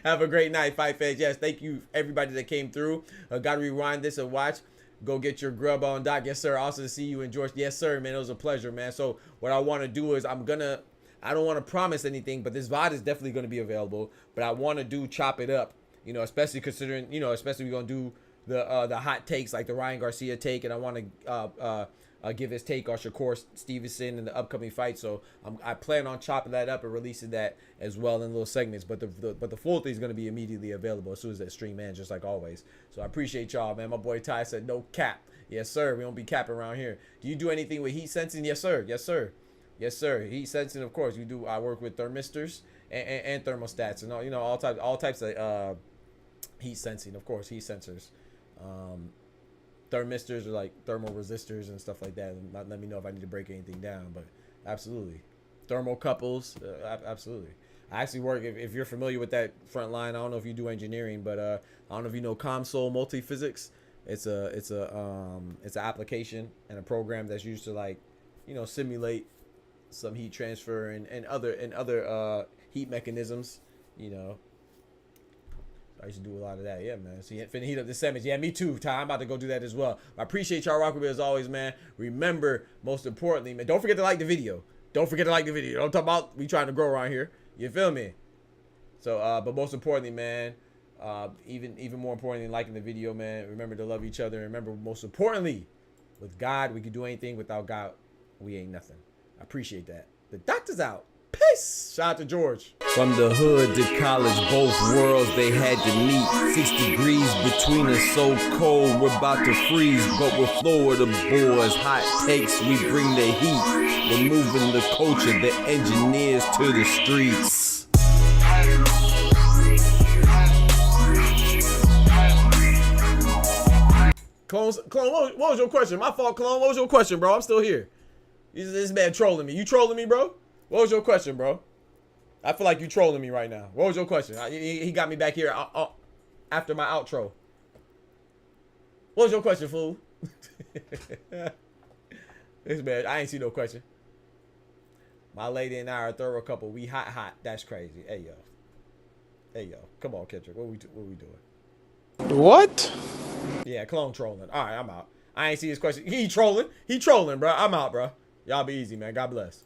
Have a great night, Fight Fans. Yes, thank you, everybody that came through. Got to rewind this and watch. Go get your grub on, Doc. Yes, sir. Also to see you and George. Yes, sir, man. It was a pleasure, man. So what I want to do is I don't want to promise anything, but this VOD is definitely going to be available. But I want to chop it up, especially considering, especially we're going to do the hot takes like the Ryan Garcia take, and I want to give his take on Shakur Stevenson in the upcoming fight. So I plan on chopping that up and releasing that as well in little segments. But the full thing is going to be immediately available as soon as that stream ends, just like always. So I appreciate y'all, man. My boy Ty said no cap. Yes, sir. We don't be capping around here. Do you do anything with heat sensing? Yes, sir. Yes, sir. Yes, sir. Heat sensing, of course. We do. I work with thermistors and thermostats and all types of heat sensing, of course, heat sensors. Thermistors are like thermal resistors and stuff like that. And let me know if I need to break anything down, but absolutely. Thermocouples, absolutely. I actually work, if you're familiar with that front line, I don't know if you do engineering, but I don't know if you know COMSOL multiphysics. It's an application and a program that's used to simulate some heat transfer and other heat mechanisms, I used to do a lot of that. Yeah, man. So you finna heat up the sandwich. Yeah, me too, Ty. I'm about to go do that as well. I appreciate y'all rocking with me as always, man. Remember, most importantly, man, don't forget to like the video. Don't forget to like the video. Don't talk about we trying to grow around here. You feel me? So, but most importantly, man, even more importantly than liking the video, man, remember to love each other. And remember, most importantly, with God, we can do anything. Without God, we ain't nothing. I appreciate that. The doctor's out. Peace. Shout out to George. From the hood to college, both worlds they had to meet. 6 degrees between us, so cold we're about to freeze. But we're Florida boys, hot takes, we bring the heat. We're moving the culture, the engineers to the streets. Clone, what was your question? My fault, Clone. What was your question, bro? I'm still here. This man trolling me. You trolling me, bro? What was your question, bro? I feel like you trolling me right now. What was your question? He got me back here after my outro. What was your question, fool? This man, I ain't see no question. My lady and I are a thorough couple. We hot. That's crazy. Hey, yo. Come on, Kendrick. What we doing? What? Yeah, clone trolling. All right, I'm out. I ain't see his question. He trolling, bro. I'm out, bro. Y'all be easy, man. God bless.